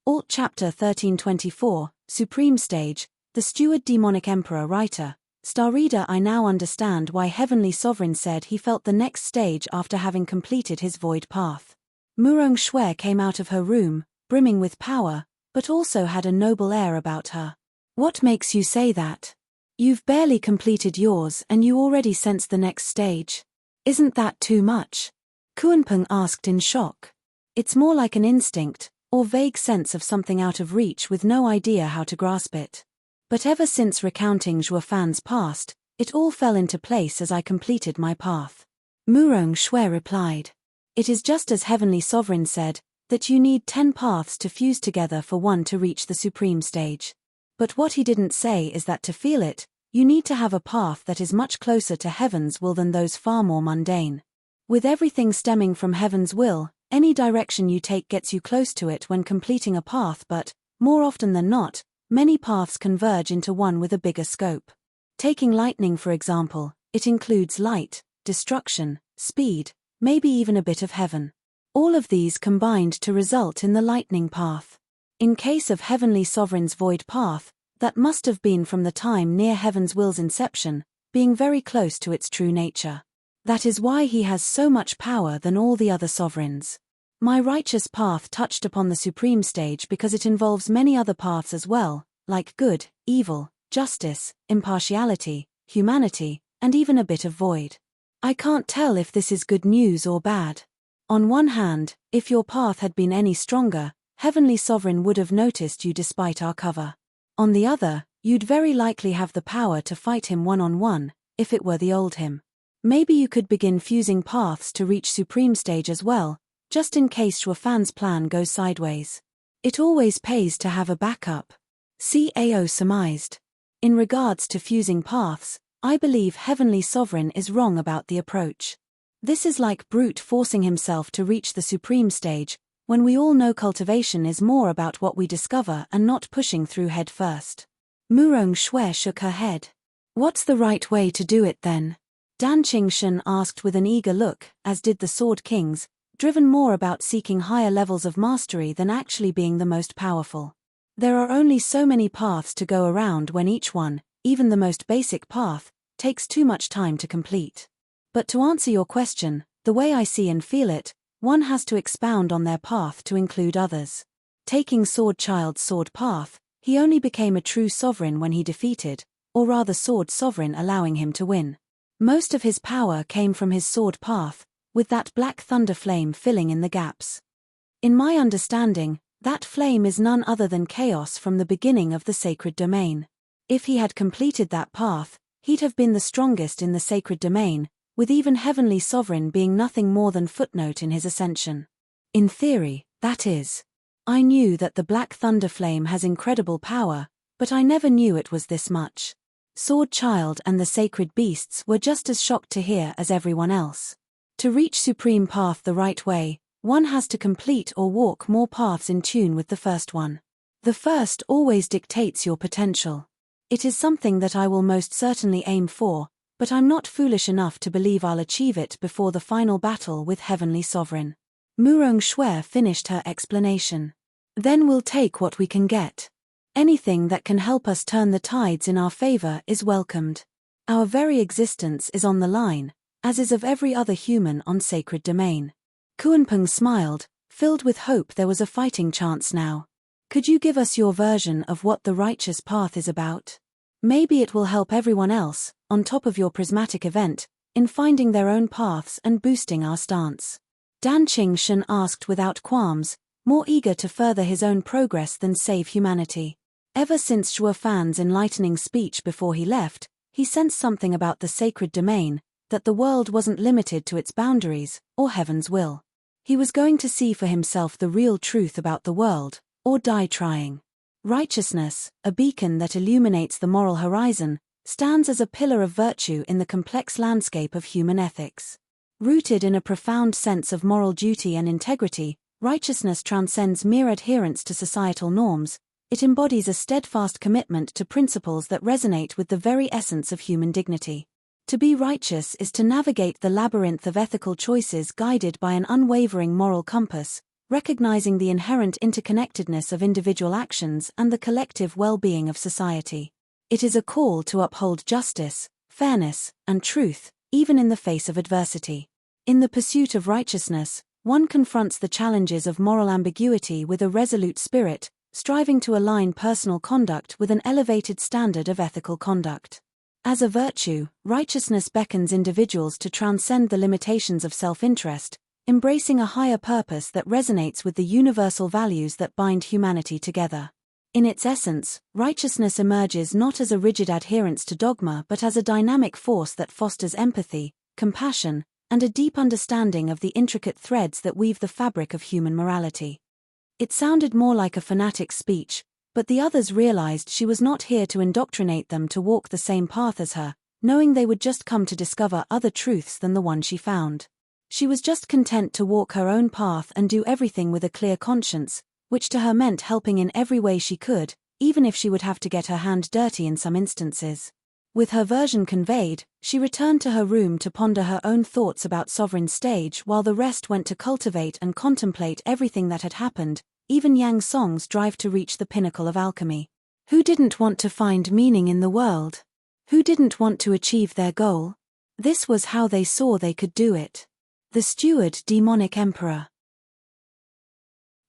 Alt Chapter 1324, Supreme Stage, The Steward Demonic Emperor Writer. Star Reader, I now understand why Heavenly Sovereign said he felt the next stage after having completed his void path. Murong Shui came out of her room, brimming with power, but also had a noble air about her. What makes you say that? You've barely completed yours and you already sense the next stage. Isn't that too much? Kuanpeng asked in shock. It's more like an instinct, or vague sense of something out of reach with no idea how to grasp it. But ever since recounting Zhuofan's past, it all fell into place as I completed my path. Murong Shui replied. It is just as Heavenly Sovereign said, that you need 10 paths to fuse together for one to reach the supreme stage. But what he didn't say is that to feel it, you need to have a path that is much closer to heaven's will than those far more mundane. With everything stemming from heaven's will, any direction you take gets you close to it when completing a path, but, more often than not, many paths converge into one with a bigger scope. Taking lightning for example, it includes light, destruction, speed, maybe even a bit of heaven. All of these combined to result in the lightning path. In case of Heavenly Sovereign's void path, that must have been from the time near heaven's will's inception, being very close to its true nature. That is why he has so much power than all the other sovereigns. My righteous path touched upon the supreme stage because it involves many other paths as well, like good, evil, justice, impartiality, humanity, and even a bit of void. I can't tell if this is good news or bad. On one hand, if your path had been any stronger, Heavenly Sovereign would have noticed you despite our cover. On the other, you'd very likely have the power to fight him one-on-one, if it were the old him. Maybe you could begin fusing paths to reach supreme stage as well, just in case Zhuofan's plan goes sideways. It always pays to have a backup. Cao surmised. In regards to fusing paths, I believe Heavenly Sovereign is wrong about the approach. This is like brute forcing himself to reach the supreme stage, when we all know cultivation is more about what we discover and not pushing through head first. Murong Shui shook her head. What's the right way to do it then? Dan Qingshan asked with an eager look, as did the Sword Kings, driven more about seeking higher levels of mastery than actually being the most powerful. There are only so many paths to go around when each one, even the most basic path, takes too much time to complete. But to answer your question, the way I see and feel it, one has to expound on their path to include others. Taking Sword Child's sword path, he only became a true sovereign when he defeated, or rather Sword Sovereign allowing him to win. Most of his power came from his sword path, with that black thunder flame filling in the gaps. In my understanding, that flame is none other than chaos from the beginning of the sacred domain. If he had completed that path, he'd have been the strongest in the sacred domain, with even Heavenly Sovereign being nothing more than footnote in his ascension. In theory, that is. I knew that the Black Thunder Flame has incredible power, but I never knew it was this much. Sword Child and the sacred beasts were just as shocked to hear as everyone else. To reach Supreme Path the right way, one has to complete or walk more paths in tune with the first one. The first always dictates your potential. It is something that I will most certainly aim for, but I'm not foolish enough to believe I'll achieve it before the final battle with Heavenly Sovereign. Murong Shui finished her explanation. Then we'll take what we can get. Anything that can help us turn the tides in our favor is welcomed. Our very existence is on the line, as is of every other human on sacred domain. Kuanpeng smiled, filled with hope there was a fighting chance now. Could you give us your version of what the righteous path is about? Maybe it will help everyone else, on top of your prismatic event, in finding their own paths and boosting our stance. Dan Qingshan asked without qualms, more eager to further his own progress than save humanity. Ever since Zhuofan's enlightening speech before he left, he sensed something about the sacred domain, that the world wasn't limited to its boundaries, or heaven's will. He was going to see for himself the real truth about the world, or die trying. Righteousness, a beacon that illuminates the moral horizon, stands as a pillar of virtue in the complex landscape of human ethics. Rooted in a profound sense of moral duty and integrity, righteousness transcends mere adherence to societal norms. It embodies a steadfast commitment to principles that resonate with the very essence of human dignity. To be righteous is to navigate the labyrinth of ethical choices guided by an unwavering moral compass, recognizing the inherent interconnectedness of individual actions and the collective well-being of society. It is a call to uphold justice, fairness, and truth, even in the face of adversity. In the pursuit of righteousness, one confronts the challenges of moral ambiguity with a resolute spirit, striving to align personal conduct with an elevated standard of ethical conduct. As a virtue, righteousness beckons individuals to transcend the limitations of self-interest, embracing a higher purpose that resonates with the universal values that bind humanity together. In its essence, righteousness emerges not as a rigid adherence to dogma but as a dynamic force that fosters empathy, compassion, and a deep understanding of the intricate threads that weave the fabric of human morality. It sounded more like a fanatic's speech, but the others realized she was not here to indoctrinate them to walk the same path as her, knowing they would just come to discover other truths than the one she found. She was just content to walk her own path and do everything with a clear conscience, which to her meant helping in every way she could, even if she would have to get her hand dirty in some instances. With her version conveyed, she returned to her room to ponder her own thoughts about Sovereign Stage while the rest went to cultivate and contemplate everything that had happened, even Yang Song's drive to reach the pinnacle of alchemy. Who didn't want to find meaning in the world? Who didn't want to achieve their goal? This was how they saw they could do it. The Steward Demonic Emperor.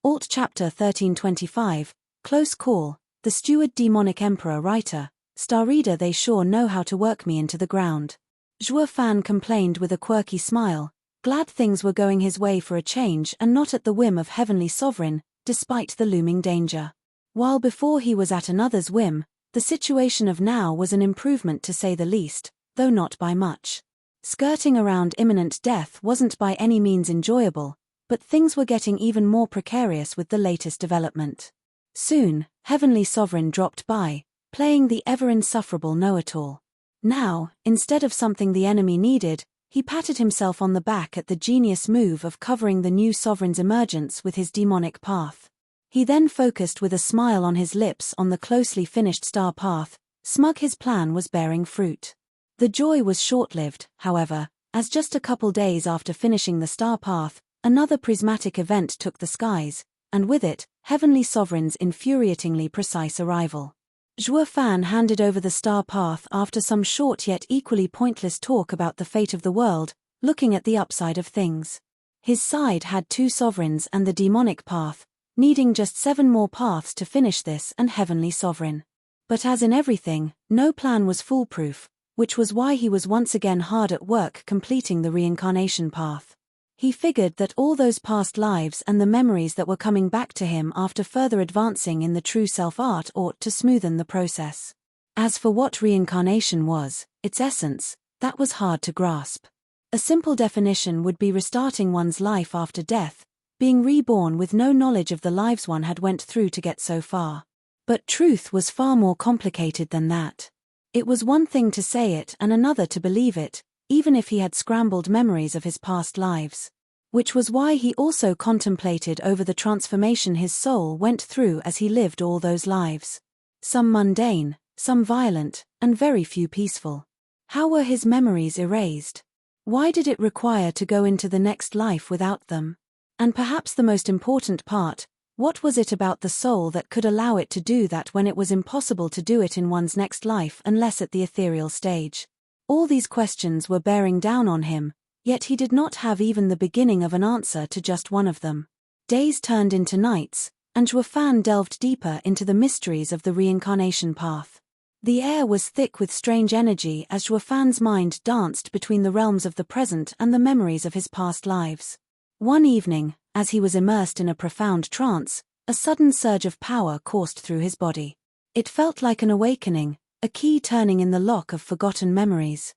Alt Chapter 1325, Close Call, The Steward Demonic Emperor Writer, Star Reader. They sure know how to work me into the ground. Zhuo Fan complained with a quirky smile, glad things were going his way for a change and not at the whim of Heavenly Sovereign, despite the looming danger. While before he was at another's whim, the situation of now was an improvement to say the least, though not by much. Skirting around imminent death wasn't by any means enjoyable, but things were getting even more precarious with the latest development. Soon, Heavenly Sovereign dropped by, playing the ever-insufferable know-it-all. Now, instead of something the enemy needed, he patted himself on the back at the genius move of covering the new sovereign's emergence with his demonic path. He then focused with a smile on his lips on the closely finished star path, smug his plan was bearing fruit. The joy was short-lived, however, as just a couple days after finishing the star path, another prismatic event took the skies, and with it, Heavenly Sovereign's infuriatingly precise arrival. Zhuo Fan handed over the star path after some short yet equally pointless talk about the fate of the world, looking at the upside of things. His side had 2 sovereigns and the demonic path, needing just 7 more paths to finish this and Heavenly Sovereign. But as in everything, no plan was foolproof, which was why he was once again hard at work completing the reincarnation path. He figured that all those past lives and the memories that were coming back to him after further advancing in the true self-art ought to smoothen the process. As for what reincarnation was, its essence, that was hard to grasp. A simple definition would be restarting one's life after death, being reborn with no knowledge of the lives one had went through to get so far. But truth was far more complicated than that. It was one thing to say it and another to believe it, even if he had scrambled memories of his past lives. Which was why he also contemplated over the transformation his soul went through as he lived all those lives. Some mundane, some violent, and very few peaceful. How were his memories erased? Why did it require to go into the next life without them? And perhaps the most important part, what was it about the soul that could allow it to do that when it was impossible to do it in one's next life unless at the ethereal stage? All these questions were bearing down on him, yet he did not have even the beginning of an answer to just one of them. Days turned into nights, and Zhuo Fan delved deeper into the mysteries of the reincarnation path. The air was thick with strange energy as Zhuo Fan's mind danced between the realms of the present and the memories of his past lives. One evening, as he was immersed in a profound trance, a sudden surge of power coursed through his body. It felt like an awakening, a key turning in the lock of forgotten memories.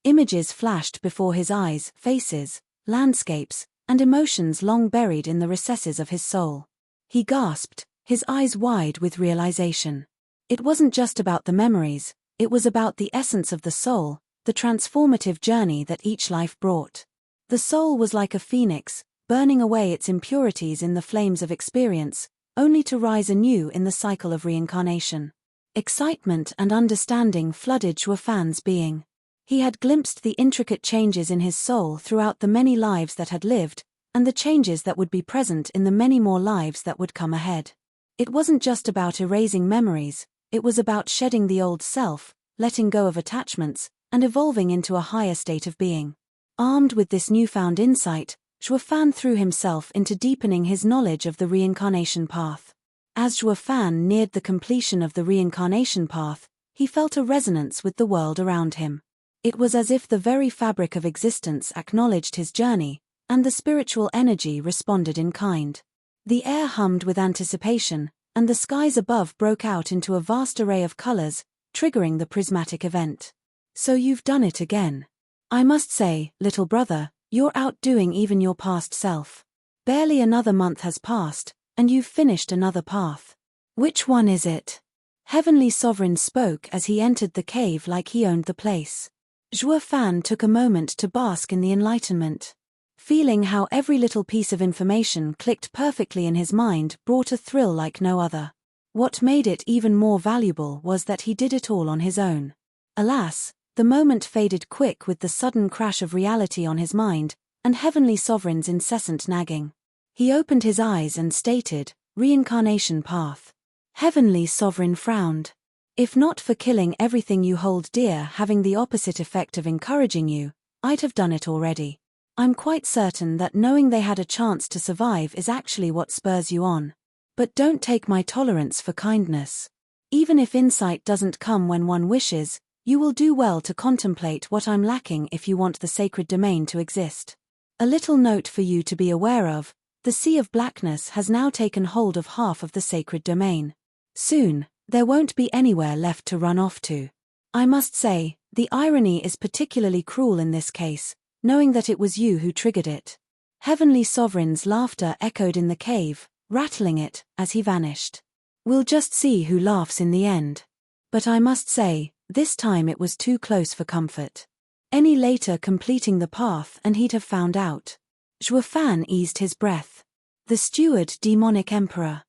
Images flashed before his eyes, faces, landscapes, and emotions long buried in the recesses of his soul. He gasped, his eyes wide with realization. It wasn't just about the memories, it was about the essence of the soul, the transformative journey that each life brought. The soul was like a phoenix, burning away its impurities in the flames of experience, only to rise anew in the cycle of reincarnation. Excitement and understanding flooded Zhuo Fan's being. He had glimpsed the intricate changes in his soul throughout the many lives that had lived, and the changes that would be present in the many more lives that would come ahead. It wasn't just about erasing memories, it was about shedding the old self, letting go of attachments, and evolving into a higher state of being. Armed with this newfound insight, Zhuo Fan threw himself into deepening his knowledge of the reincarnation path. As Zhuo Fan neared the completion of the reincarnation path, he felt a resonance with the world around him. It was as if the very fabric of existence acknowledged his journey, and the spiritual energy responded in kind. The air hummed with anticipation, and the skies above broke out into a vast array of colors, triggering the prismatic event. So you've done it again. I must say, little brother, you're outdoing even your past self. Barely another month has passed, and you've finished another path. Which one is it? Heavenly Sovereign spoke as he entered the cave like he owned the place. Zhuo Fan took a moment to bask in the enlightenment. Feeling how every little piece of information clicked perfectly in his mind brought a thrill like no other. What made it even more valuable was that he did it all on his own. Alas, the moment faded quick with the sudden crash of reality on his mind, and Heavenly Sovereign's incessant nagging. He opened his eyes and stated, "Reincarnation path." Heavenly Sovereign frowned. "If not for killing everything you hold dear having the opposite effect of encouraging you, I'd have done it already. I'm quite certain that knowing they had a chance to survive is actually what spurs you on. But don't take my tolerance for kindness. Even if insight doesn't come when one wishes, you will do well to contemplate what I'm lacking if you want the sacred domain to exist. A little note for you to be aware of, the Sea of Blackness has now taken hold of half of the sacred domain. Soon, there won't be anywhere left to run off to. I must say, the irony is particularly cruel in this case, knowing that it was you who triggered it." Heavenly Sovereign's laughter echoed in the cave, rattling it as he vanished. "We'll just see who laughs in the end. But I must say, this time it was too close for comfort. Any later completing the path and he'd have found out." Zhuo Fan eased his breath. The Steward Demonic Emperor.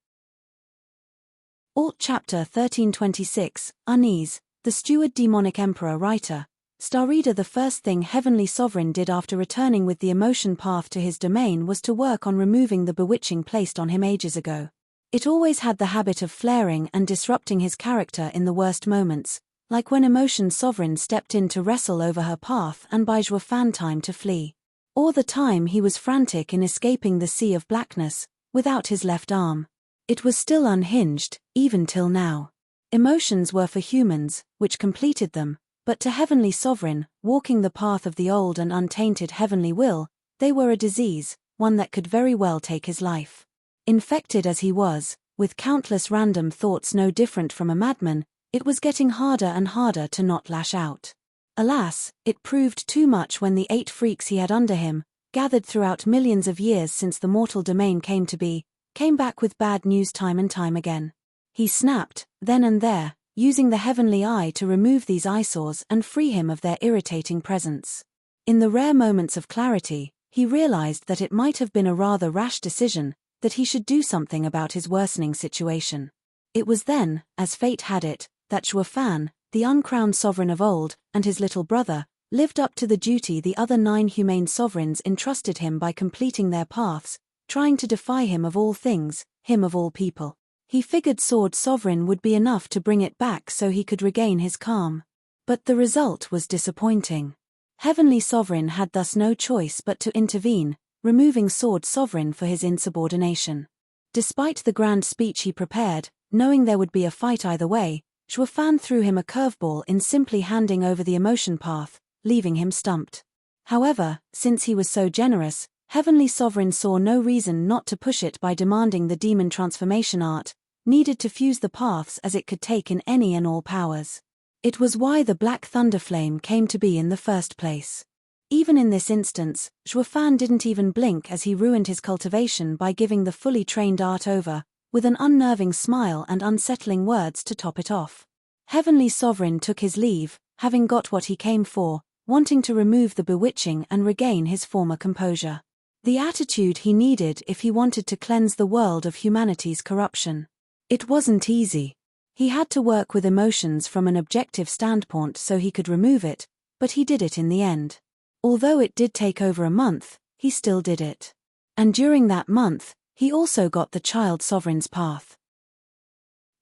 Alt Chapter 1326, Unease, the Steward Demonic Emperor Writer. Star Reader. The first thing Heavenly Sovereign did after returning with the emotion path to his domain was to work on removing the bewitching placed on him ages ago. It always had the habit of flaring and disrupting his character in the worst moments, like when Emotion Sovereign stepped in to wrestle over her path and buy Zhuo Fan time to flee. Or the time he was frantic in escaping the Sea of Blackness, without his left arm. It was still unhinged, even till now. Emotions were for humans, which completed them, but to Heavenly Sovereign, walking the path of the old and untainted heavenly will, they were a disease, one that could very well take his life. Infected as he was, with countless random thoughts no different from a madman, it was getting harder and harder to not lash out. Alas, it proved too much when the 8 freaks he had under him, gathered throughout millions of years since the mortal domain came to be, came back with bad news time and time again. He snapped, then and there, using the heavenly eye to remove these eyesores and free him of their irritating presence. In the rare moments of clarity, he realized that it might have been a rather rash decision, that he should do something about his worsening situation. It was then, as fate had it, that Zhuo Fan, the uncrowned sovereign of old, and his little brother, lived up to the duty the other 9 humane sovereigns entrusted him by completing their paths, trying to defy him of all things, him of all people. He figured Sword Sovereign would be enough to bring it back so he could regain his calm. But the result was disappointing. Heavenly Sovereign had thus no choice but to intervene, removing Sword Sovereign for his insubordination. Despite the grand speech he prepared, knowing there would be a fight either way, Zhuo Fan threw him a curveball in simply handing over the emotion path, leaving him stumped. However, since he was so generous, Heavenly Sovereign saw no reason not to push it by demanding the demon transformation art, needed to fuse the paths as it could take in any and all powers. It was why the Black Thunder Flame came to be in the first place. Even in this instance, Zhuo Fan didn't even blink as he ruined his cultivation by giving the fully trained art over, with an unnerving smile and unsettling words to top it off. Heavenly Sovereign took his leave, having got what he came for, wanting to remove the bewitching and regain his former composure. The attitude he needed if he wanted to cleanse the world of humanity's corruption. It wasn't easy. He had to work with emotions from an objective standpoint so he could remove it, but he did it in the end. Although it did take over a month, he still did it. And during that month, he also got the child sovereign's path.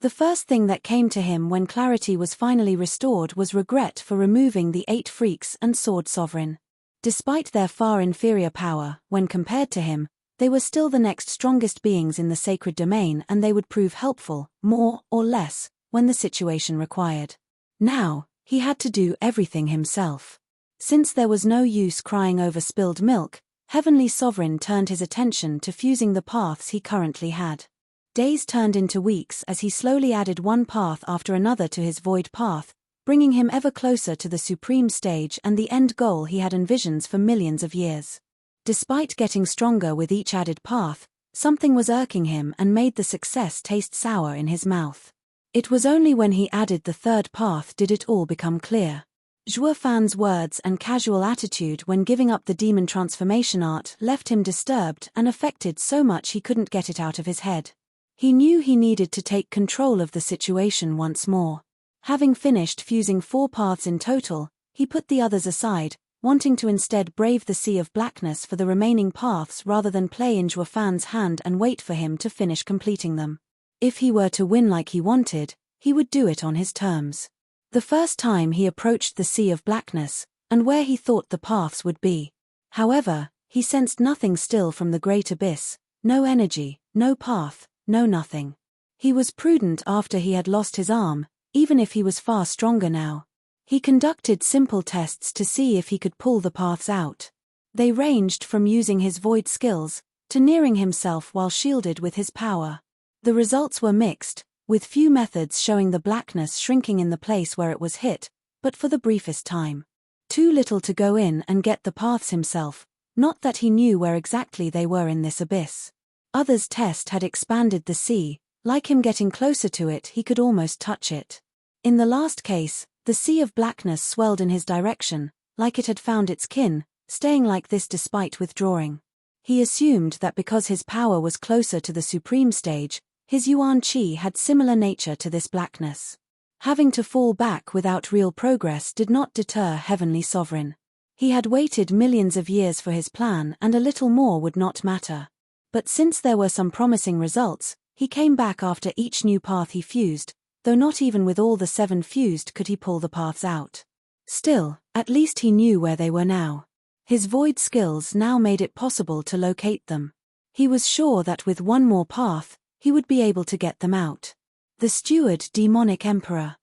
The first thing that came to him when clarity was finally restored was regret for removing the 8 freaks and sword sovereign. Despite their far inferior power, when compared to him, they were still the next strongest beings in the sacred domain, and they would prove helpful, more or less, when the situation required. Now, he had to do everything himself. Since there was no use crying over spilled milk, Heavenly Sovereign turned his attention to fusing the paths he currently had. Days turned into weeks as he slowly added one path after another to his void path, bringing him ever closer to the supreme stage and the end goal he had envisioned for millions of years. Despite getting stronger with each added path, something was irking him and made the success taste sour in his mouth. It was only when he added the 3rd path did it all become clear. Zhuo Fan's words and casual attitude when giving up the demon transformation art left him disturbed and affected so much he couldn't get it out of his head. He knew he needed to take control of the situation once more. Having finished fusing 4 paths in total, he put the others aside, wanting to instead brave the sea of blackness for the remaining paths rather than play in Zhuo Fan's hand and wait for him to finish completing them. If he were to win like he wanted, he would do it on his terms. The first time he approached the sea of blackness, and where he thought the paths would be. However, he sensed nothing still from the great abyss, no energy, no path, no nothing. He was prudent after he had lost his arm, even if he was far stronger now. He conducted simple tests to see if he could pull the paths out. They ranged from using his void skills, to nearing himself while shielded with his power. The results were mixed, with few methods showing the blackness shrinking in the place where it was hit, but for the briefest time. Too little to go in and get the paths himself, not that he knew where exactly they were in this abyss. Others' test had expanded the sea, like him getting closer to it he could almost touch it. In the last case, the sea of blackness swelled in his direction, like it had found its kin, staying like this despite withdrawing. He assumed that because his power was closer to the supreme stage, his yuan qi had similar nature to this blackness. Having to fall back without real progress did not deter Heavenly Sovereign. He had waited millions of years for his plan and a little more would not matter. But since there were some promising results, he came back after each new path he fused, though not even with all the 7 fused could he pull the paths out. Still, at least he knew where they were now. His void skills now made it possible to locate them. He was sure that with one more path, he would be able to get them out. The Steward Demonic Emperor.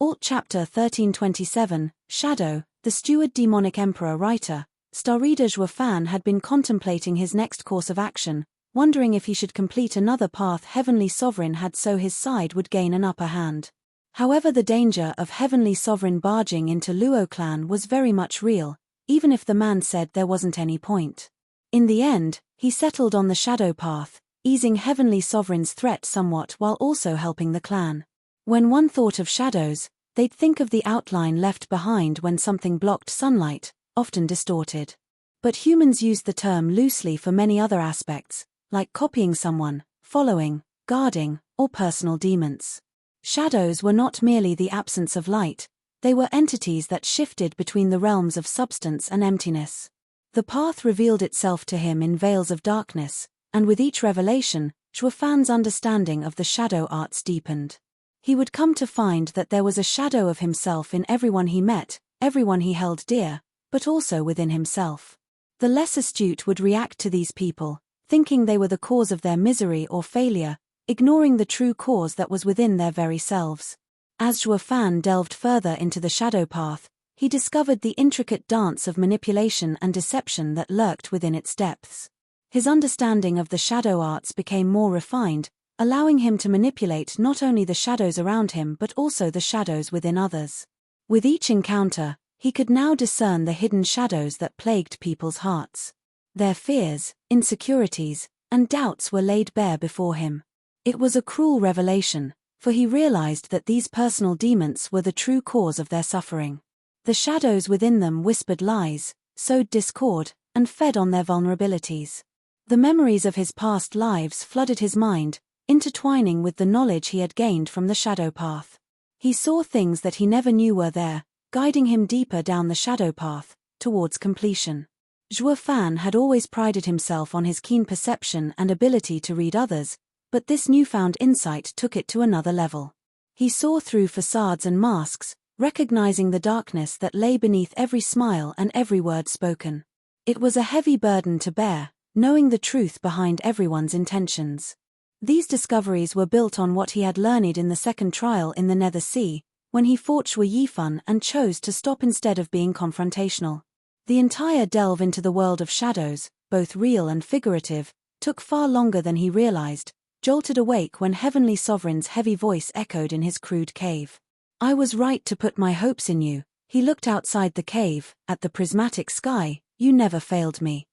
Alt Chapter 1327, Shadow, the Steward Demonic Emperor writer, star reader Zhuo Fan had been contemplating his next course of action, wondering if he should complete another path Heavenly Sovereign had so his side would gain an upper hand. However, the danger of Heavenly Sovereign barging into Luo clan was very much real, even if the man said there wasn't any point. In the end, he settled on the shadow path, easing Heavenly Sovereign's threat somewhat while also helping the clan. When one thought of shadows, they'd think of the outline left behind when something blocked sunlight, often distorted. But humans used the term loosely for many other aspects, like copying someone, following, guarding, or personal demons. Shadows were not merely the absence of light, they were entities that shifted between the realms of substance and emptiness. The path revealed itself to him in veils of darkness, and with each revelation, Zhuo Fan's understanding of the shadow arts deepened. He would come to find that there was a shadow of himself in everyone he met, everyone he held dear, but also within himself. The less astute would react to these people, thinking they were the cause of their misery or failure, ignoring the true cause that was within their very selves. As Zhuo Fan delved further into the shadow path, he discovered the intricate dance of manipulation and deception that lurked within its depths. His understanding of the shadow arts became more refined, allowing him to manipulate not only the shadows around him but also the shadows within others. With each encounter, he could now discern the hidden shadows that plagued people's hearts. Their fears, insecurities, and doubts were laid bare before him. It was a cruel revelation, for he realized that these personal demons were the true cause of their suffering. The shadows within them whispered lies, sowed discord, and fed on their vulnerabilities. The memories of his past lives flooded his mind, intertwining with the knowledge he had gained from the shadow path. He saw things that he never knew were there, guiding him deeper down the shadow path, towards completion. Zhuo Fan had always prided himself on his keen perception and ability to read others, but this newfound insight took it to another level. He saw through facades and masks, recognizing the darkness that lay beneath every smile and every word spoken. It was a heavy burden to bear, knowing the truth behind everyone's intentions. These discoveries were built on what he had learned in the second trial in the Nether Sea, when he fought Shui Yifan and chose to stop instead of being confrontational. The entire delve into the world of shadows, both real and figurative, took far longer than he realized, jolted awake when Heavenly Sovereign's heavy voice echoed in his crude cave. I was right to put my hopes in you. He looked outside the cave, at the prismatic sky. You never failed me.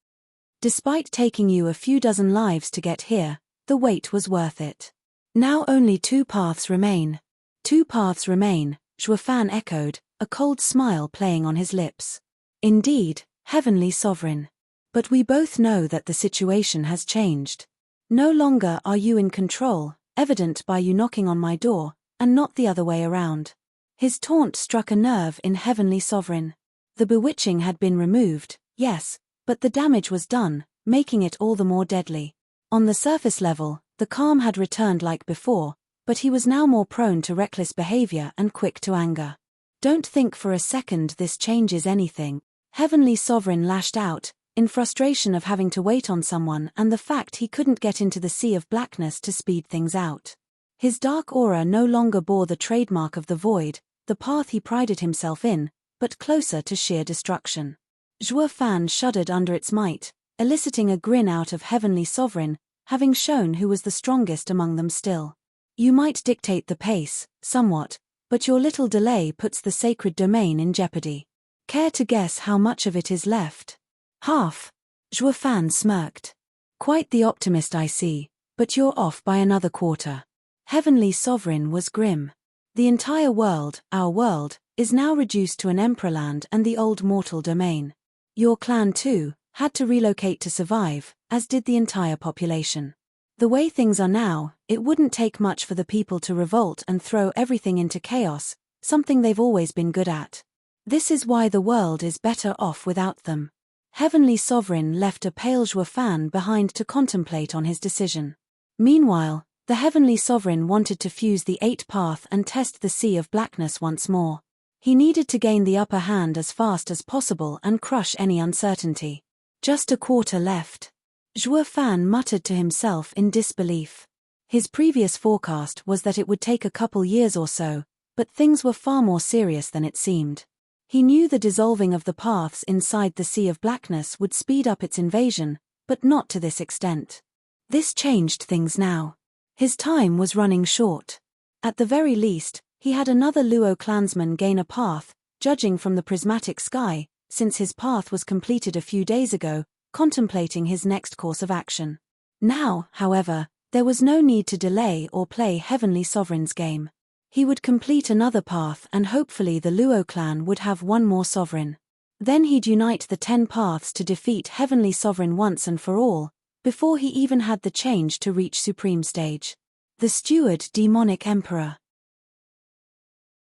Despite taking you a few dozen lives to get here, the wait was worth it. Now only 2 paths remain. 2 paths remain, Zhuo Fan echoed, a cold smile playing on his lips. Indeed, Heavenly Sovereign. But we both know that the situation has changed. No longer are you in control, evident by you knocking on my door, and not the other way around. His taunt struck a nerve in Heavenly Sovereign. The bewitching had been removed, yes, but the damage was done, making it all the more deadly. On the surface level, the calm had returned like before, but he was now more prone to reckless behavior and quick to anger. Don't think for a second this changes anything, Heavenly Sovereign lashed out, in frustration of having to wait on someone and the fact he couldn't get into the sea of blackness to speed things out. His dark aura no longer bore the trademark of the void, the path he prided himself in, but closer to sheer destruction. Zhuo Fan shuddered under its might, eliciting a grin out of Heavenly Sovereign, having shown who was the strongest among them still. You might dictate the pace, somewhat, but your little delay puts the sacred domain in jeopardy. Care to guess how much of it is left? Half. Zhuo Fan smirked. Quite the optimist I see, but you're off by another quarter. Heavenly Sovereign was grim. The entire world, our world, is now reduced to an emperorland and the old mortal domain. Your clan too, had to relocate to survive, as did the entire population. The way things are now, it wouldn't take much for the people to revolt and throw everything into chaos, something they've always been good at. This is why the world is better off without them. Heavenly Sovereign left a pale Zhuo Fan behind to contemplate on his decision. Meanwhile, the Heavenly Sovereign wanted to fuse the 8th path and test the Sea of Blackness once more. He needed to gain the upper hand as fast as possible and crush any uncertainty. Just a quarter left. Zhuo Fan muttered to himself in disbelief. His previous forecast was that it would take a couple years or so, but things were far more serious than it seemed. He knew the dissolving of the paths inside the Sea of Blackness would speed up its invasion, but not to this extent. This changed things now. His time was running short. At the very least, he had another Luo clansman gain a path, judging from the prismatic sky, since his path was completed a few days ago, contemplating his next course of action. Now, however, there was no need to delay or play Heavenly Sovereign's game. He would complete another path and hopefully the Luo clan would have one more sovereign. Then he'd unite the 10 paths to defeat Heavenly Sovereign once and for all, before he even had the change to reach Supreme Stage. The Steward Demonic Emperor.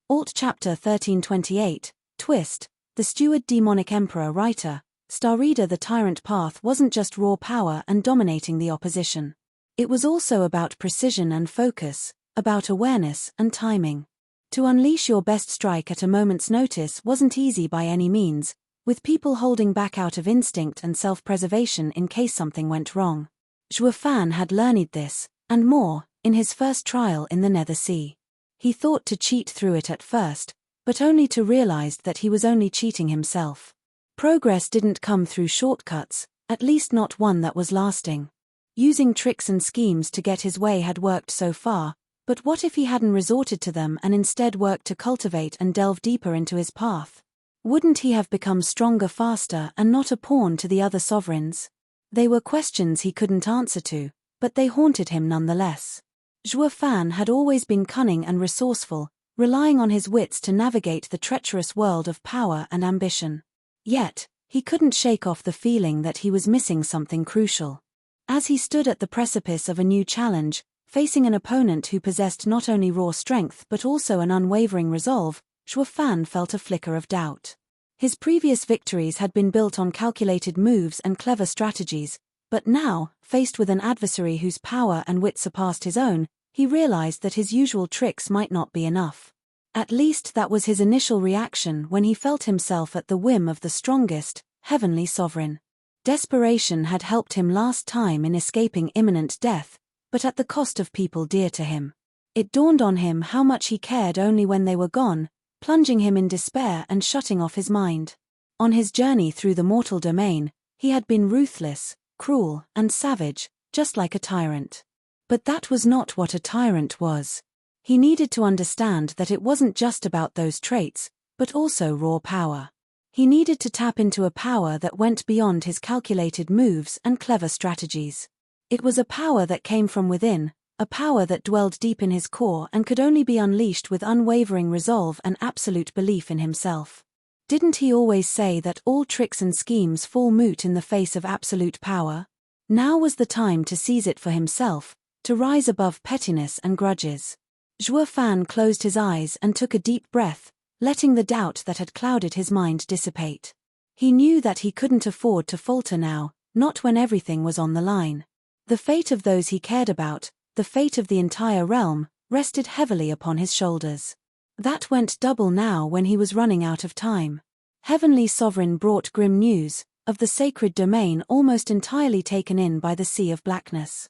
Alt Chapter 1328, Twist, The Steward Demonic Emperor Writer, Star Reader. The Tyrant Path wasn't just raw power and dominating the opposition. It was also about precision and focus, about awareness and timing. To unleash your best strike at a moment's notice wasn't easy by any means, with people holding back out of instinct and self-preservation in case something went wrong. Zhuo Fan had learned this, and more, in his first trial in the Nether Sea. He thought to cheat through it at first, but only to realize that he was only cheating himself. Progress didn't come through shortcuts, at least not one that was lasting. Using tricks and schemes to get his way had worked so far, but what if he hadn't resorted to them and instead worked to cultivate and delve deeper into his path? Wouldn't he have become stronger faster and not a pawn to the other sovereigns? They were questions he couldn't answer to, but they haunted him nonetheless. Zhuo Fan had always been cunning and resourceful, relying on his wits to navigate the treacherous world of power and ambition. Yet, he couldn't shake off the feeling that he was missing something crucial. As he stood at the precipice of a new challenge, facing an opponent who possessed not only raw strength but also an unwavering resolve, Zhuo Fan felt a flicker of doubt. His previous victories had been built on calculated moves and clever strategies, but now, faced with an adversary whose power and wit surpassed his own, he realized that his usual tricks might not be enough. At least that was his initial reaction when he felt himself at the whim of the strongest, heavenly sovereign. Desperation had helped him last time in escaping imminent death, but at the cost of people dear to him. It dawned on him how much he cared only when they were gone, plunging him in despair and shutting off his mind. On his journey through the mortal domain, he had been ruthless, cruel, and savage, just like a tyrant. But that was not what a tyrant was. He needed to understand that it wasn't just about those traits, but also raw power. He needed to tap into a power that went beyond his calculated moves and clever strategies. It was a power that came from within, a power that dwelled deep in his core and could only be unleashed with unwavering resolve and absolute belief in himself. Didn't he always say that all tricks and schemes fall moot in the face of absolute power? Now was the time to seize it for himself, to rise above pettiness and grudges. Zhuo Fan closed his eyes and took a deep breath, letting the doubt that had clouded his mind dissipate. He knew that he couldn't afford to falter now, not when everything was on the line. The fate of those he cared about, the fate of the entire realm, rested heavily upon his shoulders. That went double now when he was running out of time. Heavenly Sovereign brought grim news, of the sacred domain almost entirely taken in by the sea of blackness.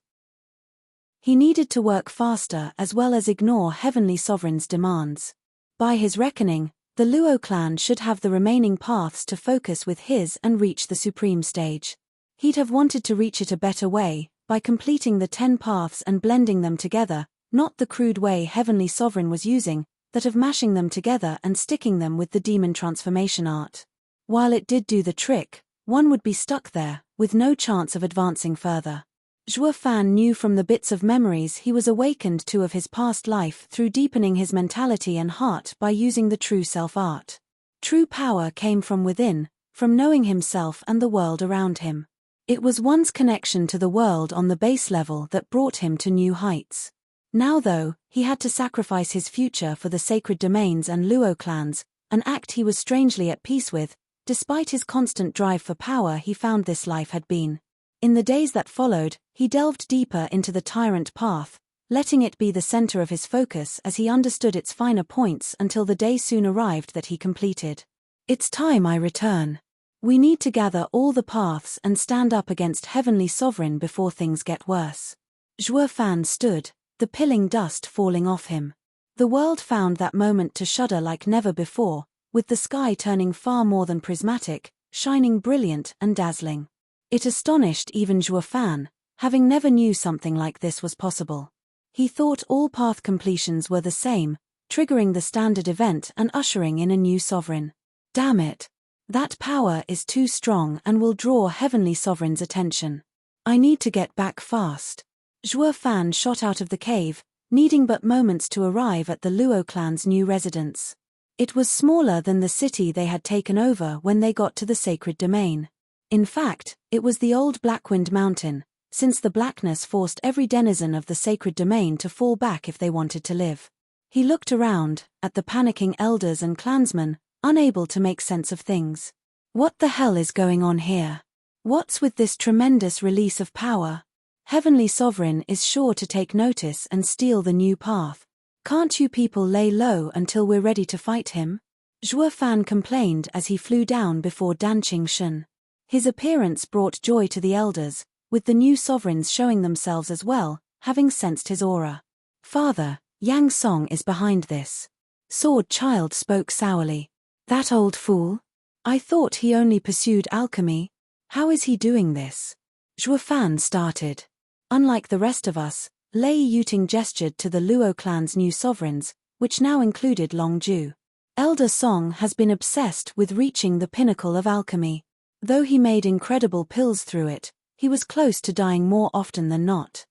He needed to work faster as well as ignore Heavenly Sovereign's demands. By his reckoning, the Luo clan should have the remaining paths to focus with his and reach the supreme stage. He'd have wanted to reach it a better way, by completing the 10 paths and blending them together, not the crude way Heavenly Sovereign was using, that of mashing them together and sticking them with the demon transformation art. While it did do the trick, one would be stuck there, with no chance of advancing further. Zhuo Fan knew from the bits of memories he was awakened to of his past life through deepening his mentality and heart by using the true self-art. True power came from within, from knowing himself and the world around him. It was one's connection to the world on the base level that brought him to new heights. Now though, he had to sacrifice his future for the sacred domains and Luo clans, an act he was strangely at peace with, despite his constant drive for power he found this life had been. In the days that followed, he delved deeper into the tyrant path, letting it be the center of his focus as he understood its finer points until the day soon arrived that he completed. It's time I return. We need to gather all the paths and stand up against Heavenly Sovereign before things get worse. Zhuo Fan stood, the pilling dust falling off him. The world found that moment to shudder like never before, with the sky turning far more than prismatic, shining brilliant and dazzling. It astonished even Zhuo Fan, having never knew something like this was possible. He thought all path completions were the same, triggering the standard event and ushering in a new sovereign. Damn it! That power is too strong and will draw Heavenly Sovereign's attention. I need to get back fast. Zhuo Fan shot out of the cave, needing but moments to arrive at the Luo clan's new residence. It was smaller than the city they had taken over when they got to the sacred domain. In fact, it was the old Blackwind Mountain, since the blackness forced every denizen of the sacred domain to fall back if they wanted to live. He looked around, at the panicking elders and clansmen, unable to make sense of things. What the hell is going on here? What's with this tremendous release of power? Heavenly Sovereign is sure to take notice and steal the new path. Can't you people lay low until we're ready to fight him? Zhuo Fan complained as he flew down before Dan Qingshun. His appearance brought joy to the elders, with the new sovereigns showing themselves as well, having sensed his aura. Father, Yang Song is behind this. Sword Child spoke sourly. That old fool? I thought he only pursued alchemy. How is he doing this? Zhuo Fan started. Unlike the rest of us, Lei Yuting gestured to the Luo clan's new sovereigns, which now included Long Ju. Elder Song has been obsessed with reaching the pinnacle of alchemy. Though he made incredible pills through it, he was close to dying more often than not.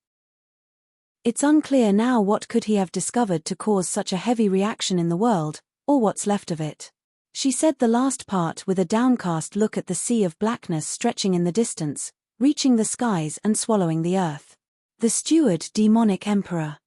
It's unclear now what could he have discovered to cause such a heavy reaction in the world, or what's left of it. She said the last part with a downcast look at the sea of blackness stretching in the distance, reaching the skies and swallowing the earth. The Steward Demonic Emperor.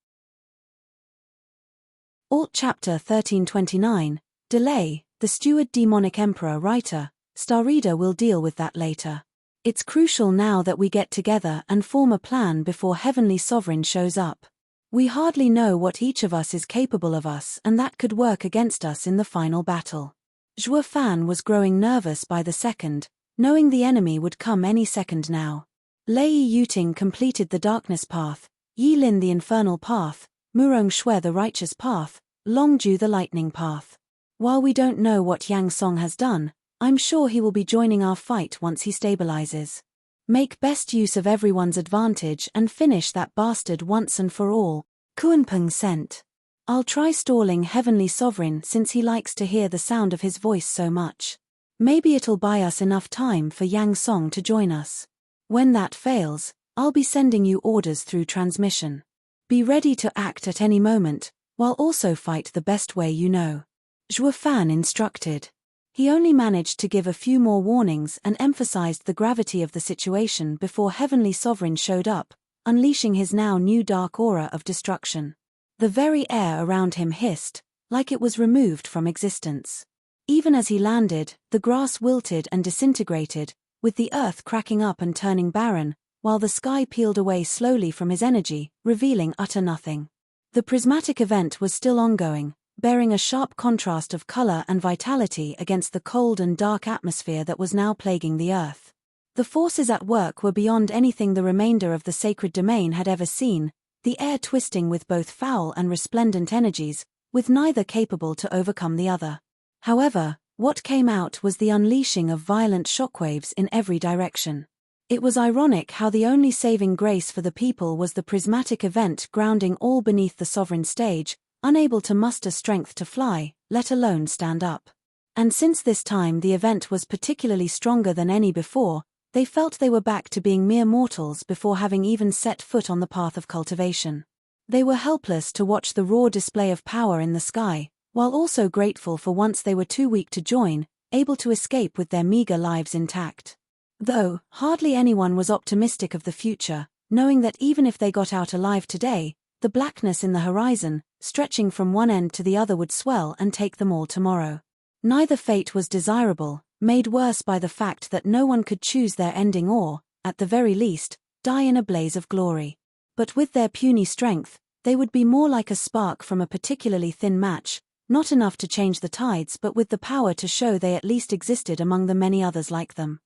Alt Chapter 1329, Delay, the steward demonic emperor writer, star reader will deal with that later. It's crucial now that we get together and form a plan before Heavenly Sovereign shows up. We hardly know what each of us is capable of and that could work against us in the final battle. Zhuo Fan was growing nervous by the second, knowing the enemy would come any second now. Lei Yuting completed the darkness path, Yi Lin the infernal path, Murong Shui the righteous path, Longju the lightning path. While we don't know what Yang Song has done, I'm sure he will be joining our fight once he stabilizes. Make best use of everyone's advantage and finish that bastard once and for all, Kuanpeng sent. I'll try stalling Heavenly Sovereign since he likes to hear the sound of his voice so much. Maybe it'll buy us enough time for Yang Song to join us. When that fails, I'll be sending you orders through transmission. Be ready to act at any moment, while also fight the best way you know. Zhuo Fan instructed. He only managed to give a few more warnings and emphasized the gravity of the situation before Heavenly Sovereign showed up, unleashing his now new dark aura of destruction. The very air around him hissed, like it was removed from existence. Even as he landed, the grass wilted and disintegrated, with the earth cracking up and turning barren, while the sky peeled away slowly from his energy, revealing utter nothing. The prismatic event was still ongoing, bearing a sharp contrast of color and vitality against the cold and dark atmosphere that was now plaguing the earth. The forces at work were beyond anything the remainder of the sacred domain had ever seen, the air twisting with both foul and resplendent energies, with neither capable to overcome the other. However, what came out was the unleashing of violent shockwaves in every direction. It was ironic how the only saving grace for the people was the prismatic event grounding all beneath the sovereign stage, unable to muster strength to fly, let alone stand up. And since this time the event was particularly stronger than any before, they felt they were back to being mere mortals before having even set foot on the path of cultivation. They were helpless to watch the raw display of power in the sky, while also grateful for once they were too weak to join, able to escape with their meager lives intact. Though, hardly anyone was optimistic of the future, knowing that even if they got out alive today, the blackness in the horizon, stretching from one end to the other, would swell and take them all tomorrow. Neither fate was desirable, made worse by the fact that no one could choose their ending or, at the very least, die in a blaze of glory. But with their puny strength, they would be more like a spark from a particularly thin match, not enough to change the tides but with the power to show they at least existed among the many others like them.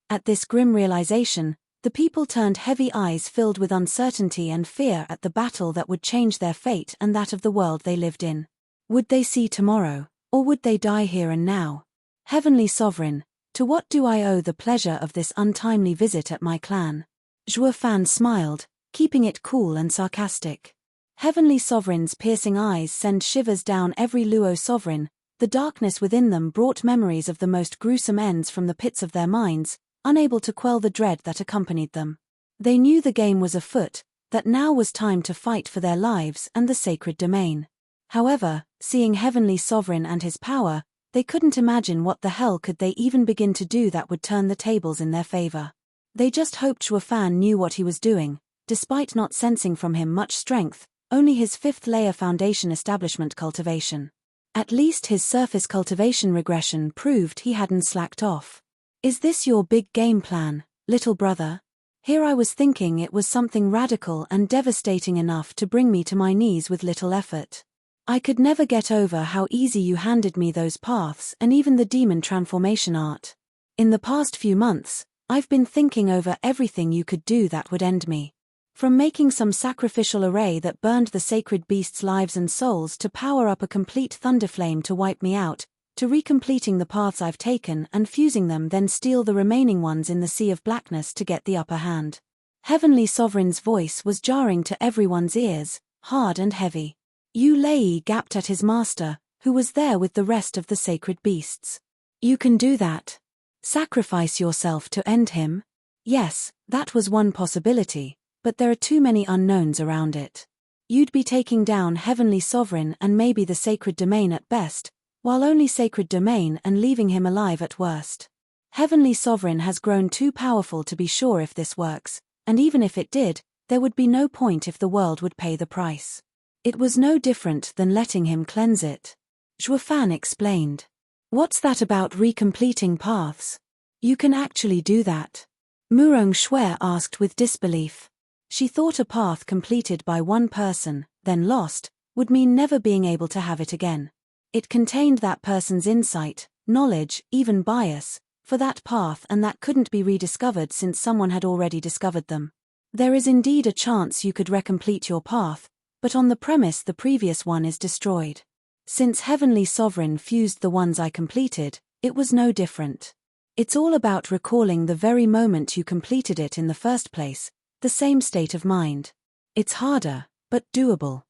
At this grim realization, the people turned heavy eyes filled with uncertainty and fear at the battle that would change their fate and that of the world they lived in. Would they see tomorrow, or would they die here and now? Heavenly Sovereign, to what do I owe the pleasure of this untimely visit at my clan? Zhuo Fan smiled, keeping it cool and sarcastic. Heavenly Sovereign's piercing eyes send shivers down every Luo sovereign, the darkness within them brought memories of the most gruesome ends from the pits of their minds, unable to quell the dread that accompanied them. They knew the game was afoot, that now was time to fight for their lives and the sacred domain. However, seeing Heavenly Sovereign and his power, they couldn't imagine what the hell could they even begin to do that would turn the tables in their favor. They just hoped Zhuo Fan knew what he was doing, despite not sensing from him much strength, only his fifth-layer foundation establishment cultivation. At least his surface cultivation regression proved he hadn't slacked off. Is this your big game plan, little brother? Here I was thinking it was something radical and devastating enough to bring me to my knees with little effort. I could never get over how easy you handed me those paths and even the demon transformation art. In the past few months, I've been thinking over everything you could do that would end me. From making some sacrificial array that burned the sacred beasts' lives and souls to power up a complete thunderflame to wipe me out, to recompleting the paths I've taken and fusing them, then steal the remaining ones in the sea of blackness to get the upper hand. Heavenly Sovereign's voice was jarring to everyone's ears, hard and heavy. Yu Lei gaped at his master, who was there with the rest of the sacred beasts. You can do that? Sacrifice yourself to end him? Yes, that was one possibility, but there are too many unknowns around it. You'd be taking down Heavenly Sovereign and maybe the sacred domain at best, while only sacred domain and leaving him alive at worst. Heavenly Sovereign has grown too powerful to be sure if this works, and even if it did, there would be no point if the world would pay the price. It was no different than letting him cleanse it. Zhuo Fan explained. What's that about recompleting paths? You can actually do that? Murong Shui asked with disbelief. She thought a path completed by one person, then lost, would mean never being able to have it again. It contained that person's insight, knowledge, even bias, for that path, and that couldn't be rediscovered since someone had already discovered them. There is indeed a chance you could recomplete your path, but on the premise the previous one is destroyed. Since Heavenly Sovereign fused the ones I completed, it was no different. It's all about recalling the very moment you completed it in the first place, the same state of mind. It's harder, but doable.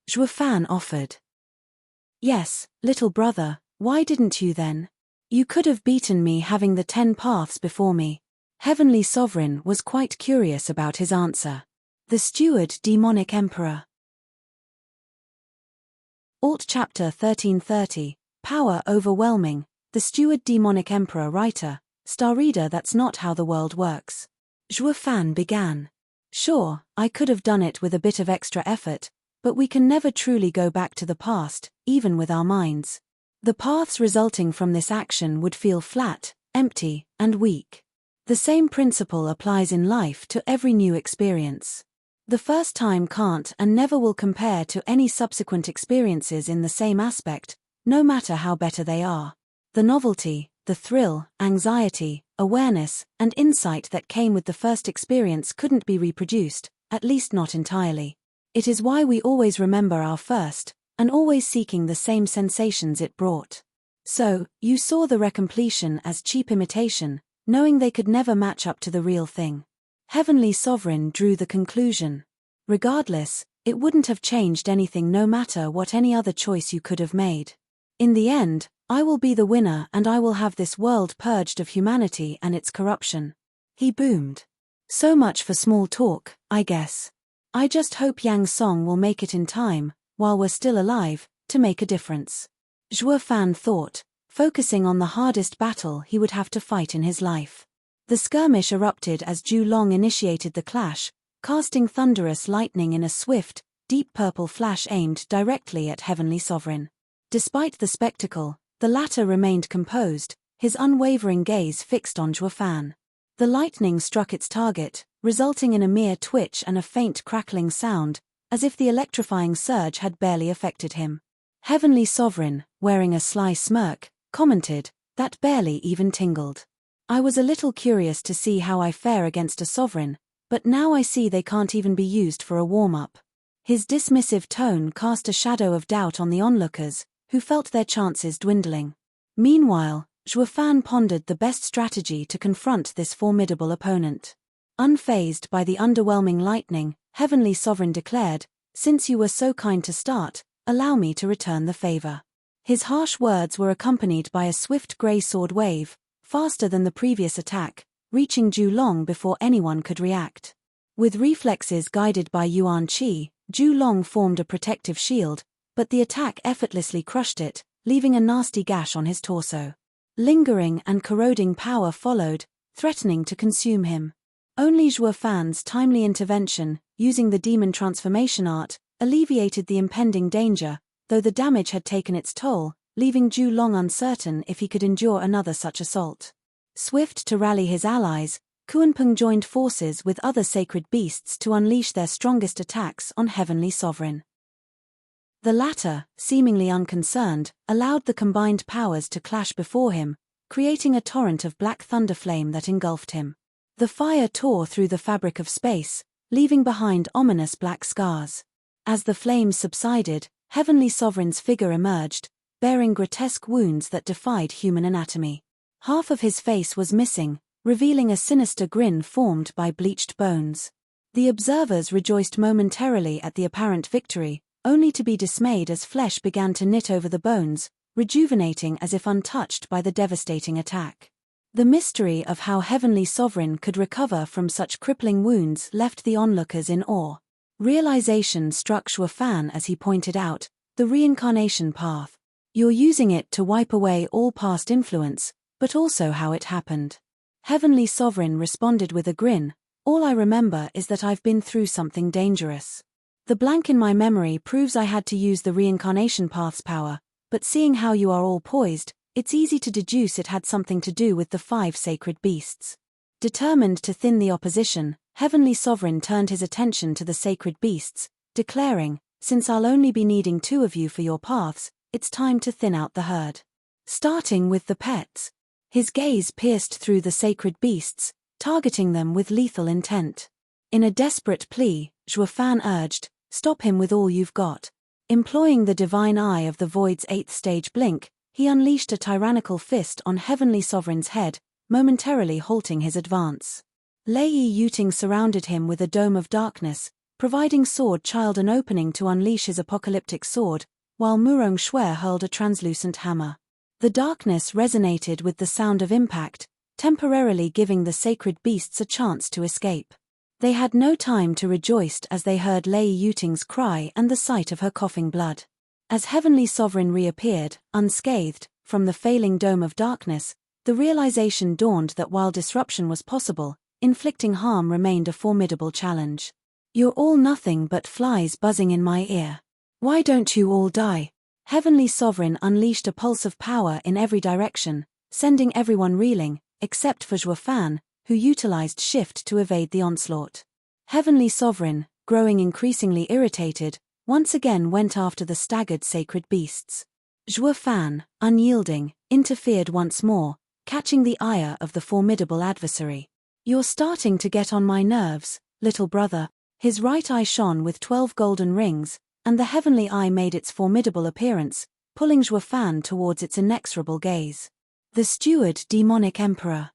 Zhuofan offered. Yes, little brother, why didn't you then? You could have beaten me having the 10 paths before me. Heavenly Sovereign was quite curious about his answer. The Steward Demonic Emperor. Alt Chapter 1330, Power Overwhelming, The Steward Demonic Emperor Writer, Star Reader. That's not how the world works. Zhuofan began. Sure, I could have done it with a bit of extra effort, but we can never truly go back to the past, even with our minds. The paths resulting from this action would feel flat, empty, and weak. The same principle applies in life to every new experience. The first time can't and never will compare to any subsequent experiences in the same aspect, no matter how better they are. The novelty, the thrill, anxiety, awareness, and insight that came with the first experience couldn't be reproduced, at least not entirely. It is why we always remember our first, and always seeking the same sensations it brought. So, you saw the recompletion as cheap imitation, knowing they could never match up to the real thing. Heavenly Sovereign drew the conclusion. Regardless, it wouldn't have changed anything no matter what any other choice you could have made. In the end, I will be the winner and I will have this world purged of humanity and its corruption. He boomed. So much for small talk, I guess. I just hope Yang Song will make it in time, while we're still alive, to make a difference. Zhuofan thought, focusing on the hardest battle he would have to fight in his life. The skirmish erupted as Zhu Long initiated the clash, casting thunderous lightning in a swift, deep purple flash aimed directly at Heavenly Sovereign. Despite the spectacle, the latter remained composed, his unwavering gaze fixed on Zhuofan. The lightning struck its target, resulting in a mere twitch and a faint crackling sound, as if the electrifying surge had barely affected him. Heavenly Sovereign, wearing a sly smirk, commented, "That barely even tingled. I was a little curious to see how I fare against a sovereign, but now I see they can't even be used for a warm-up." His dismissive tone cast a shadow of doubt on the onlookers, who felt their chances dwindling. Meanwhile, Zhuofan pondered the best strategy to confront this formidable opponent. Unfazed by the underwhelming lightning, Heavenly Sovereign declared, "Since you were so kind to start, allow me to return the favor." His harsh words were accompanied by a swift grey sword wave, faster than the previous attack, reaching Zhu Long before anyone could react. With reflexes guided by Yuan Qi, Zhu Long formed a protective shield, but the attack effortlessly crushed it, leaving a nasty gash on his torso. Lingering and corroding power followed, threatening to consume him. Only Zhuofan's timely intervention, using the demon transformation art, alleviated the impending danger, though the damage had taken its toll, leaving Zhu Long uncertain if he could endure another such assault. Swift to rally his allies, Kuanpeng joined forces with other sacred beasts to unleash their strongest attacks on Heavenly Sovereign. The latter, seemingly unconcerned, allowed the combined powers to clash before him, creating a torrent of black thunder flame that engulfed him. The fire tore through the fabric of space, leaving behind ominous black scars. As the flames subsided, Heavenly Sovereign's figure emerged, bearing grotesque wounds that defied human anatomy. Half of his face was missing, revealing a sinister grin formed by bleached bones. The observers rejoiced momentarily at the apparent victory, only to be dismayed as flesh began to knit over the bones, rejuvenating as if untouched by the devastating attack. The mystery of how Heavenly Sovereign could recover from such crippling wounds left the onlookers in awe. Realization struck Zhuofan as he pointed out, the reincarnation path. You're using it to wipe away all past influence, but also how it happened. Heavenly Sovereign responded with a grin, all I remember is that I've been through something dangerous. The blank in my memory proves I had to use the reincarnation path's power, but seeing how you are all poised, It's easy to deduce it had something to do with the 5 sacred beasts. Determined to thin the opposition, Heavenly Sovereign turned his attention to the sacred beasts, declaring, "Since I'll only be needing 2 of you for your paths, it's time to thin out the herd." Starting with the pets. His gaze pierced through the sacred beasts, targeting them with lethal intent. In a desperate plea, Zhuofan urged, "Stop him with all you've got." Employing the divine eye of the void's 8th stage blink, he unleashed a tyrannical fist on Heavenly Sovereign's head, momentarily halting his advance. Lei Yuting surrounded him with a dome of darkness, providing Sword Child an opening to unleash his apocalyptic sword, while Murong Shui hurled a translucent hammer. The darkness resonated with the sound of impact, temporarily giving the sacred beasts a chance to escape. They had no time to rejoice as they heard Lei Yuting's cry and the sight of her coughing blood. As Heavenly Sovereign reappeared, unscathed, from the failing dome of darkness, the realization dawned that while disruption was possible, inflicting harm remained a formidable challenge. "You're all nothing but flies buzzing in my ear. Why don't you all die?" Heavenly Sovereign unleashed a pulse of power in every direction, sending everyone reeling, except for Zhuofan, who utilized Shift to evade the onslaught. Heavenly Sovereign, growing increasingly irritated, once again went after the staggered sacred beasts. Zhuofan, unyielding, interfered once more, catching the ire of the formidable adversary. "You're starting to get on my nerves, little brother." His right eye shone with 12 golden rings, and the heavenly eye made its formidable appearance, pulling Zhuofan towards its inexorable gaze. The Steward Demonic Emperor.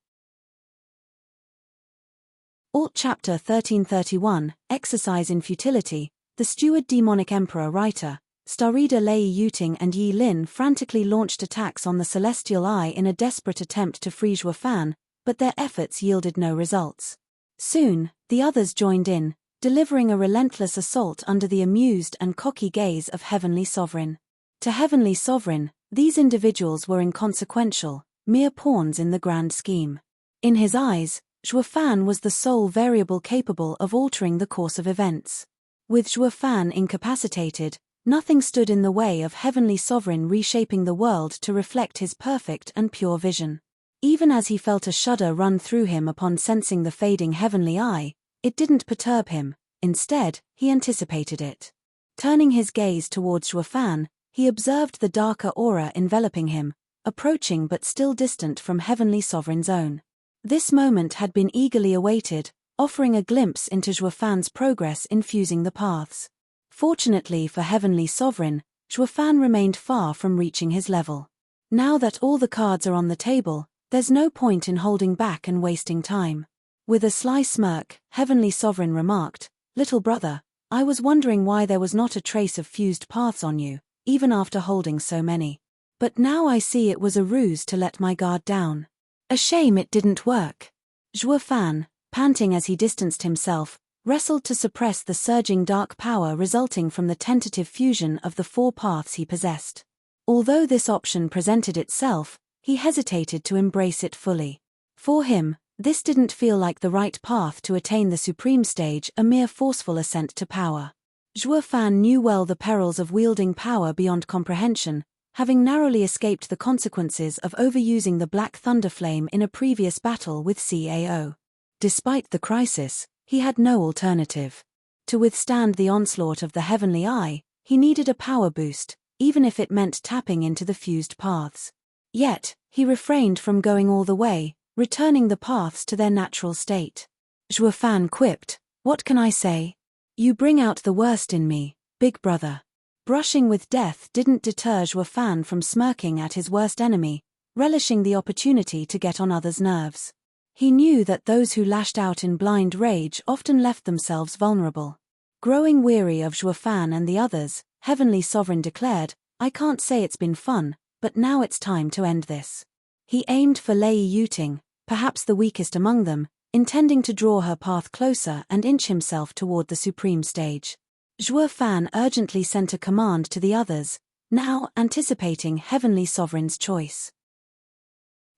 Alt Chapter 1331, Exercise in Futility. The Steward Demonic Emperor writer, star reader Lei Yuting and Yi Lin frantically launched attacks on the Celestial Eye in a desperate attempt to free Zhuofan, but their efforts yielded no results. Soon, the others joined in, delivering a relentless assault under the amused and cocky gaze of Heavenly Sovereign. To Heavenly Sovereign, these individuals were inconsequential, mere pawns in the grand scheme. In his eyes, Zhuofan was the sole variable capable of altering the course of events. With Zhuofan incapacitated, nothing stood in the way of Heavenly Sovereign reshaping the world to reflect his perfect and pure vision. Even as he felt a shudder run through him upon sensing the fading heavenly eye, it didn't perturb him. Instead, he anticipated it. Turning his gaze towards Zhuofan, he observed the darker aura enveloping him, approaching but still distant from Heavenly Sovereign's own. This moment had been eagerly awaited, offering a glimpse into Zhuofan's progress in fusing the paths. Fortunately for Heavenly Sovereign, Zhuofan remained far from reaching his level. Now that all the cards are on the table, there's no point in holding back and wasting time. With a sly smirk, Heavenly Sovereign remarked, "Little brother, I was wondering why there was not a trace of fused paths on you, even after holding so many. But now I see it was a ruse to let my guard down. A shame it didn't work." Zhuofan, panting as he distanced himself, wrestled to suppress the surging dark power resulting from the tentative fusion of the 4 paths he possessed. Although this option presented itself, he hesitated to embrace it fully. For him, this didn't feel like the right path to attain the supreme stage, a mere forceful ascent to power. Zhuofan knew well the perils of wielding power beyond comprehension, having narrowly escaped the consequences of overusing the Black Thunder Flame in a previous battle with CAO. Despite the crisis, he had no alternative. To withstand the onslaught of the Heavenly Eye, he needed a power boost, even if it meant tapping into the fused paths. Yet, he refrained from going all the way, returning the paths to their natural state. Zhuofan quipped, "What can I say? You bring out the worst in me, big brother." Brushing with death didn't deter Zhuofan from smirking at his worst enemy, relishing the opportunity to get on others' nerves. He knew that those who lashed out in blind rage often left themselves vulnerable. Growing weary of Zhuofan and the others, Heavenly Sovereign declared, "I can't say it's been fun, but now it's time to end this." He aimed for Lei Yuting, perhaps the weakest among them, intending to draw her path closer and inch himself toward the supreme stage. Zhuofan urgently sent a command to the others, now anticipating Heavenly Sovereign's choice.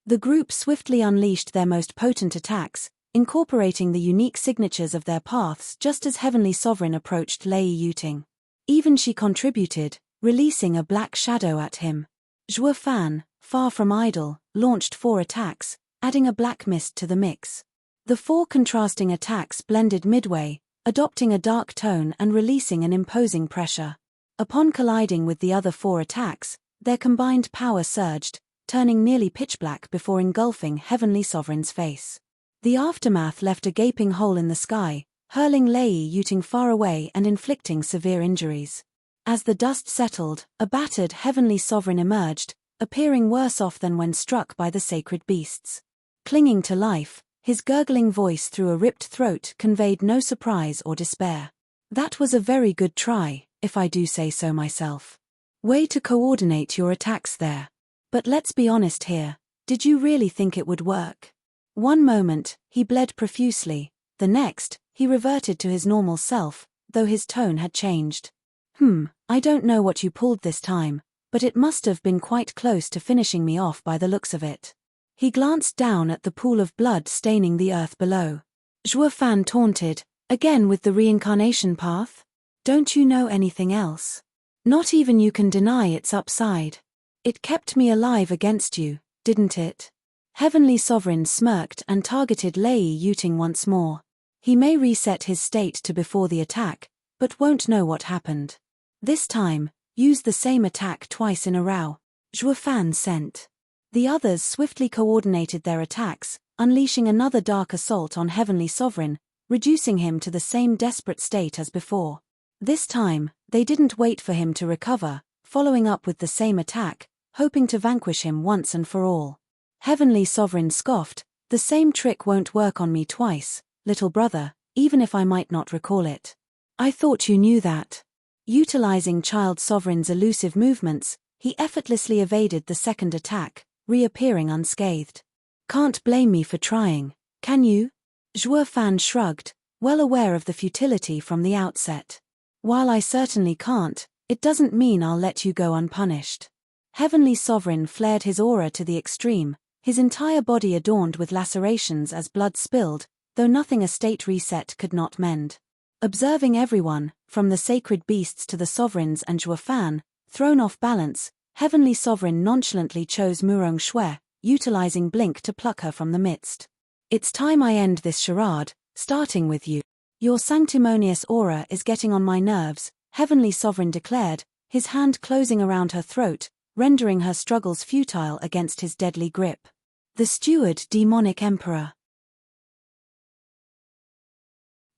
The group swiftly unleashed their most potent attacks, incorporating the unique signatures of their paths just as Heavenly Sovereign approached Lei Yuting. Even she contributed, releasing a black shadow at him. Zhuo Fan, far from idle, launched 4 attacks, adding a black mist to the mix. The 4 contrasting attacks blended midway, adopting a dark tone and releasing an imposing pressure. Upon colliding with the other 4 attacks, their combined power surged, turning nearly pitch-black before engulfing Heavenly Sovereign's face. The aftermath left a gaping hole in the sky, hurling Lei Yuting far away and inflicting severe injuries. As the dust settled, a battered Heavenly Sovereign emerged, appearing worse off than when struck by the sacred beasts. Clinging to life, his gurgling voice through a ripped throat conveyed no surprise or despair. "That was a very good try, if I do say so myself. Way to coordinate your attacks there. But let's be honest here, did you really think it would work?" One moment, he bled profusely, the next, he reverted to his normal self, though his tone had changed. I don't know what you pulled this time, but it must have been quite close to finishing me off by the looks of it." He glanced down at the pool of blood staining the earth below. Zhuo Fan taunted, "Again with the reincarnation path? Don't you know anything else? Not even you can deny its upside. It kept me alive against you, didn't it?" Heavenly Sovereign smirked and targeted Lei Yuting once more. He may reset his state to before the attack, but won't know what happened. This time, use the same attack twice in a row, Zhuo Fan sent. The others swiftly coordinated their attacks, unleashing another dark assault on Heavenly Sovereign, reducing him to the same desperate state as before. This time, they didn't wait for him to recover, following up with the same attack, hoping to vanquish him once and for all. Heavenly Sovereign scoffed, "The same trick won't work on me twice, little brother, even if I might not recall it. I thought you knew that." Utilizing Child Sovereign's elusive movements, he effortlessly evaded the second attack, reappearing unscathed. "Can't blame me for trying, can you?" Zhuo Fan shrugged, well aware of the futility from the outset. "While I certainly can't, it doesn't mean I'll let you go unpunished." Heavenly Sovereign flared his aura to the extreme, his entire body adorned with lacerations as blood spilled, though nothing a state reset could not mend. Observing everyone, from the sacred beasts to the sovereigns and Zhuo Fan, thrown off balance, Heavenly Sovereign nonchalantly chose Murong Shui, utilizing Blink to pluck her from the midst. "It's time I end this charade, starting with you. Your sanctimonious aura is getting on my nerves," Heavenly Sovereign declared, his hand closing around her throat, rendering her struggles futile against his deadly grip. The Steward Demonic Emperor.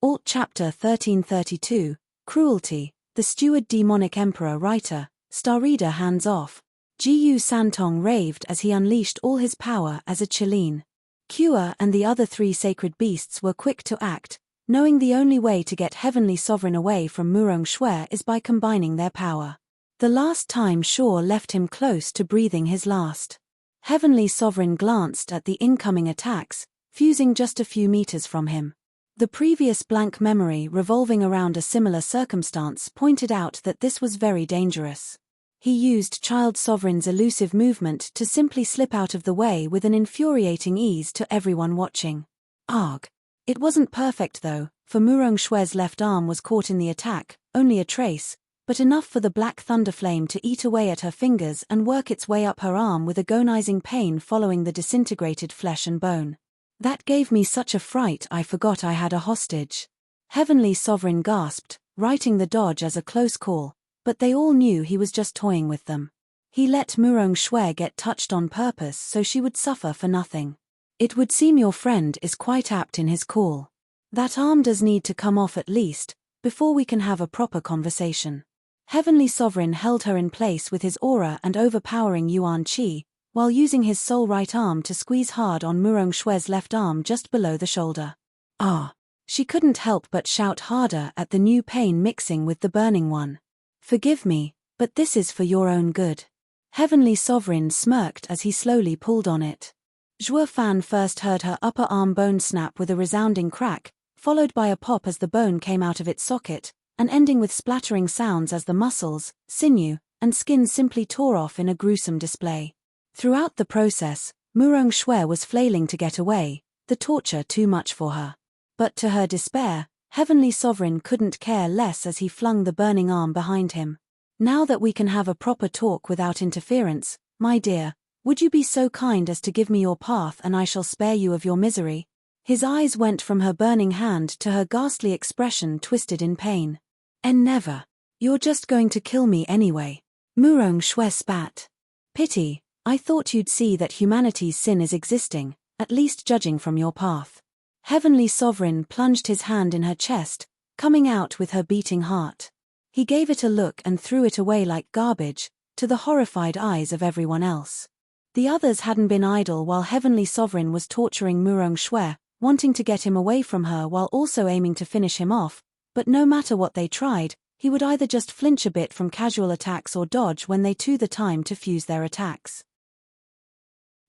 Alt Chapter 1332, Cruelty, The Steward Demonic Emperor Writer, Star Reader Hands Off. Jiyu Santong raved as he unleashed all his power as a Qilin. Kua and the other 3 sacred beasts were quick to act, knowing the only way to get Heavenly Sovereign away from Murong Shui is by combining their power. The last time Shaw left him close to breathing his last. Heavenly Sovereign glanced at the incoming attacks, fusing just a few meters from him. The previous blank memory revolving around a similar circumstance pointed out that this was very dangerous. He used Child Sovereign's elusive movement to simply slip out of the way with an infuriating ease to everyone watching. Arg. It wasn't perfect though, for Murong Shui's left arm was caught in the attack, only a trace, but enough for the black thunderflame to eat away at her fingers and work its way up her arm with agonizing pain following the disintegrated flesh and bone. "That gave me such a fright I forgot I had a hostage." Heavenly Sovereign gasped, writing the dodge as a close call, but they all knew he was just toying with them. He let Murong Shui get touched on purpose so she would suffer for nothing. "It would seem your friend is quite apt in his call. That arm does need to come off at least, before we can have a proper conversation." Heavenly Sovereign held her in place with his aura and overpowering Yuan Qi, while using his sole right arm to squeeze hard on Murong Shui's left arm just below the shoulder. "Ah!" She couldn't help but shout harder at the new pain mixing with the burning one. "Forgive me, but this is for your own good." Heavenly Sovereign smirked as he slowly pulled on it. Zhuo Fan first heard her upper arm bone snap with a resounding crack, followed by a pop as the bone came out of its socket, and ending with splattering sounds as the muscles, sinew, and skin simply tore off in a gruesome display. Throughout the process, Murong Shui was flailing to get away, the torture too much for her. But to her despair, Heavenly Sovereign couldn't care less as he flung the burning arm behind him. "Now that we can have a proper talk without interference, my dear, would you be so kind as to give me your path and I shall spare you of your misery? His eyes went from her burning hand to her ghastly expression twisted in pain. And never. You're just going to kill me anyway. Murong Shui spat. Pity, I thought you'd see that humanity's sin is existing, at least judging from your path. Heavenly Sovereign plunged his hand in her chest, coming out with her beating heart. He gave it a look and threw it away like garbage, to the horrified eyes of everyone else. The others hadn't been idle while Heavenly Sovereign was torturing Murong Shui, wanting to get him away from her while also aiming to finish him off, but no matter what they tried, he would either just flinch a bit from casual attacks or dodge when they took the time to fuse their attacks.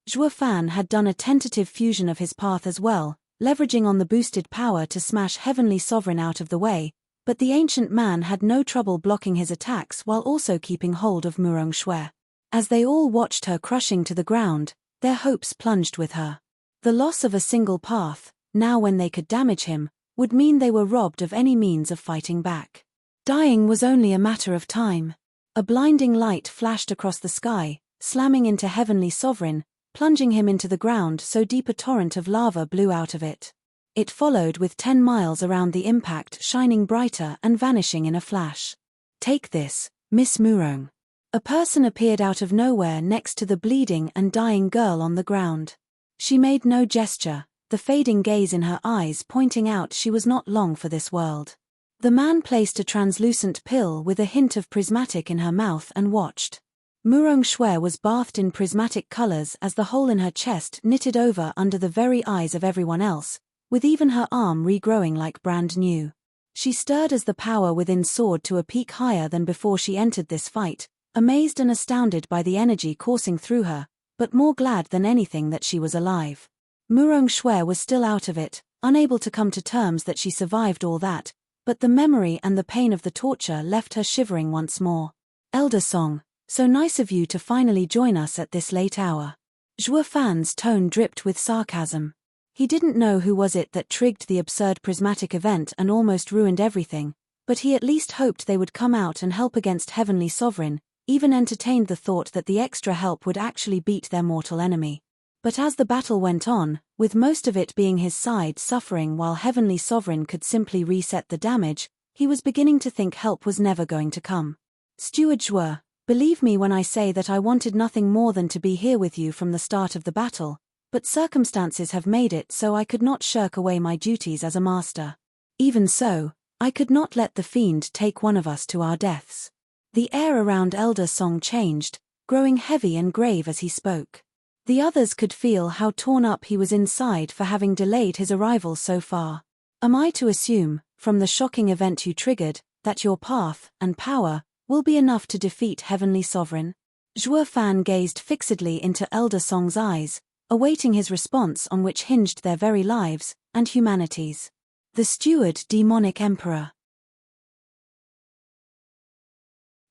Zhuo Fan had done a tentative fusion of his path as well, leveraging on the boosted power to smash Heavenly Sovereign out of the way, but the ancient man had no trouble blocking his attacks while also keeping hold of Murong Shui. As they all watched her crushing to the ground, their hopes plunged with her. The loss of a single path, now when they could damage him, would mean they were robbed of any means of fighting back. Dying was only a matter of time. A blinding light flashed across the sky, slamming into Heavenly Sovereign, plunging him into the ground so deep a torrent of lava blew out of it. It followed with 10 miles around the impact shining brighter and vanishing in a flash. Take this, Miss Murong. A person appeared out of nowhere next to the bleeding and dying girl on the ground. She made no gesture, the fading gaze in her eyes pointing out she was not long for this world. The man placed a translucent pill with a hint of prismatic in her mouth and watched. Murong Shui was bathed in prismatic colors as the hole in her chest knitted over under the very eyes of everyone else, with even her arm regrowing like brand new. She stirred as the power within soared to a peak higher than before she entered this fight, amazed and astounded by the energy coursing through her, but more glad than anything that she was alive. Murong Shui was still out of it, unable to come to terms that she survived all that, but the memory and the pain of the torture left her shivering once more. Elder Song, so nice of you to finally join us at this late hour. Zhuo Fan's tone dripped with sarcasm. He didn't know who was it that trigged the absurd prismatic event and almost ruined everything, but he at least hoped they would come out and help against Heavenly Sovereign, even entertained the thought that the extra help would actually beat their mortal enemy. But as the battle went on, with most of it being his side suffering while Heavenly Sovereign could simply reset the damage, he was beginning to think help was never going to come. Steward Zhuo, believe me when I say that I wanted nothing more than to be here with you from the start of the battle, but circumstances have made it so I could not shirk away my duties as a master. Even so, I could not let the fiend take one of us to our deaths. The air around Elder Song changed, growing heavy and grave as he spoke. The others could feel how torn up he was inside for having delayed his arrival so far. Am I to assume, from the shocking event you triggered, that your path and power will be enough to defeat Heavenly Sovereign? Zhuo Fan gazed fixedly into Elder Song's eyes, awaiting his response on which hinged their very lives and humanity's. The Steward Demonic Emperor.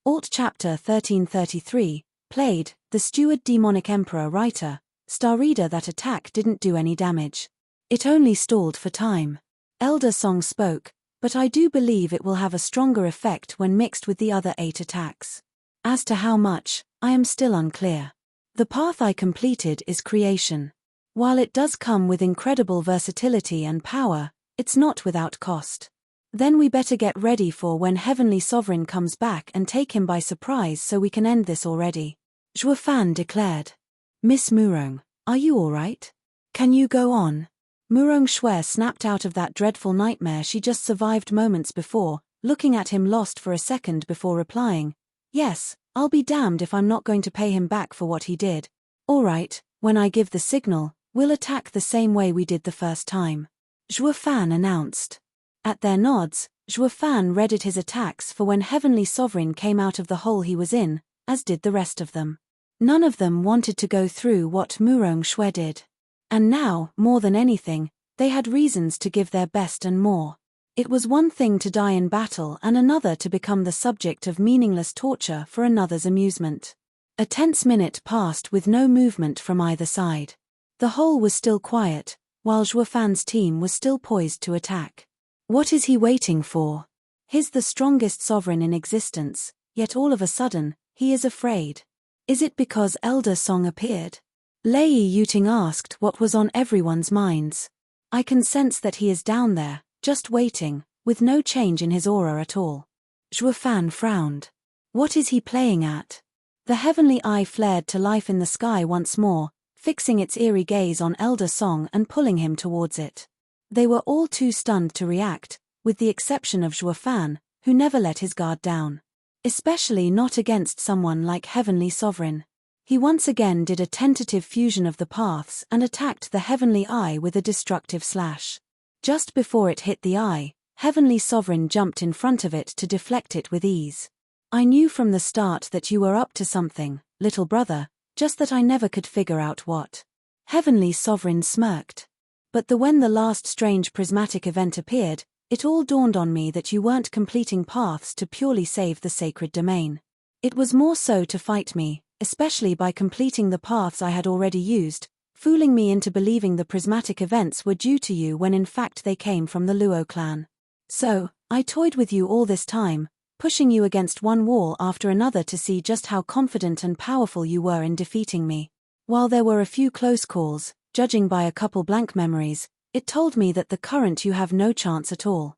Alt Chapter 1333, played, The Steward Demonic Emperor writer, star reader. That attack didn't do any damage. It only stalled for time. Elder Song spoke, but I do believe it will have a stronger effect when mixed with the other 8 attacks. As to how much, I am still unclear. The path I completed is creation. While it does come with incredible versatility and power, it's not without cost. Then we better get ready for when Heavenly Sovereign comes back and take him by surprise so we can end this already. Zhuo Fan declared. Miss Murong, are you all right? Can you go on? Murong Shui snapped out of that dreadful nightmare she just survived moments before, looking at him lost for a second before replying, yes, I'll be damned if I'm not going to pay him back for what he did. All right, when I give the signal, we'll attack the same way we did the first time. Zhuo Fan announced. At their nods, Zhuo Fan readied his attacks for when Heavenly Sovereign came out of the hole he was in, as did the rest of them. None of them wanted to go through what Murong Shui did. And now, more than anything, they had reasons to give their best and more. It was one thing to die in battle and another to become the subject of meaningless torture for another's amusement. A tense minute passed with no movement from either side. The hole was still quiet, while Zhuo Fan's team was still poised to attack. What is he waiting for? He's the strongest sovereign in existence, yet all of a sudden, he is afraid. Is it because Elder Song appeared? Lei Yuting asked what was on everyone's minds. I can sense that he is down there, just waiting, with no change in his aura at all. Zhuofan frowned. What is he playing at? The heavenly eye flared to life in the sky once more, fixing its eerie gaze on Elder Song and pulling him towards it. They were all too stunned to react, with the exception of Zhuofan, who never let his guard down. Especially not against someone like Heavenly Sovereign. He once again did a tentative fusion of the paths and attacked the heavenly eye with a destructive slash. Just before it hit the eye, Heavenly Sovereign jumped in front of it to deflect it with ease. I knew from the start that you were up to something, little brother, just that I never could figure out what. Heavenly Sovereign smirked. But when the last strange prismatic event appeared, it all dawned on me that you weren't completing paths to purely save the sacred domain. It was more so to fight me, especially by completing the paths I had already used, fooling me into believing the prismatic events were due to you when in fact they came from the Luo clan. So, I toyed with you all this time, pushing you against one wall after another to see just how confident and powerful you were in defeating me. While there were a few close calls, judging by a couple blank memories, it told me that the current you have no chance at all.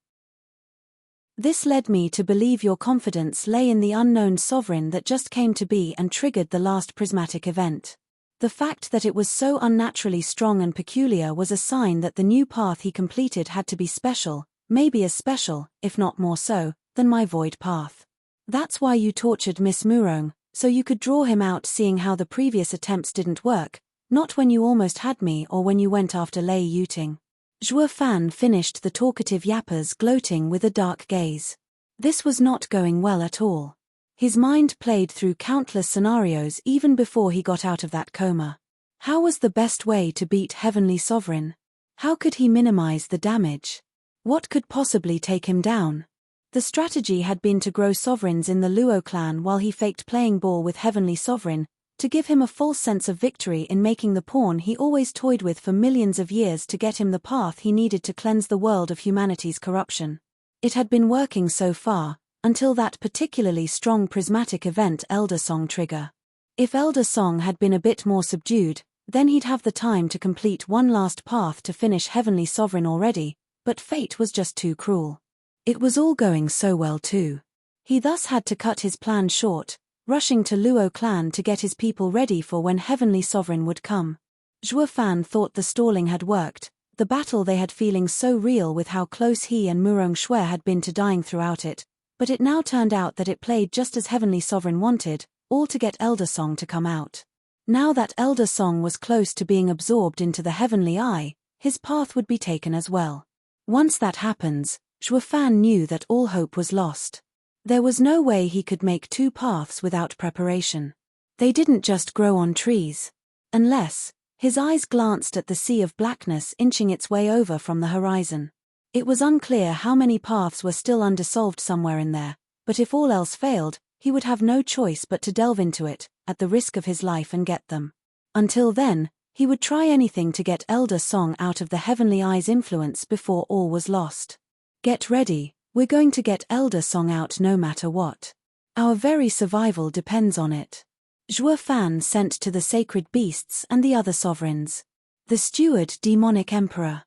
This led me to believe your confidence lay in the unknown sovereign that just came to be and triggered the last prismatic event. The fact that it was so unnaturally strong and peculiar was a sign that the new path he completed had to be special, maybe as special, if not more so, than my void path. That's why you tortured Miss Murong, so you could draw him out, seeing how the previous attempts didn't work, not when you almost had me or when you went after Lei Yuting. Zhuofan finished the talkative yappers, gloating with a dark gaze. This was not going well at all. His mind played through countless scenarios even before he got out of that coma. How was the best way to beat Heavenly Sovereign? How could he minimize the damage? What could possibly take him down? The strategy had been to grow sovereigns in the Luo clan while he faked playing ball with Heavenly Sovereign, to give him a false sense of victory in making the pawn he always toyed with for millions of years to get him the path he needed to cleanse the world of humanity's corruption. It had been working so far, until that particularly strong prismatic event Elder Song trigger. If Elder Song had been a bit more subdued, then he'd have the time to complete one last path to finish Heavenly Sovereign already, but fate was just too cruel. It was all going so well too. He thus had to cut his plan short, rushing to Luo clan to get his people ready for when Heavenly Sovereign would come. Zhuofan thought the stalling had worked, the battle they had feeling so real with how close he and Murong Shui had been to dying throughout it, but it now turned out that it played just as Heavenly Sovereign wanted, all to get Elder Song to come out. Now that Elder Song was close to being absorbed into the Heavenly Eye, his path would be taken as well. Once that happens, Zhuofan knew that all hope was lost. There was no way he could make two paths without preparation. They didn't just grow on trees. Unless, his eyes glanced at the sea of blackness inching its way over from the horizon. It was unclear how many paths were still undissolved somewhere in there, but if all else failed, he would have no choice but to delve into it, at the risk of his life, and get them. Until then, he would try anything to get Elder Song out of the Heavenly Eye's influence before all was lost. Get ready. We're going to get Elder Song out no matter what. Our very survival depends on it. Zhuofan sent to the sacred beasts and the other sovereigns. The steward demonic emperor.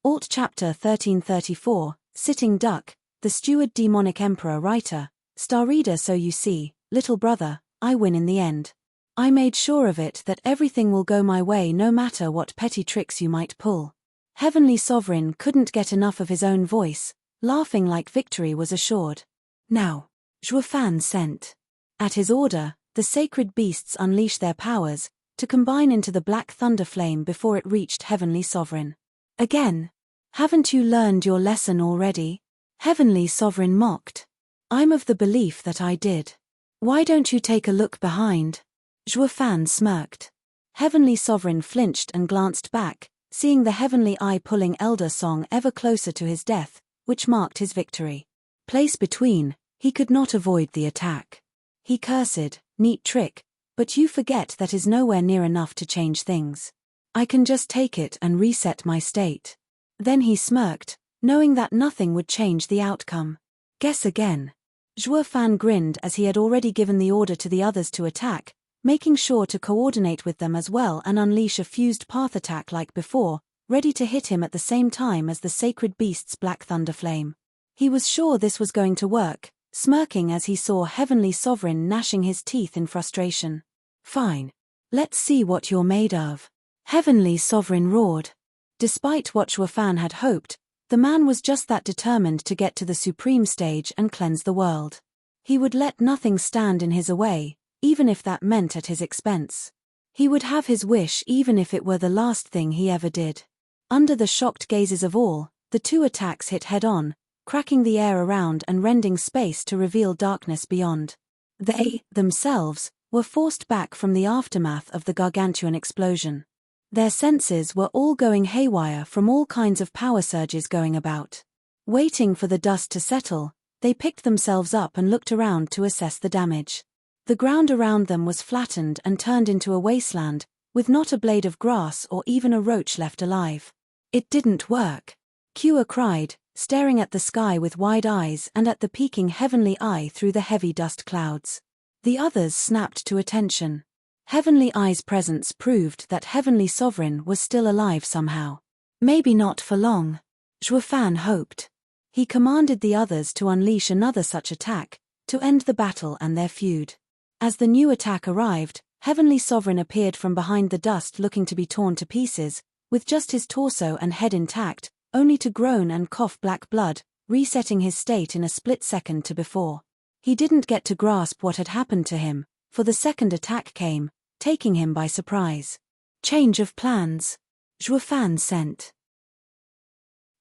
Alt Chapter 1334, Sitting Duck, the steward demonic emperor writer, star reader. So you see, little brother, I win in the end. I made sure of it that everything will go my way no matter what petty tricks you might pull. Heavenly Sovereign couldn't get enough of his own voice, laughing like victory was assured. Now, Zhuofan sent. At his order, the sacred beasts unleash their powers, to combine into the black thunder flame before it reached Heavenly Sovereign. Again? Haven't you learned your lesson already? Heavenly Sovereign mocked. I'm of the belief that I did. Why don't you take a look behind? Zhuofan smirked. Heavenly Sovereign flinched and glanced back, seeing the Heavenly Eye pulling Elder Song ever closer to his death, which marked his victory. Placed between, he could not avoid the attack. He cursed, neat trick, but you forget that is nowhere near enough to change things. I can just take it and reset my state. Then he smirked, knowing that nothing would change the outcome. Guess again. Zhuo Fan grinned as he had already given the order to the others to attack, making sure to coordinate with them as well and unleash a fused path attack like before, ready to hit him at the same time as the sacred beast's black thunder flame. He was sure this was going to work, smirking as he saw Heavenly Sovereign gnashing his teeth in frustration. Fine. Let's see what you're made of. Heavenly Sovereign roared. Despite what Zhuo Fan had hoped, the man was just that determined to get to the supreme stage and cleanse the world. He would let nothing stand in his way, even if that meant at his expense. He would have his wish even if it were the last thing he ever did. Under the shocked gazes of all, the two attacks hit head-on, cracking the air around and rending space to reveal darkness beyond. They, themselves, were forced back from the aftermath of the gargantuan explosion. Their senses were all going haywire from all kinds of power surges going about. Waiting for the dust to settle, they picked themselves up and looked around to assess the damage. The ground around them was flattened and turned into a wasteland, with not a blade of grass or even a roach left alive. It didn't work. Kua cried, staring at the sky with wide eyes and at the peeking heavenly eye through the heavy dust clouds. The others snapped to attention. Heavenly Eye's presence proved that Heavenly Sovereign was still alive somehow. Maybe not for long. Zhuo Fan hoped. He commanded the others to unleash another such attack, to end the battle and their feud. As the new attack arrived, Heavenly Sovereign appeared from behind the dust looking to be torn to pieces, with just his torso and head intact, only to groan and cough black blood, resetting his state in a split second to before. He didn't get to grasp what had happened to him, for the second attack came, taking him by surprise. Change of plans. Zhuo Fan sent.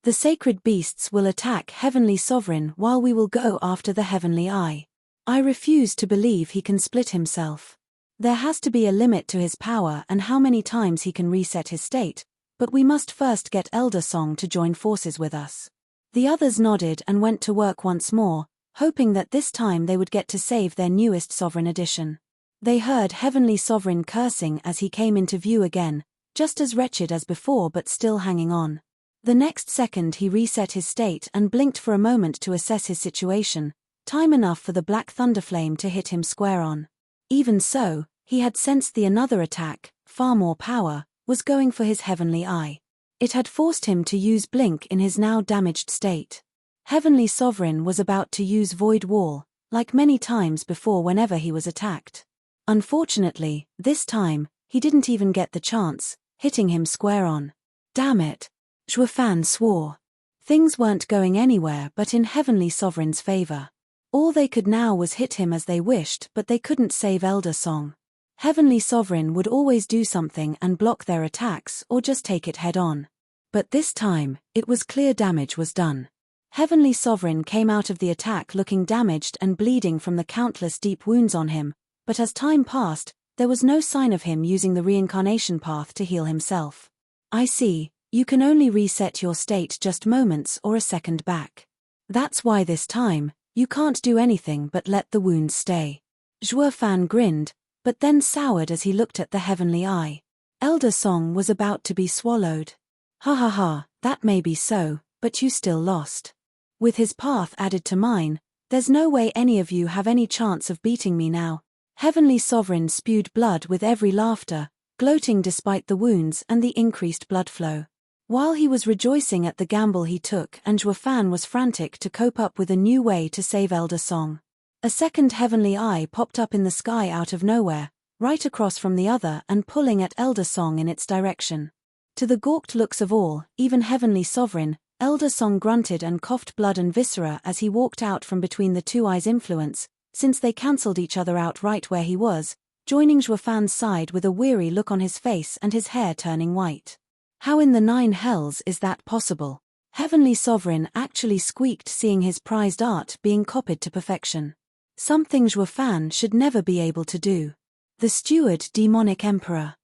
The sacred beasts will attack Heavenly Sovereign while we will go after the Heavenly Eye. I refuse to believe he can split himself. There has to be a limit to his power and how many times he can reset his state, but we must first get Elder Song to join forces with us. The others nodded and went to work once more, hoping that this time they would get to save their newest sovereign edition. They heard Heavenly Sovereign cursing as he came into view again, just as wretched as before but still hanging on. The next second he reset his state and blinked for a moment to assess his situation, time enough for the black thunderflame to hit him square on. Even so, he had sensed the another attack, far more power, was going for his Heavenly Eye. It had forced him to use Blink in his now damaged state. Heavenly Sovereign was about to use Void Wall, like many times before whenever he was attacked. Unfortunately, this time, he didn't even get the chance, hitting him square on. Damn it! Zhuo Fan swore. Things weren't going anywhere but in Heavenly Sovereign's favor. All they could now was hit him as they wished, but they couldn't save Elder Song. Heavenly Sovereign would always do something and block their attacks or just take it head on. But this time, it was clear damage was done. Heavenly Sovereign came out of the attack looking damaged and bleeding from the countless deep wounds on him, but as time passed, there was no sign of him using the reincarnation path to heal himself. I see, you can only reset your state just moments or a second back. That's why this time, you can't do anything but let the wounds stay. Zhuo Fan grinned, but then soured as he looked at the Heavenly Eye. Elder Song was about to be swallowed. Ha ha ha, that may be so, but you still lost. With his path added to mine, there's no way any of you have any chance of beating me now. Heavenly Sovereign spewed blood with every laughter, gloating despite the wounds and the increased blood flow. While he was rejoicing at the gamble he took and Zhuo Fan was frantic to cope up with a new way to save Elder Song. A second Heavenly Eye popped up in the sky out of nowhere, right across from the other and pulling at Elder Song in its direction. To the gawked looks of all, even Heavenly Sovereign, Elder Song grunted and coughed blood and viscera as he walked out from between the two eyes' influence, since they cancelled each other out right where he was, joining Zhuo Fan's side with a weary look on his face and his hair turning white. How in the nine hells is that possible? Heavenly Sovereign actually squeaked seeing his prized art being copied to perfection. Something Zhuo Fan should never be able to do. The Steward Demonic Emperor.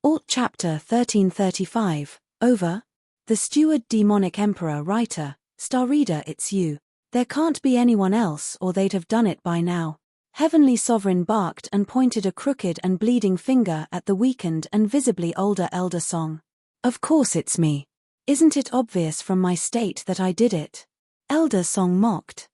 Alt Chapter 1335, over. The Steward Demonic Emperor writer, Star Reader, it's you. There can't be anyone else or they'd have done it by now. Heavenly Sovereign barked and pointed a crooked and bleeding finger at the weakened and visibly older Elder Song. Of course it's me. Isn't it obvious from my state that I did it? Elder Song mocked.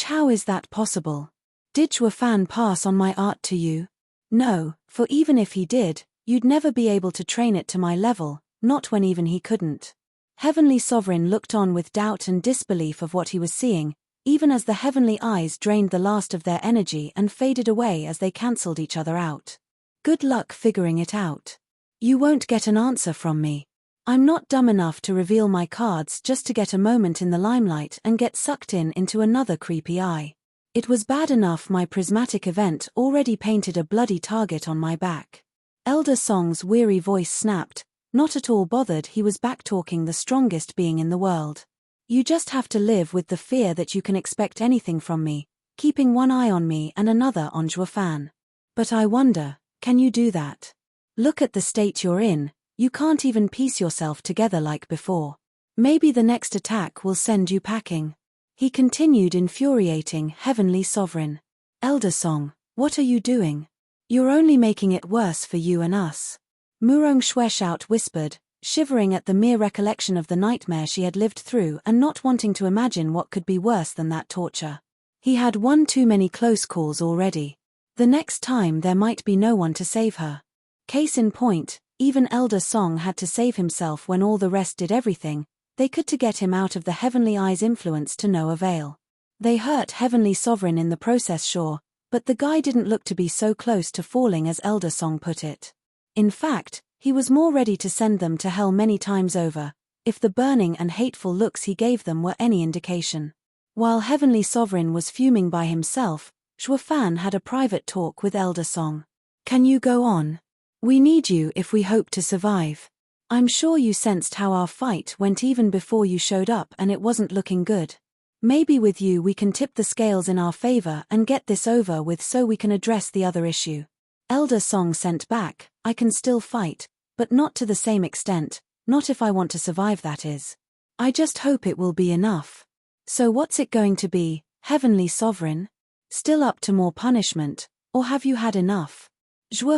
How is that possible? Did Fan pass on my art to you? No, for even if he did, you'd never be able to train it to my level, not when even he couldn't. Heavenly Sovereign looked on with doubt and disbelief of what he was seeing, even as the heavenly eyes drained the last of their energy and faded away as they cancelled each other out. Good luck figuring it out. You won't get an answer from me. I'm not dumb enough to reveal my cards just to get a moment in the limelight and get sucked into another creepy eye. It was bad enough my prismatic event already painted a bloody target on my back. Elder Song's weary voice snapped, not at all bothered he was back-talking the strongest being in the world. You just have to live with the fear that you can expect anything from me, keeping one eye on me and another on Fan. But I wonder, can you do that? Look at the state you're in, you can't even piece yourself together like before. Maybe the next attack will send you packing. He continued, infuriating Heavenly Sovereign. Elder Song, what are you doing? You're only making it worse for you and us. Murong Shweshout whispered, shivering at the mere recollection of the nightmare she had lived through and not wanting to imagine what could be worse than that torture. He had one too many close calls already. The next time there might be no one to save her. Case in point, even Elder Song had to save himself when all the rest did everything they could to get him out of the Heavenly Eye's influence to no avail. They hurt Heavenly Sovereign in the process, sure, but the guy didn't look to be so close to falling as Elder Song put it. In fact, he was more ready to send them to hell many times over, if the burning and hateful looks he gave them were any indication. While Heavenly Sovereign was fuming by himself, Fan had a private talk with Elder Song. Can you go on? We need you if we hope to survive. I'm sure you sensed how our fight went even before you showed up and it wasn't looking good. Maybe with you we can tip the scales in our favor and get this over with so we can address the other issue. Elder Song sent back, I can still fight, but not to the same extent, not if I want to survive, that is. I just hope it will be enough. So what's it going to be, Heavenly Sovereign? Still up to more punishment, or have you had enough?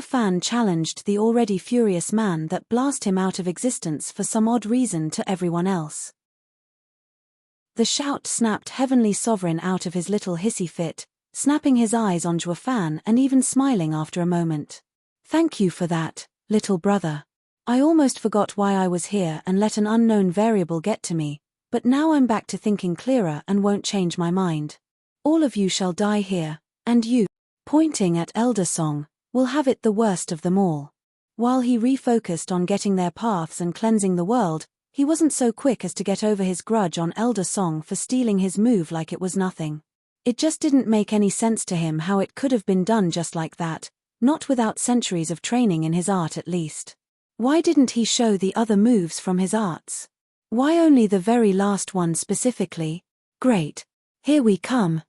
Fan challenged the already furious man that blasted him out of existence for some odd reason to everyone else. The shout snapped Heavenly Sovereign out of his little hissy fit, snapping his eyes on Fan and even smiling after a moment. Thank you for that, little brother. I almost forgot why I was here and let an unknown variable get to me, but now I'm back to thinking clearer and won't change my mind. All of you shall die here, and you, pointing at Elder Song, will have it the worst of them all. While he refocused on getting their paths and cleansing the world, he wasn't so quick as to get over his grudge on Elder Song for stealing his move like it was nothing. It just didn't make any sense to him how it could have been done just like that, not without centuries of training in his art at least. Why didn't he show the other moves from his arts? Why only the very last one specifically? Great. Here we come.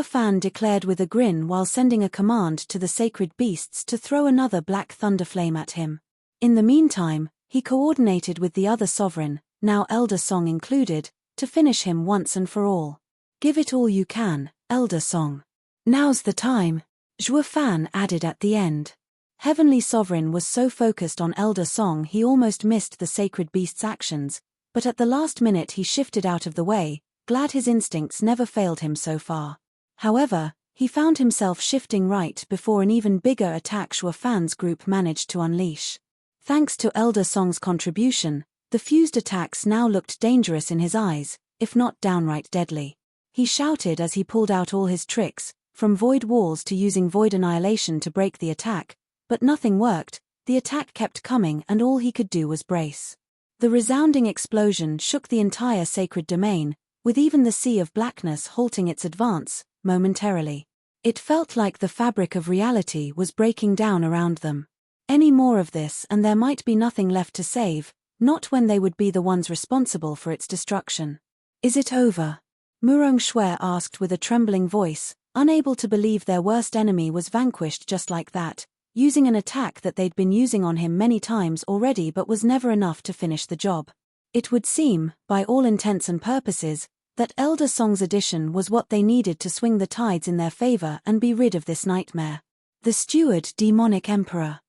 Fan declared with a grin while sending a command to the sacred beasts to throw another black thunderflame at him. In the meantime, he coordinated with the other sovereign, now Elder Song included, to finish him once and for all. Give it all you can, Elder Song. Now's the time, Fan added at the end. Heavenly Sovereign was so focused on Elder Song he almost missed the sacred beast's actions, but at the last minute he shifted out of the way, glad his instincts never failed him so far. However, he found himself shifting right before an even bigger attack Fan's group managed to unleash. Thanks to Elder Song's contribution, the fused attacks now looked dangerous in his eyes, if not downright deadly. He shouted as he pulled out all his tricks, from void walls to using void annihilation to break the attack, but nothing worked. The attack kept coming and all he could do was brace. The resounding explosion shook the entire sacred domain, with even the sea of blackness halting its advance, momentarily. It felt like the fabric of reality was breaking down around them. Any more of this and there might be nothing left to save, not when they would be the ones responsible for its destruction. Is it over? Murong Shwe asked with a trembling voice, unable to believe their worst enemy was vanquished just like that, using an attack that they'd been using on him many times already but was never enough to finish the job. It would seem, by all intents and purposes, that Elder Song's addition was what they needed to swing the tides in their favor and be rid of this nightmare. The Steward Demonic Emperor.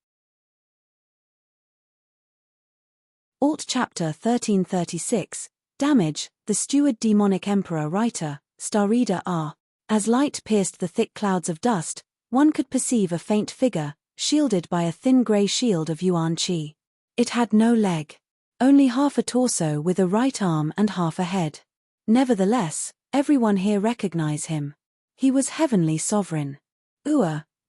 Alt Chapter 1336, Damage, the steward demonic emperor writer, star reader R. As light pierced the thick clouds of dust, one could perceive a faint figure, shielded by a thin grey shield of yuan qi. It had no leg. Only half a torso with a right arm and half a head. Nevertheless, everyone here recognized him. He was Heavenly Sovereign.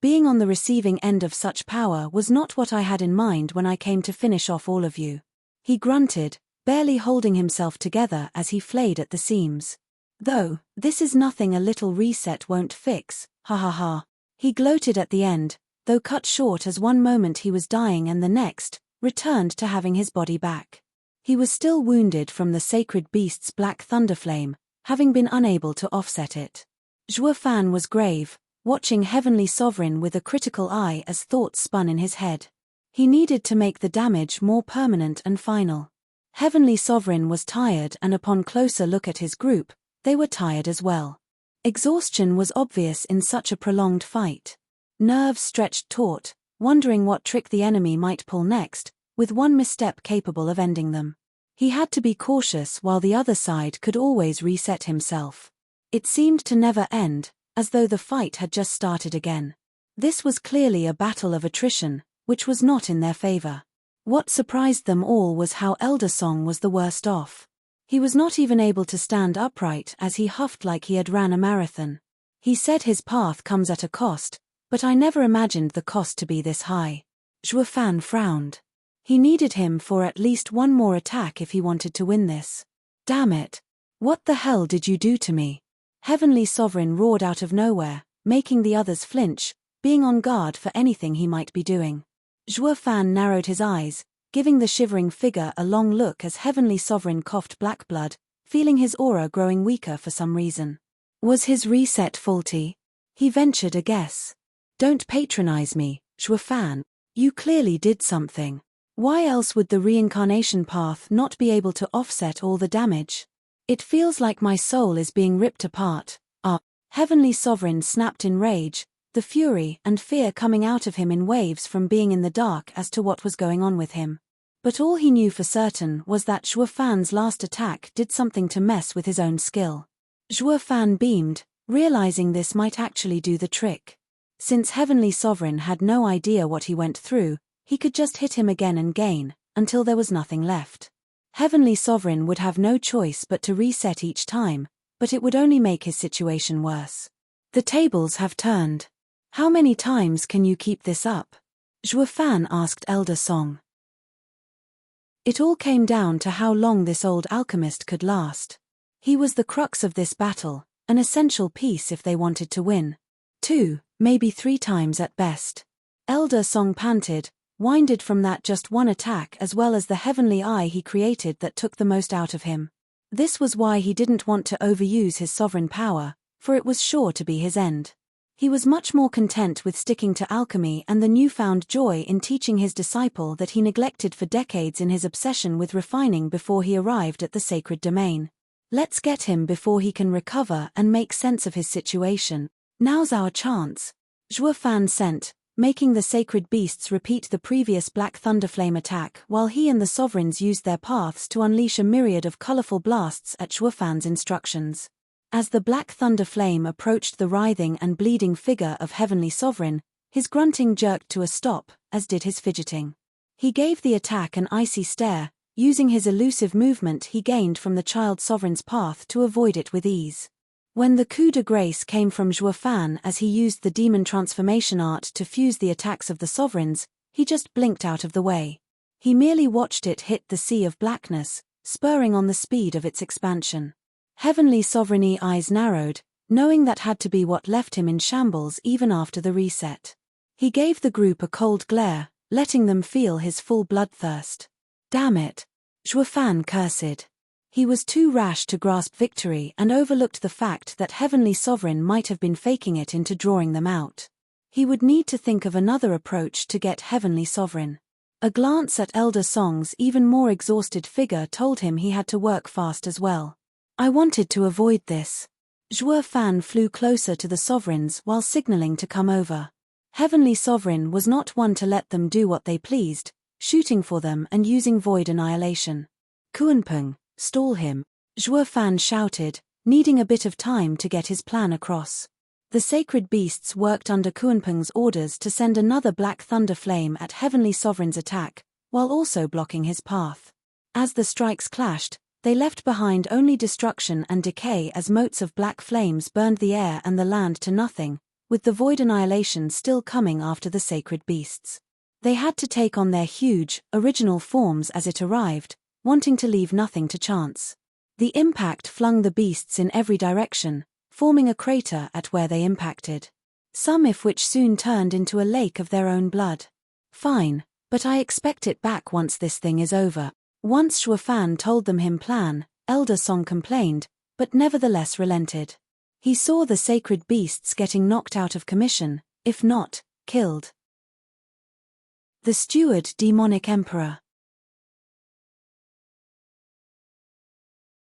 Being on the receiving end of such power was not what I had in mind when I came to finish off all of you. He grunted, barely holding himself together as he flayed at the seams. Though, this is nothing a little reset won't fix, ha ha ha. He gloated at the end, though cut short as one moment he was dying and the next, returned to having his body back. He was still wounded from the sacred beast's black thunderflame, having been unable to offset it. Zhuo Fan was grave, watching Heavenly Sovereign with a critical eye as thoughts spun in his head. He needed to make the damage more permanent and final. Heavenly Sovereign was tired, and upon closer look at his group, they were tired as well. Exhaustion was obvious in such a prolonged fight. Nerves stretched taut, wondering what trick the enemy might pull next, with one misstep capable of ending them. He had to be cautious while the other side could always reset himself. It seemed to never end, as though the fight had just started again. This was clearly a battle of attrition, which was not in their favor. What surprised them all was how Elder Song was the worst off. He was not even able to stand upright as he huffed like he had ran a marathon. He said his path comes at a cost, but I never imagined the cost to be this high. Zhuo Fan frowned. He needed him for at least one more attack if he wanted to win this. Damn it. What the hell did you do to me? Heavenly Sovereign roared out of nowhere, making the others flinch, being on guard for anything he might be doing. Zhuo Fan narrowed his eyes, giving the shivering figure a long look as Heavenly Sovereign coughed black blood, feeling his aura growing weaker for some reason. Was his reset faulty? He ventured a guess. Don't patronize me, Zhuo Fan. You clearly did something. Why else would the reincarnation path not be able to offset all the damage? It feels like my soul is being ripped apart. Heavenly Sovereign snapped in rage, the fury and fear coming out of him in waves from being in the dark as to what was going on with him. But all he knew for certain was that Zhuo Fan's last attack did something to mess with his own skill. Zhuo Fan beamed, realizing this might actually do the trick. Since Heavenly Sovereign had no idea what he went through, he could just hit him again and gain, until there was nothing left. Heavenly Sovereign would have no choice but to reset each time, but it would only make his situation worse. The tables have turned. How many times can you keep this up? Zhuo Fan asked Elder Song. It all came down to how long this old alchemist could last. He was the crux of this battle, an essential piece if they wanted to win. 2, maybe 3 times at best. Elder Song panted, winded from that just one attack as well as the heavenly eye he created that took the most out of him. This was why he didn't want to overuse his sovereign power, for it was sure to be his end. He was much more content with sticking to alchemy and the newfound joy in teaching his disciple that he neglected for decades in his obsession with refining before he arrived at the sacred domain. Let's get him before he can recover and make sense of his situation. Now's our chance. Zhuo Fan sent, making the sacred beasts repeat the previous black thunderflame attack while he and the sovereigns used their paths to unleash a myriad of colorful blasts at Zhuo Fan's instructions. As the black thunder flame approached the writhing and bleeding figure of Heavenly Sovereign, his grunting jerked to a stop, as did his fidgeting. He gave the attack an icy stare, using his elusive movement he gained from the child sovereign's path to avoid it with ease. When the coup de grace came from Zhuo Fan as he used the demon transformation art to fuse the attacks of the sovereigns, he just blinked out of the way. He merely watched it hit the sea of blackness, spurring on the speed of its expansion. Heavenly Sovereign's eyes narrowed, knowing that had to be what left him in shambles even after the reset. He gave the group a cold glare, letting them feel his full bloodthirst. Damn it! Zhuo Fan cursed. He was too rash to grasp victory and overlooked the fact that Heavenly Sovereign might have been faking it into drawing them out. He would need to think of another approach to get Heavenly Sovereign. A glance at Elder Song's even more exhausted figure told him he had to work fast as well. I wanted to avoid this. Zhuo Fan flew closer to the sovereigns while signaling to come over. Heavenly Sovereign was not one to let them do what they pleased, shooting for them and using void annihilation. Kuanpeng, stall him. Zhuo Fan shouted, needing a bit of time to get his plan across. The sacred beasts worked under Kuanpeng's orders to send another black thunder flame at Heavenly Sovereign's attack, while also blocking his path. As the strikes clashed, they left behind only destruction and decay as motes of black flames burned the air and the land to nothing, with the void annihilation still coming after the sacred beasts. They had to take on their huge, original forms as it arrived, wanting to leave nothing to chance. The impact flung the beasts in every direction, forming a crater at where they impacted. Some of which soon turned into a lake of their own blood. Fine, but I expect it back once this thing is over. Once Zhuo Fan told them him plan, Elder Song complained, but nevertheless relented. He saw the sacred beasts getting knocked out of commission, if not, killed. The Steward Demonic Emperor.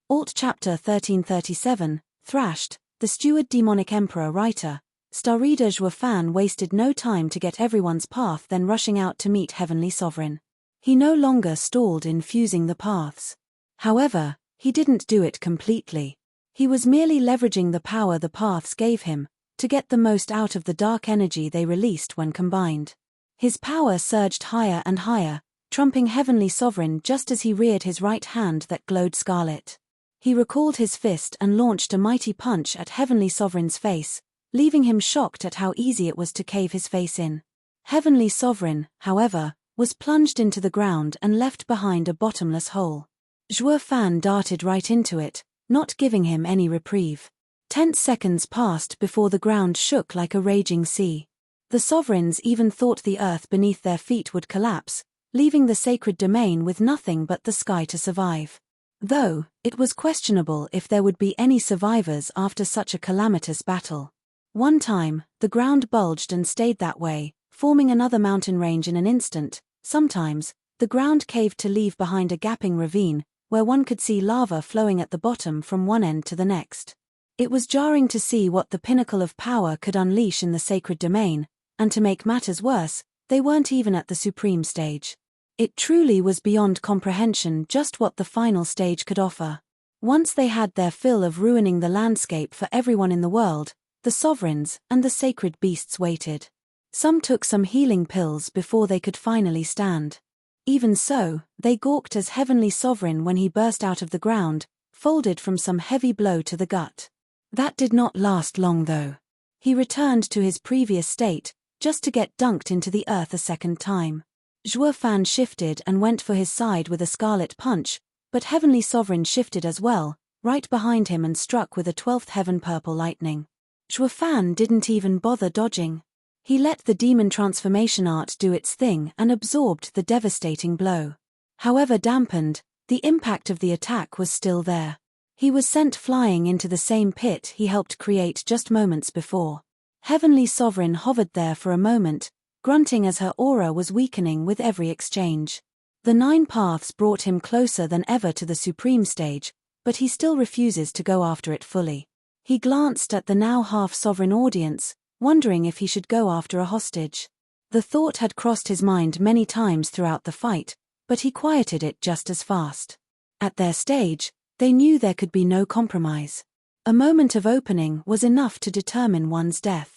Alt Chapter 1337, Thrashed, the Steward Demonic Emperor writer. Star reader Zhuo Fan wasted no time to get everyone's path, then rushing out to meet Heavenly Sovereign. He no longer stalled in fusing the paths. However, he didn't do it completely. He was merely leveraging the power the paths gave him, to get the most out of the dark energy they released when combined. His power surged higher and higher, trumping Heavenly Sovereign just as he reared his right hand that glowed scarlet. He recalled his fist and launched a mighty punch at Heavenly Sovereign's face, leaving him shocked at how easy it was to cave his face in. Heavenly Sovereign, however, was plunged into the ground and left behind a bottomless hole. Zhuo Fan darted right into it, not giving him any reprieve. Tense seconds passed before the ground shook like a raging sea. The sovereigns even thought the earth beneath their feet would collapse, leaving the sacred domain with nothing but the sky to survive. Though, it was questionable if there would be any survivors after such a calamitous battle. One time, the ground bulged and stayed that way, forming another mountain range in an instant. Sometimes, the ground caved to leave behind a gaping ravine, where one could see lava flowing at the bottom from one end to the next. It was jarring to see what the pinnacle of power could unleash in the sacred domain, and to make matters worse, they weren't even at the supreme stage. It truly was beyond comprehension just what the final stage could offer. Once they had their fill of ruining the landscape for everyone in the world, the sovereigns and the sacred beasts waited. Some took some healing pills before they could finally stand. Even so, they gawked as Heavenly Sovereign when he burst out of the ground, folded from some heavy blow to the gut. That did not last long though. He returned to his previous state, just to get dunked into the earth a second time. Zhuo Fan shifted and went for his side with a scarlet punch, but Heavenly Sovereign shifted as well, right behind him and struck with a 12th heaven purple lightning. Zhuo Fan didn't even bother dodging. He let the demon transformation art do its thing and absorbed the devastating blow. However dampened, the impact of the attack was still there. He was sent flying into the same pit he helped create just moments before. Heavenly Sovereign hovered there for a moment, grunting as her aura was weakening with every exchange. The 9 paths brought him closer than ever to the supreme stage, but he still refuses to go after it fully. He glanced at the now half-sovereign audience, wondering if he should go after a hostage. The thought had crossed his mind many times throughout the fight, but he quieted it just as fast. At their stage, they knew there could be no compromise. A moment of opening was enough to determine one's death.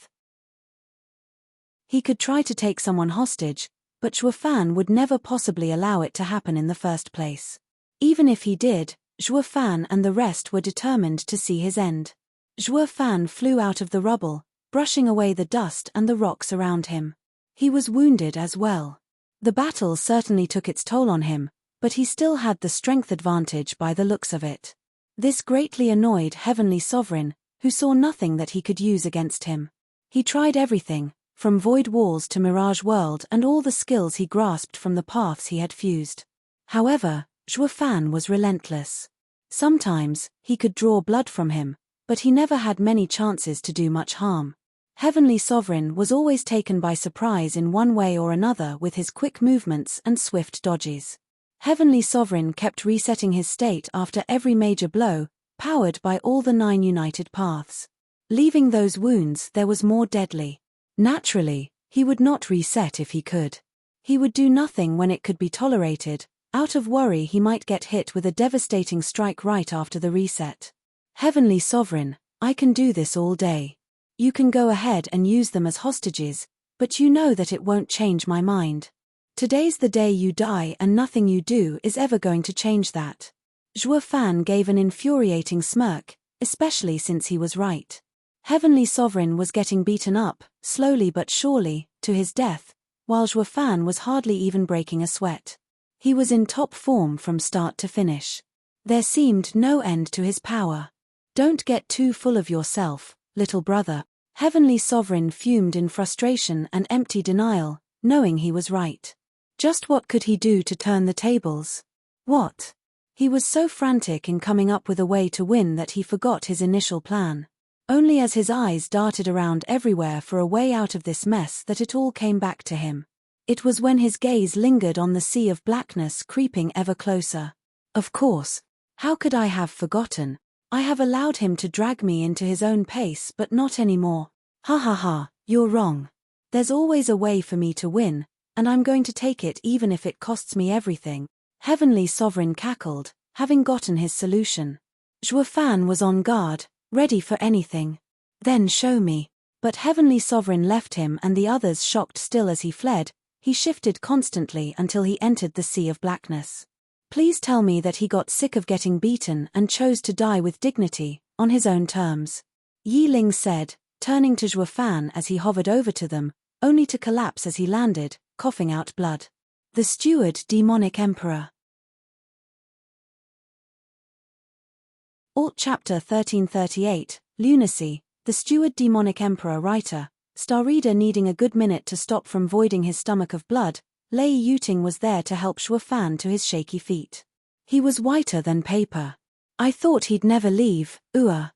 He could try to take someone hostage, but Zhuo Fan would never possibly allow it to happen in the first place. Even if he did, Zhuo Fan and the rest were determined to see his end. Zhuo Fan flew out of the rubble, brushing away the dust and the rocks around him. He was wounded as well. The battle certainly took its toll on him, but he still had the strength advantage by the looks of it. This greatly annoyed Heavenly Sovereign, who saw nothing that he could use against him. He tried everything, from void walls to mirage world and all the skills he grasped from the paths he had fused. However, Zhuo Fan was relentless. Sometimes, he could draw blood from him, but he never had many chances to do much harm. Heavenly Sovereign was always taken by surprise in one way or another with his quick movements and swift dodges. Heavenly Sovereign kept resetting his state after every major blow, powered by all the 9 united paths. Leaving those wounds there was more deadly. Naturally, he would not reset if he could. He would do nothing when it could be tolerated, Out of worry he might get hit with a devastating strike right after the reset. Heavenly Sovereign, I can do this all day. You can go ahead and use them as hostages, but you know that it won't change my mind. Today's the day you die and nothing you do is ever going to change that. Zhuo Fan gave an infuriating smirk, especially since he was right. Heavenly Sovereign was getting beaten up, slowly but surely, to his death, while Zhuo Fan was hardly even breaking a sweat. He was in top form from start to finish. There seemed no end to his power. Don't get too full of yourself, little brother. Heavenly Sovereign fumed in frustration and empty denial, knowing he was right. Just what could he do to turn the tables? What? He was so frantic in coming up with a way to win that he forgot his initial plan. Only as his eyes darted around everywhere for a way out of this mess that it all came back to him. It was when his gaze lingered on the sea of blackness creeping ever closer. Of course. How could I have forgotten? I have allowed him to drag me into his own pace, but not anymore. Ha ha ha, you're wrong. There's always a way for me to win, and I'm going to take it even if it costs me everything. Heavenly Sovereign cackled, having gotten his solution. Zhuo Fan was on guard, ready for anything. Then show me. But Heavenly Sovereign left him and the others shocked still as he fled. He shifted constantly until he entered the sea of blackness. Please tell me that he got sick of getting beaten and chose to die with dignity, on his own terms. Yi Ling said, turning to Zhuo Fan as he hovered over to them, only to collapse as he landed, coughing out blood. The Steward Demonic Emperor. Alt Chapter 1338, Lunacy, The Steward Demonic Emperor. Writer, Star Reader. Needing a good minute to stop from voiding his stomach of blood, Lei Yuting was there to help Zhuo Fan to his shaky feet. He was whiter than paper. I thought he'd never leave, Zhuo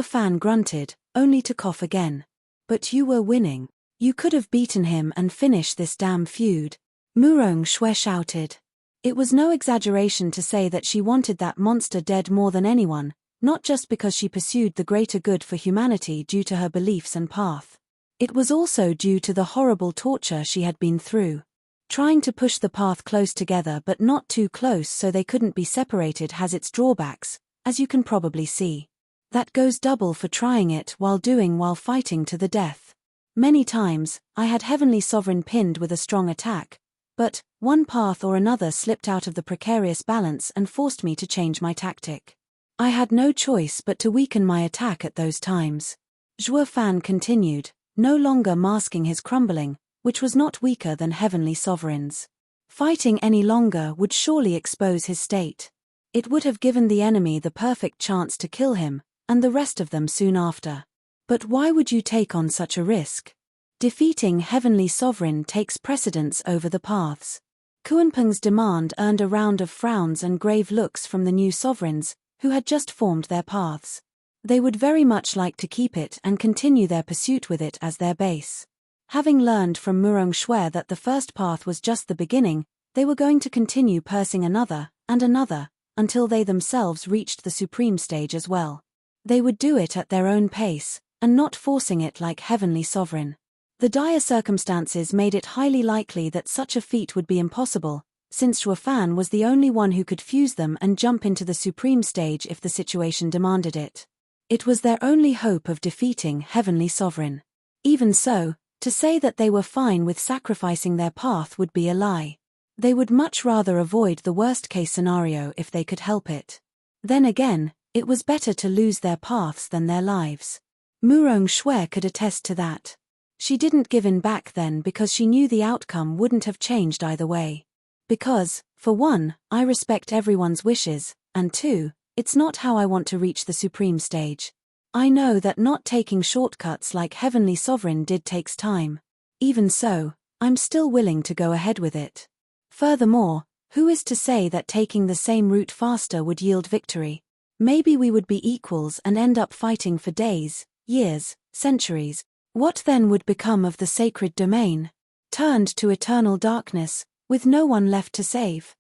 Fan grunted, only to cough again. But you were winning. You could have beaten him and finished this damn feud. Murong Shui shouted. It was no exaggeration to say that she wanted that monster dead more than anyone, not just because she pursued the greater good for humanity due to her beliefs and path. It was also due to the horrible torture she had been through. Trying to push the path close together but not too close so they couldn't be separated has its drawbacks, as you can probably see. That goes double for trying it while fighting to the death. Many times, I had Heavenly Sovereign pinned with a strong attack, but one path or another slipped out of the precarious balance and forced me to change my tactic. I had no choice but to weaken my attack at those times. Zhuo Fan continued, no longer masking his crumbling, which was not weaker than Heavenly Sovereign's. Fighting any longer would surely expose his state. It would have given the enemy the perfect chance to kill him, and the rest of them soon after. But why would you take on such a risk? Defeating Heavenly Sovereign takes precedence over the paths. Kuanpeng's demand earned a round of frowns and grave looks from the new sovereigns, who had just formed their paths. They would very much like to keep it and continue their pursuit with it as their base. Having learned from Murong Shui that the first path was just the beginning, they were going to continue pursing another, and another, until they themselves reached the supreme stage as well. They would do it at their own pace, and not forcing it like Heavenly Sovereign. The dire circumstances made it highly likely that such a feat would be impossible, since Zhuo Fan was the only one who could fuse them and jump into the supreme stage if the situation demanded it. It was their only hope of defeating Heavenly Sovereign. Even so, to say that they were fine with sacrificing their path would be a lie. They would much rather avoid the worst-case scenario if they could help it. Then again, it was better to lose their paths than their lives. Murong Shui could attest to that. She didn't give in back then because she knew the outcome wouldn't have changed either way. Because, for one, I respect everyone's wishes, and two, it's not how I want to reach the supreme stage. I know that not taking shortcuts like Heavenly Sovereign did takes time. Even so, I'm still willing to go ahead with it. Furthermore, who is to say that taking the same route faster would yield victory? Maybe we would be equals and end up fighting for days, years, centuries. What then would become of the sacred domain? Turned to eternal darkness, with no one left to save.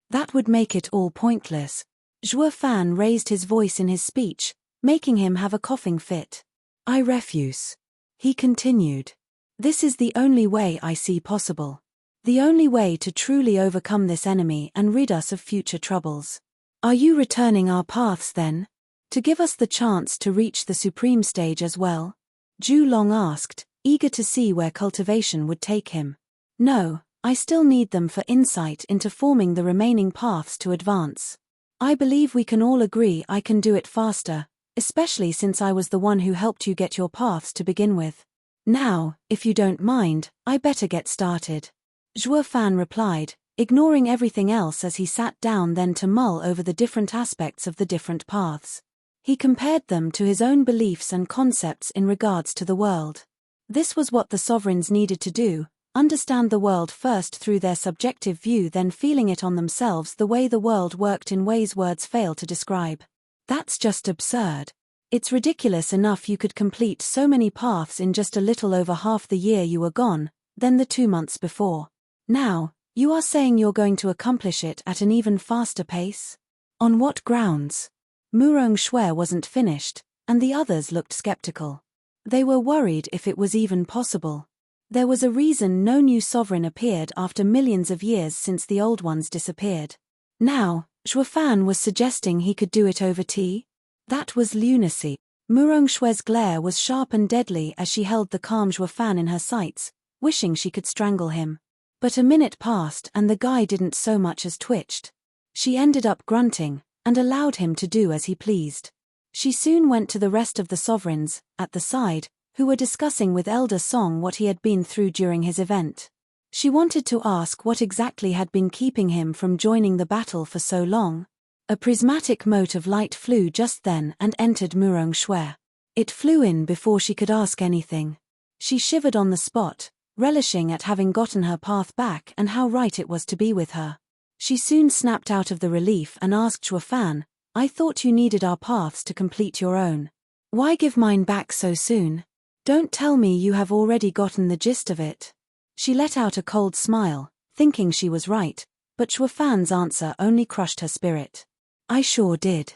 That would make it all pointless. Zhuo Fan raised his voice in his speech, making him have a coughing fit. I refuse. He continued. This is the only way I see possible. The only way to truly overcome this enemy and rid us of future troubles. Are you returning our paths then? To give us the chance to reach the supreme stage as well? Zhu Long asked, eager to see where cultivation would take him. No, I still need them for insight into forming the remaining paths to advance. I believe we can all agree I can do it faster, especially since I was the one who helped you get your paths to begin with. Now, if you don't mind, I better get started. Zhuo Fan replied, ignoring everything else as he sat down then to mull over the different aspects of the different paths. He compared them to his own beliefs and concepts in regards to the world. This was what the sovereigns needed to do, understand the world first through their subjective view, then feeling it on themselves the way the world worked in ways words fail to describe. That's just absurd. It's ridiculous enough you could complete so many paths in just a little over half the year you were gone, than the 2 months before. Now, you are saying you're going to accomplish it at an even faster pace? On what grounds? Murong Shui wasn't finished, and the others looked skeptical. They were worried if it was even possible. There was a reason no new sovereign appeared after millions of years since the old ones disappeared. Now, Zhuo Fan was suggesting he could do it over tea? That was lunacy. Murong Shui's glare was sharp and deadly as she held the calm Zhuo Fan in her sights, wishing she could strangle him. But a minute passed and the guy didn't so much as twitched. She ended up grunting, and allowed him to do as he pleased. She soon went to the rest of the sovereigns, at the side, who were discussing with Elder Song what he had been through during his event. She wanted to ask what exactly had been keeping him from joining the battle for so long. A prismatic mote of light flew just then and entered Murong Shui. It flew in before she could ask anything. She shivered on the spot, relishing at having gotten her path back and how right it was to be with her. She soon snapped out of the relief and asked Zhuo Fan, I thought you needed our paths to complete your own. Why give mine back so soon? Don't tell me you have already gotten the gist of it. She let out a cold smile, thinking she was right, but Zhuo Fan's answer only crushed her spirit. I sure did.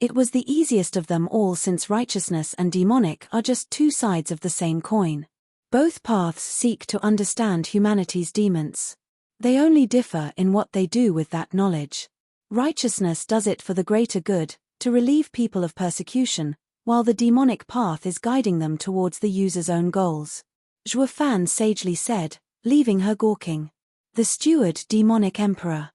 It was the easiest of them all since righteousness and demonic are just two sides of the same coin. Both paths seek to understand humanity's demons. They only differ in what they do with that knowledge. Righteousness does it for the greater good, to relieve people of persecution, while the demonic path is guiding them towards the user's own goals. Zhuo Fan sagely said, leaving her gawking. The Steward Demonic Emperor.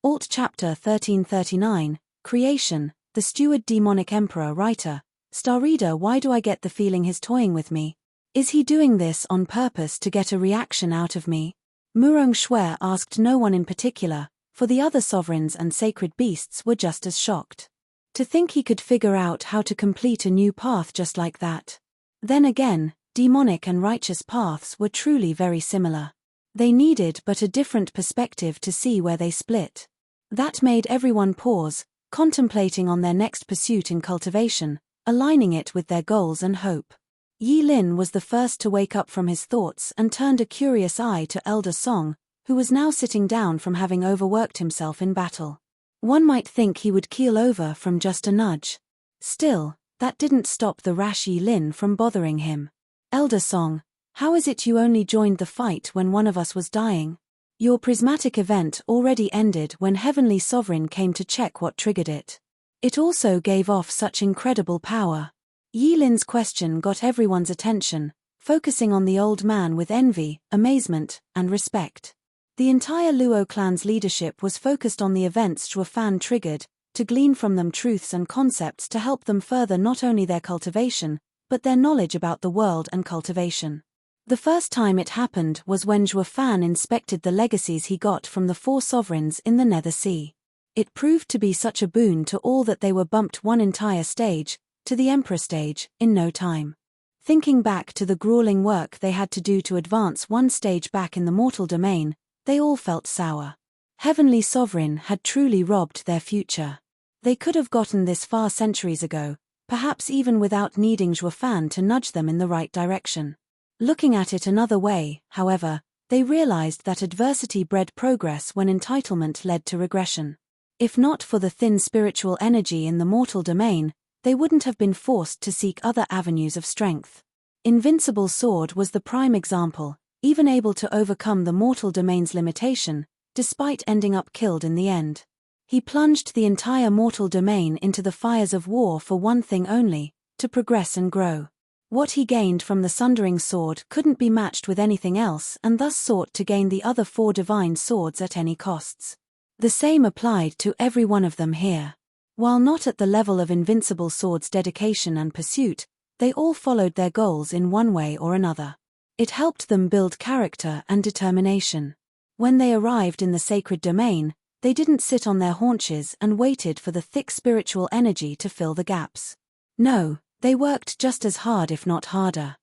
Alt Chapter 1339, Creation, The Steward Demonic Emperor Writer. Star Reader, why do I get the feeling he's toying with me? Is he doing this on purpose to get a reaction out of me? Murong Shui asked no one in particular, for the other sovereigns and sacred beasts were just as shocked. To think he could figure out how to complete a new path just like that. Then again, demonic and righteous paths were truly very similar. They needed but a different perspective to see where they split. That made everyone pause, contemplating on their next pursuit in cultivation, aligning it with their goals and hope. Yi Lin was the first to wake up from his thoughts and turned a curious eye to Elder Song, who was now sitting down from having overworked himself in battle. One might think he would keel over from just a nudge. Still, that didn't stop the rash Yi Lin from bothering him. Elder Song, how is it you only joined the fight when one of us was dying? Your prismatic event already ended when Heavenly Sovereign came to check what triggered it. It also gave off such incredible power. Yi Lin's question got everyone's attention, focusing on the old man with envy, amazement, and respect. The entire Luo clan's leadership was focused on the events Zhuo Fan triggered, to glean from them truths and concepts to help them further not only their cultivation, but their knowledge about the world and cultivation. The first time it happened was when Zhuo Fan inspected the legacies he got from the 4 sovereigns in the Nether Sea. It proved to be such a boon to all that they were bumped one entire stage, to the Emperor stage, in no time. Thinking back to the grueling work they had to do to advance one stage back in the mortal domain, they all felt sour. Heavenly Sovereign had truly robbed their future. They could have gotten this far centuries ago, perhaps even without needing Zhuo Fan to nudge them in the right direction. Looking at it another way, however, they realized that adversity bred progress when entitlement led to regression. If not for the thin spiritual energy in the mortal domain, they wouldn't have been forced to seek other avenues of strength. Invincible Sword was the prime example, even able to overcome the mortal domain's limitation, despite ending up killed in the end. He plunged the entire mortal domain into the fires of war for one thing only, to progress and grow. What he gained from the Sundering Sword couldn't be matched with anything else, and thus sought to gain the other 4 divine swords at any costs. The same applied to every one of them here. While not at the level of Invincible Sword's dedication and pursuit, they all followed their goals in one way or another. It helped them build character and determination. When they arrived in the sacred domain, they didn't sit on their haunches and waited for the thick spiritual energy to fill the gaps. No, they worked just as hard if not harder.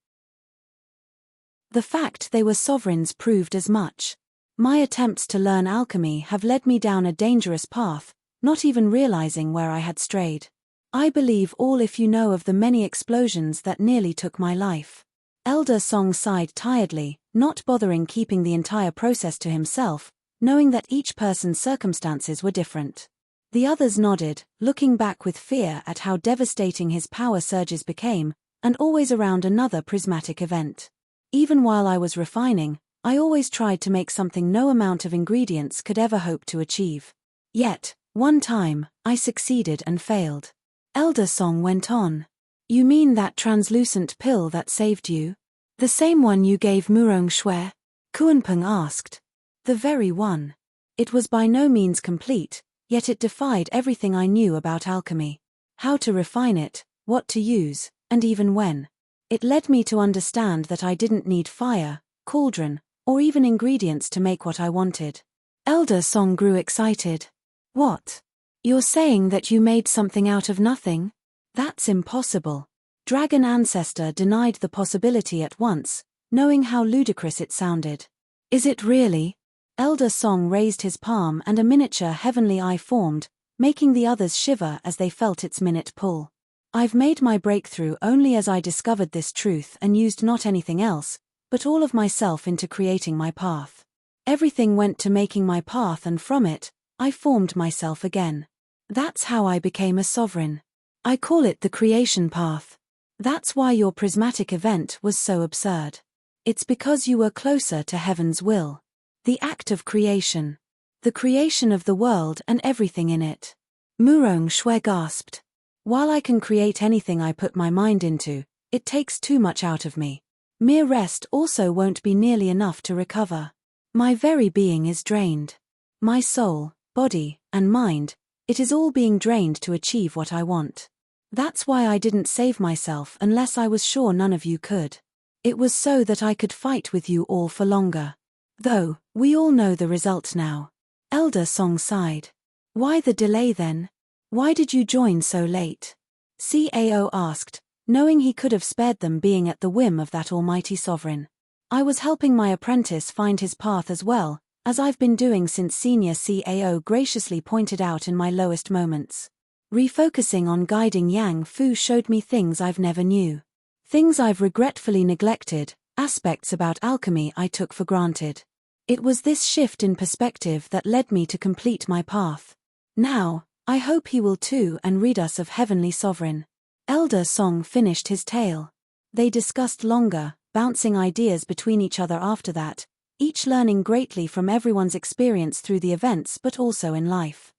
The fact they were sovereigns proved as much. My attempts to learn alchemy have led me down a dangerous path, not even realizing where I had strayed. I believe all if you know of the many explosions that nearly took my life. Elder Song sighed tiredly, not bothering keeping the entire process to himself, knowing that each person's circumstances were different. The others nodded, looking back with fear at how devastating his power surges became, and always around another prismatic event. Even while I was refining, I always tried to make something no amount of ingredients could ever hope to achieve. Yet, one time, I succeeded and failed. Elder Song went on. You mean that translucent pill that saved you? The same one you gave Murong Shui? Kuanpeng asked. The very one. It was by no means complete, yet it defied everything I knew about alchemy. How to refine it, what to use, and even when. It led me to understand that I didn't need fire, cauldron, or even ingredients to make what I wanted. Elder Song grew excited. What? You're saying that you made something out of nothing? That's impossible. Dragon Ancestor denied the possibility at once, knowing how ludicrous it sounded. Is it really? Elder Song raised his palm and a miniature heavenly eye formed, making the others shiver as they felt its minute pull. I've made my breakthrough only as I discovered this truth and used not anything else, but all of myself into creating my path. Everything went to making my path, and from it, I formed myself again. That's how I became a sovereign. I call it the creation path. That's why your prismatic event was so absurd. It's because you were closer to heaven's will. The act of creation. The creation of the world and everything in it. Murong Shui gasped. While I can create anything I put my mind into, it takes too much out of me. Mere rest also won't be nearly enough to recover. My very being is drained. My soul, body, and mind, it is all being drained to achieve what I want. That's why I didn't save myself unless I was sure none of you could. It was so that I could fight with you all for longer. Though, we all know the result now. Elder Song sighed. Why the delay then? Why did you join so late? Cao asked, knowing he could have spared them being at the whim of that almighty sovereign. I was helping my apprentice find his path as well, as I've been doing since Senior Cao graciously pointed out in my lowest moments. Refocusing on guiding Yang Fu showed me things I've never knew. Things I've regretfully neglected, aspects about alchemy I took for granted. It was this shift in perspective that led me to complete my path. Now, I hope he will too and rid us of Heavenly Sovereign. Elder Song finished his tale. They discussed longer, bouncing ideas between each other after that, each learning greatly from everyone's experience through the events but also in life.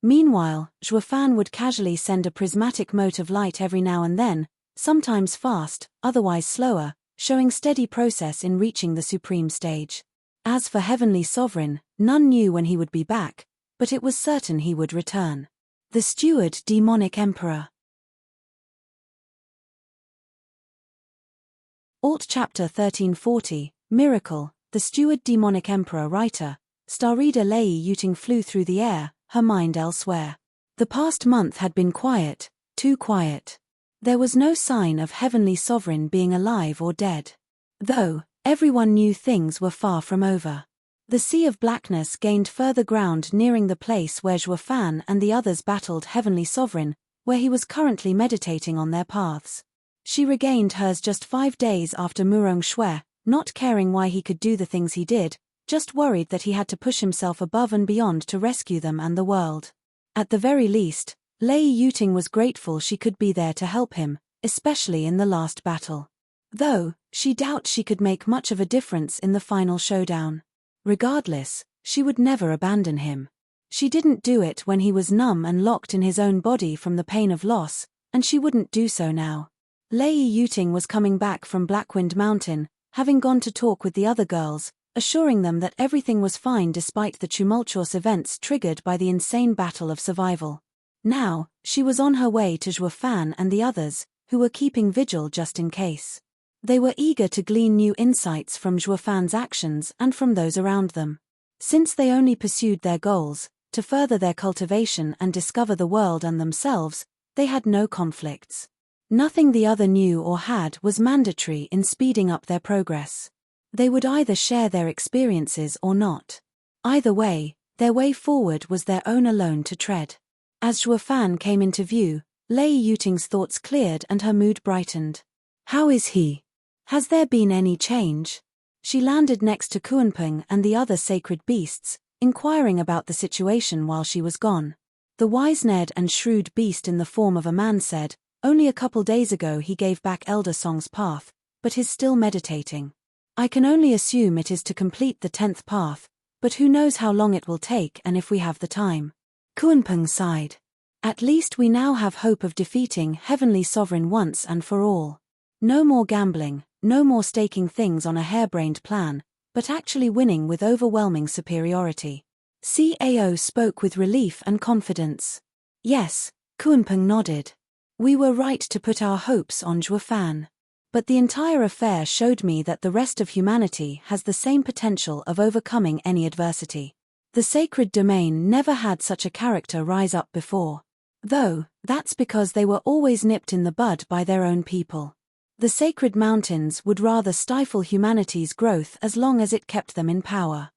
Meanwhile, Zhuofan would casually send a prismatic mote of light every now and then, sometimes fast, otherwise slower, showing steady process in reaching the supreme stage. As for Heavenly Sovereign, none knew when he would be back, but it was certain he would return. The Steward Demonic Emperor. Alt Chapter 1340, Miracle, the Steward Demonic Emperor writer, star reader Lei Yuting flew through the air, her mind elsewhere. The past month had been quiet, too quiet. There was no sign of Heavenly Sovereign being alive or dead. Though, everyone knew things were far from over. The Sea of Blackness gained further ground nearing the place where Zhuofan and the others battled Heavenly Sovereign, where he was currently meditating on their paths. She regained hers just 5 days after Murong Shui, not caring why he could do the things he did, just worried that he had to push himself above and beyond to rescue them and the world. At the very least, Lei Yuting was grateful she could be there to help him, especially in the last battle. Though, she doubts she could make much of a difference in the final showdown. Regardless, she would never abandon him. She didn't do it when he was numb and locked in his own body from the pain of loss, and she wouldn't do so now. Lei Yuting was coming back from Blackwind Mountain, having gone to talk with the other girls, assuring them that everything was fine despite the tumultuous events triggered by the insane battle of survival. Now, she was on her way to Zhuo Fan and the others, who were keeping vigil just in case. They were eager to glean new insights from Zhuo Fan's actions and from those around them. Since they only pursued their goals, to further their cultivation and discover the world and themselves, they had no conflicts. Nothing the other knew or had was mandatory in speeding up their progress. They would either share their experiences or not. Either way, their way forward was their own alone to tread. As Zhuo Fan came into view, Lei Yuting's thoughts cleared and her mood brightened. How is he? Has there been any change? She landed next to Kuanping and the other sacred beasts, inquiring about the situation while she was gone. The wise-Ned and shrewd beast in the form of a man said, only a couple days ago he gave back Elder Song's path, but is still meditating. I can only assume it is to complete the 10th path, but who knows how long it will take and if we have the time. Kuanping sighed. At least we now have hope of defeating Heavenly Sovereign once and for all. No more gambling, no more staking things on a harebrained plan, but actually winning with overwhelming superiority. Cao spoke with relief and confidence. Yes, Kuanping nodded. We were right to put our hopes on Zhuo Fan. But the entire affair showed me that the rest of humanity has the same potential of overcoming any adversity. The sacred domain never had such a character rise up before. Though, that's because they were always nipped in the bud by their own people. The sacred mountains would rather stifle humanity's growth as long as it kept them in power.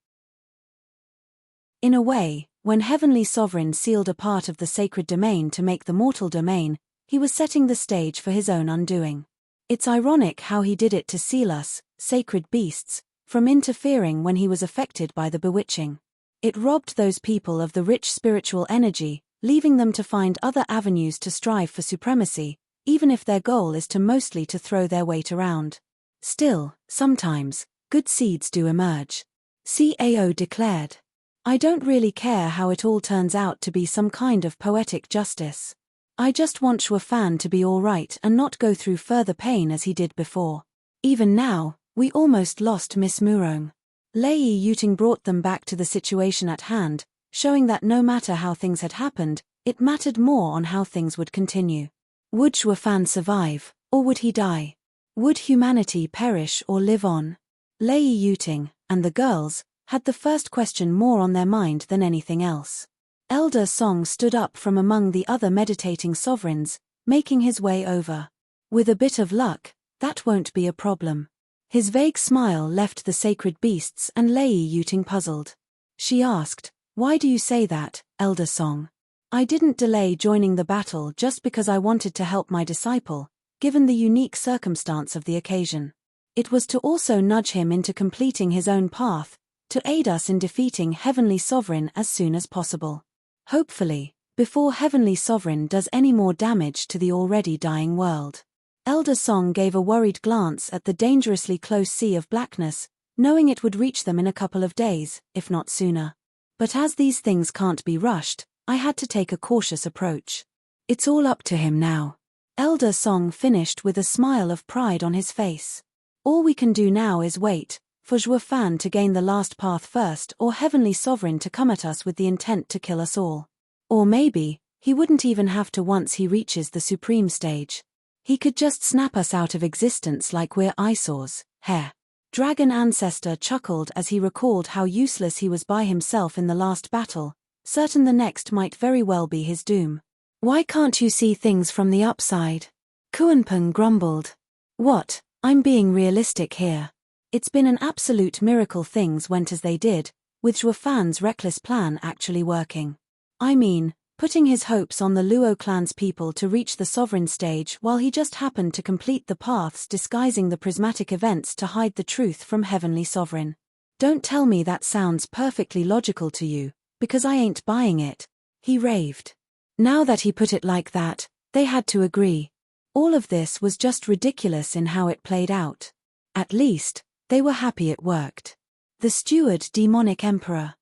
In a way, when Heavenly Sovereign sealed a part of the sacred domain to make the mortal domain, he was setting the stage for his own undoing. It's ironic how he did it to seal us, sacred beasts, from interfering when he was affected by the bewitching. It robbed those people of the rich spiritual energy, leaving them to find other avenues to strive for supremacy, even if their goal is to mostly to throw their weight around. Still, sometimes, good seeds do emerge. Cao declared. I don't really care how it all turns out to be some kind of poetic justice. I just want Zhuo Fan to be alright and not go through further pain as he did before. Even now, we almost lost Miss Murong. Lei Yuting brought them back to the situation at hand, showing that no matter how things had happened, it mattered more on how things would continue. Would Zhuo Fan survive, or would he die? Would humanity perish or live on? Lei Yuting, and the girls, had the first question more on their mind than anything else. Elder Song stood up from among the other meditating sovereigns, making his way over. With a bit of luck, that won't be a problem. His vague smile left the sacred beasts and Lei Yuting puzzled. She asked, why do you say that, Elder Song? I didn't delay joining the battle just because I wanted to help my disciple, given the unique circumstance of the occasion. It was to also nudge him into completing his own path, to aid us in defeating Heavenly Sovereign as soon as possible. Hopefully, before Heavenly Sovereign does any more damage to the already dying world. Elder Song gave a worried glance at the dangerously close sea of blackness, knowing it would reach them in a couple of days, if not sooner. But as these things can't be rushed, I had to take a cautious approach. It's all up to him now. Elder Song finished with a smile of pride on his face. All we can do now is wait, for Zhuo Fan to gain the last path first or Heavenly Sovereign to come at us with the intent to kill us all. Or maybe, he wouldn't even have to once he reaches the supreme stage. He could just snap us out of existence like we're eyesores. Heh. Dragon Ancestor chuckled as he recalled how useless he was by himself in the last battle, certain the next might very well be his doom. Why can't you see things from the upside? Kuanping grumbled. What, I'm being realistic here. It's been an absolute miracle things went as they did, with Zhuo Fan's reckless plan actually working. I mean, putting his hopes on the Luo clan's people to reach the sovereign stage while he just happened to complete the paths disguising the prismatic events to hide the truth from Heavenly Sovereign. Don't tell me that sounds perfectly logical to you, because I ain't buying it, he raved. Now that he put it like that, they had to agree. All of this was just ridiculous in how it played out. At least, they were happy it worked. The steward demonic emperor.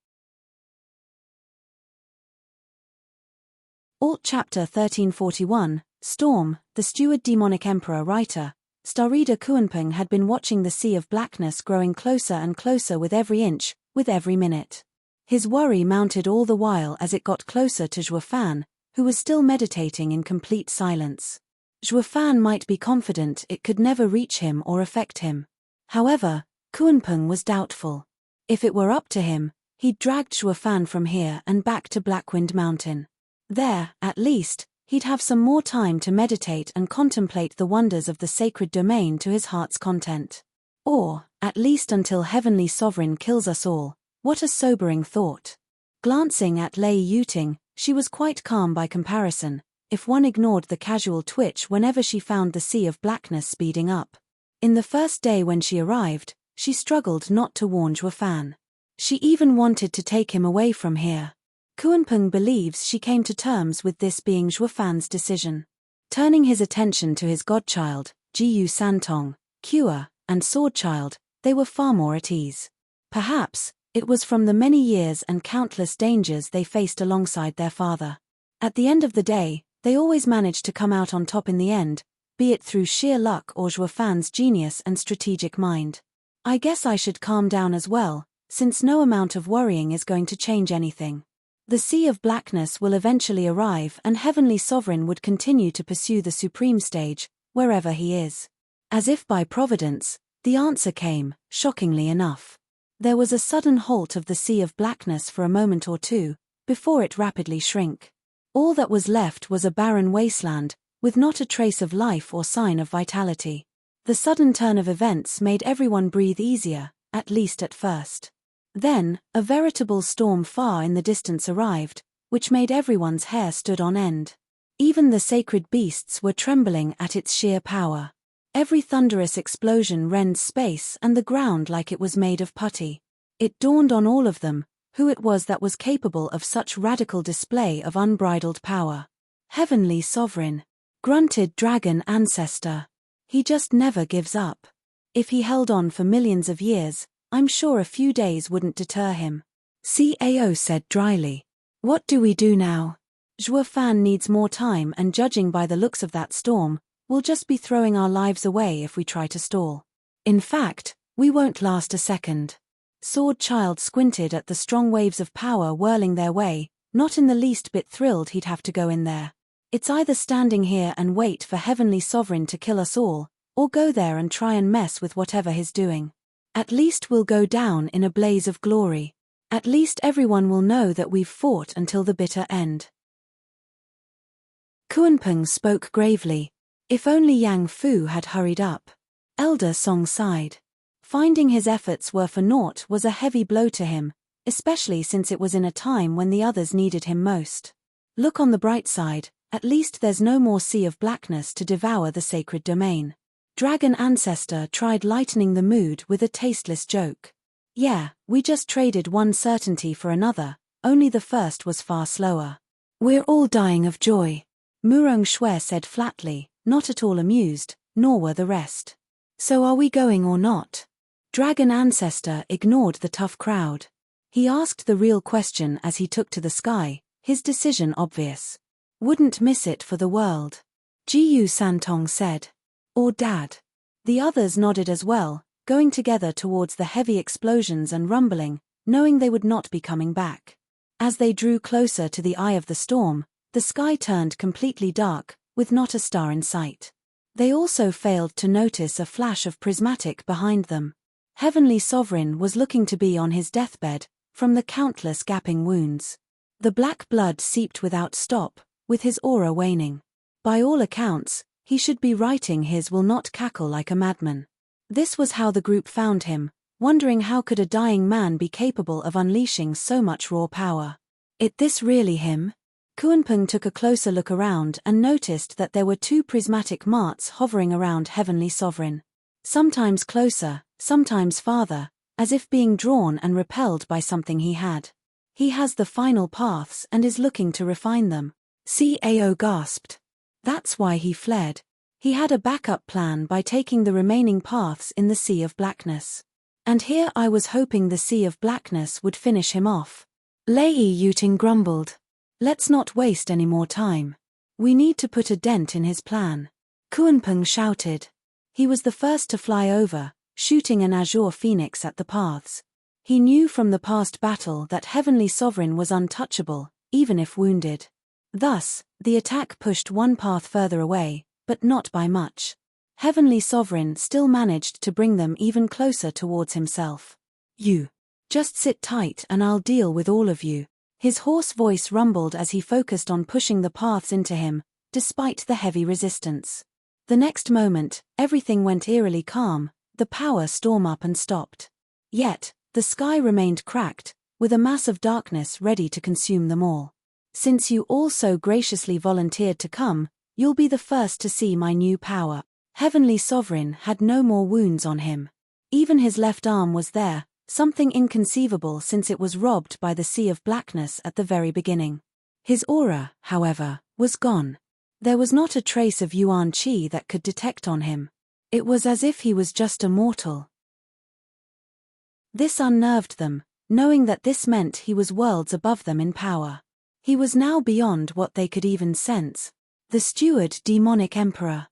Alt Chapter 1341, Storm, the steward demonic emperor writer, star reader Kuanping had been watching the sea of blackness growing closer and closer with every inch, with every minute. His worry mounted all the while as it got closer to Zhuofan, who was still meditating in complete silence. Zhuofan might be confident it could never reach him or affect him. However, Kuanping was doubtful. If it were up to him, he'd dragged Zhuofan from here and back to Blackwind Mountain. There, at least, he'd have some more time to meditate and contemplate the wonders of the sacred domain to his heart's content. Or, at least until Heavenly Sovereign kills us all. What a sobering thought. Glancing at Lei Yuting, she was quite calm by comparison, if one ignored the casual twitch whenever she found the sea of blackness speeding up. In the first day when she arrived, she struggled not to warn Zhuofan. She even wanted to take him away from here. Kuanping believes she came to terms with this being Zhuofan's decision. Turning his attention to his godchild, Jiyu Santong, Cure, and Swordchild, they were far more at ease. Perhaps, it was from the many years and countless dangers they faced alongside their father. At the end of the day, they always managed to come out on top in the end, be it through sheer luck or Zhuofan's genius and strategic mind. I guess I should calm down as well, since no amount of worrying is going to change anything. The Sea of Blackness will eventually arrive and Heavenly Sovereign would continue to pursue the Supreme Stage, wherever he is. As if by providence, the answer came, shockingly enough. There was a sudden halt of the Sea of Blackness for a moment or two, before it rapidly shrank. All that was left was a barren wasteland, with not a trace of life or sign of vitality. The sudden turn of events made everyone breathe easier, at least at first. Then, a veritable storm far in the distance arrived, which made everyone's hair stood on end. Even the sacred beasts were trembling at its sheer power. Every thunderous explosion rent space and the ground like it was made of putty. It dawned on all of them, who it was that was capable of such radical display of unbridled power. Heavenly Sovereign, grunted Dragon Ancestor. He just never gives up. If he held on for millions of years, I'm sure a few days wouldn't deter him. Cao said dryly. What do we do now? Zhuofan needs more time and judging by the looks of that storm, we'll just be throwing our lives away if we try to stall. In fact, we won't last a second. Swordchild squinted at the strong waves of power whirling their way, not in the least bit thrilled he'd have to go in there. It's either standing here and wait for Heavenly Sovereign to kill us all, or go there and try and mess with whatever he's doing. At least we'll go down in a blaze of glory. At least everyone will know that we've fought until the bitter end. Kuanping spoke gravely. If only Yang Fu had hurried up. Elder Song sighed. Finding his efforts were for naught was a heavy blow to him, especially since it was in a time when the others needed him most. Look on the bright side, at least there's no more Sea of Blackness to devour the sacred domain. Dragon Ancestor tried lightening the mood with a tasteless joke. Yeah, we just traded one certainty for another, only the first was far slower. We're all dying of joy. Murong Shui said flatly, not at all amused, nor were the rest. So are we going or not? Dragon Ancestor ignored the tough crowd. He asked the real question as he took to the sky, his decision obvious. Wouldn't miss it for the world. Jiyu Santong said. Or Dad. The others nodded as well, going together towards the heavy explosions and rumbling, knowing they would not be coming back. As they drew closer to the eye of the storm, the sky turned completely dark, with not a star in sight. They also failed to notice a flash of prismatic behind them. Heavenly Sovereign was looking to be on his deathbed, from the countless gaping wounds. The black blood seeped without stop, with his aura waning. By all accounts, he should be writing his will not cackle like a madman. This was how the group found him, wondering how could a dying man be capable of unleashing so much raw power. It this really him? Kuanping took a closer look around and noticed that there were two prismatic marts hovering around Heavenly Sovereign. Sometimes closer, sometimes farther, as if being drawn and repelled by something he had. He has the final paths and is looking to refine them. Cao gasped. That's why he fled. He had a backup plan by taking the remaining paths in the Sea of Blackness. And here I was hoping the Sea of Blackness would finish him off. Lei Yuting grumbled. Let's not waste any more time. We need to put a dent in his plan. Kuanpeng shouted. He was the first to fly over, shooting an azure phoenix at the paths. He knew from the past battle that Heavenly Sovereign was untouchable, even if wounded. Thus, the attack pushed one path further away, but not by much. Heavenly Sovereign still managed to bring them even closer towards himself. You. Just sit tight and I'll deal with all of you. His hoarse voice rumbled as he focused on pushing the paths into him, despite the heavy resistance. The next moment, everything went eerily calm, the power storm up and stopped. Yet, the sky remained cracked, with a mass of darkness ready to consume them all. Since you all so graciously volunteered to come, you'll be the first to see my new power. Heavenly Sovereign had no more wounds on him. Even his left arm was there, something inconceivable since it was robbed by the Sea of Blackness at the very beginning. His aura, however, was gone. There was not a trace of Yuan Qi that could detect on him. It was as if he was just a mortal. This unnerved them, knowing that this meant he was worlds above them in power. He was now beyond what they could even sense. The steward demonic emperor.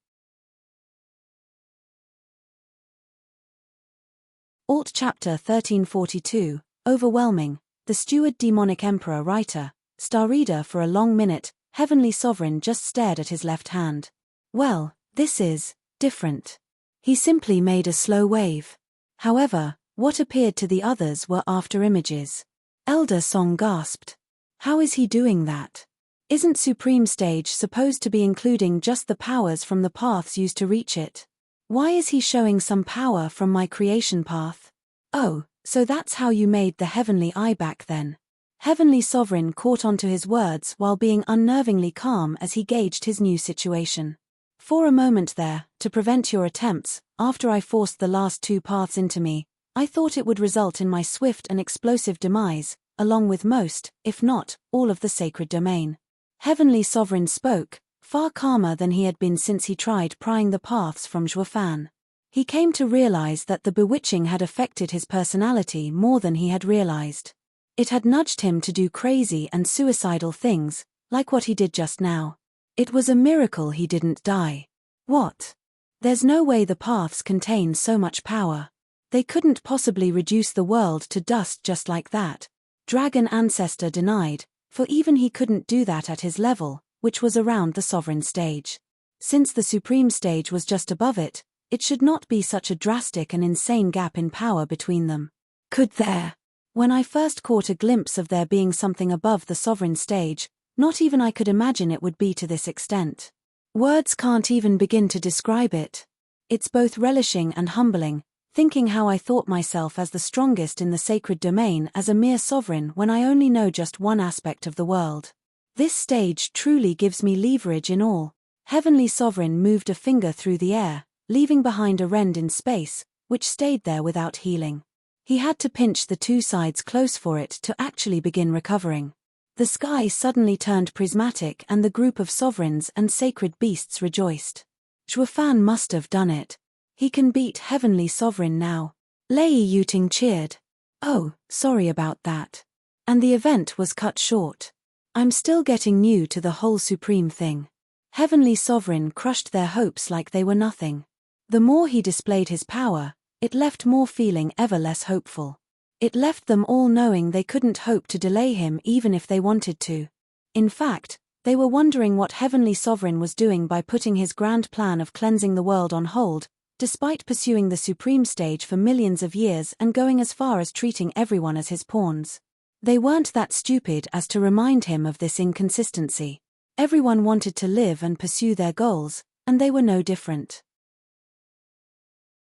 Alt Chapter 1342, Overwhelming, the steward demonic emperor writer, star reader. For a long minute, Heavenly Sovereign just stared at his left hand. Well, this is different. He simply made a slow wave. However, what appeared to the others were after images. Elder Song gasped. How is he doing that? Isn't Supreme Stage supposed to be including just the powers from the paths used to reach it? Why is he showing some power from my creation path? Oh, so that's how you made the heavenly eye back then. Heavenly Sovereign caught onto his words while being unnervingly calm as he gauged his new situation. For a moment there, to prevent your attempts, after I forced the last two paths into me, I thought it would result in my swift and explosive demise, along with most, if not, all of the sacred domain. Heavenly Sovereign spoke, far calmer than he had been since he tried prying the paths from Zhuofan. He came to realize that the bewitching had affected his personality more than he had realized. It had nudged him to do crazy and suicidal things, like what he did just now. It was a miracle he didn't die. What? There's no way the paths contain so much power. They couldn't possibly reduce the world to dust just like that. Dragon Ancestor denied, for even he couldn't do that at his level, which was around the Sovereign Stage. Since the Supreme Stage was just above it, it should not be such a drastic and insane gap in power between them. Could there? When I first caught a glimpse of there being something above the Sovereign Stage, not even I could imagine it would be to this extent. Words can't even begin to describe it. It's both relishing and humbling, thinking how I thought myself as the strongest in the sacred domain as a mere sovereign when I only know just one aspect of the world. This stage truly gives me leverage in all. Heavenly Sovereign moved a finger through the air, leaving behind a rend in space, which stayed there without healing. He had to pinch the two sides close for it to actually begin recovering. The sky suddenly turned prismatic and the group of sovereigns and sacred beasts rejoiced. Zhuofan must have done it. He can beat Heavenly Sovereign now. Lei Yuting cheered. Oh, sorry about that. And the event was cut short. I'm still getting new to the whole Supreme thing. Heavenly Sovereign crushed their hopes like they were nothing. The more he displayed his power, it left more feeling ever less hopeful. It left them all knowing they couldn't hope to delay him even if they wanted to. In fact, they were wondering what Heavenly Sovereign was doing by putting his grand plan of cleansing the world on hold, despite pursuing the Supreme Stage for millions of years and going as far as treating everyone as his pawns. They weren't that stupid as to remind him of this inconsistency. Everyone wanted to live and pursue their goals, and they were no different.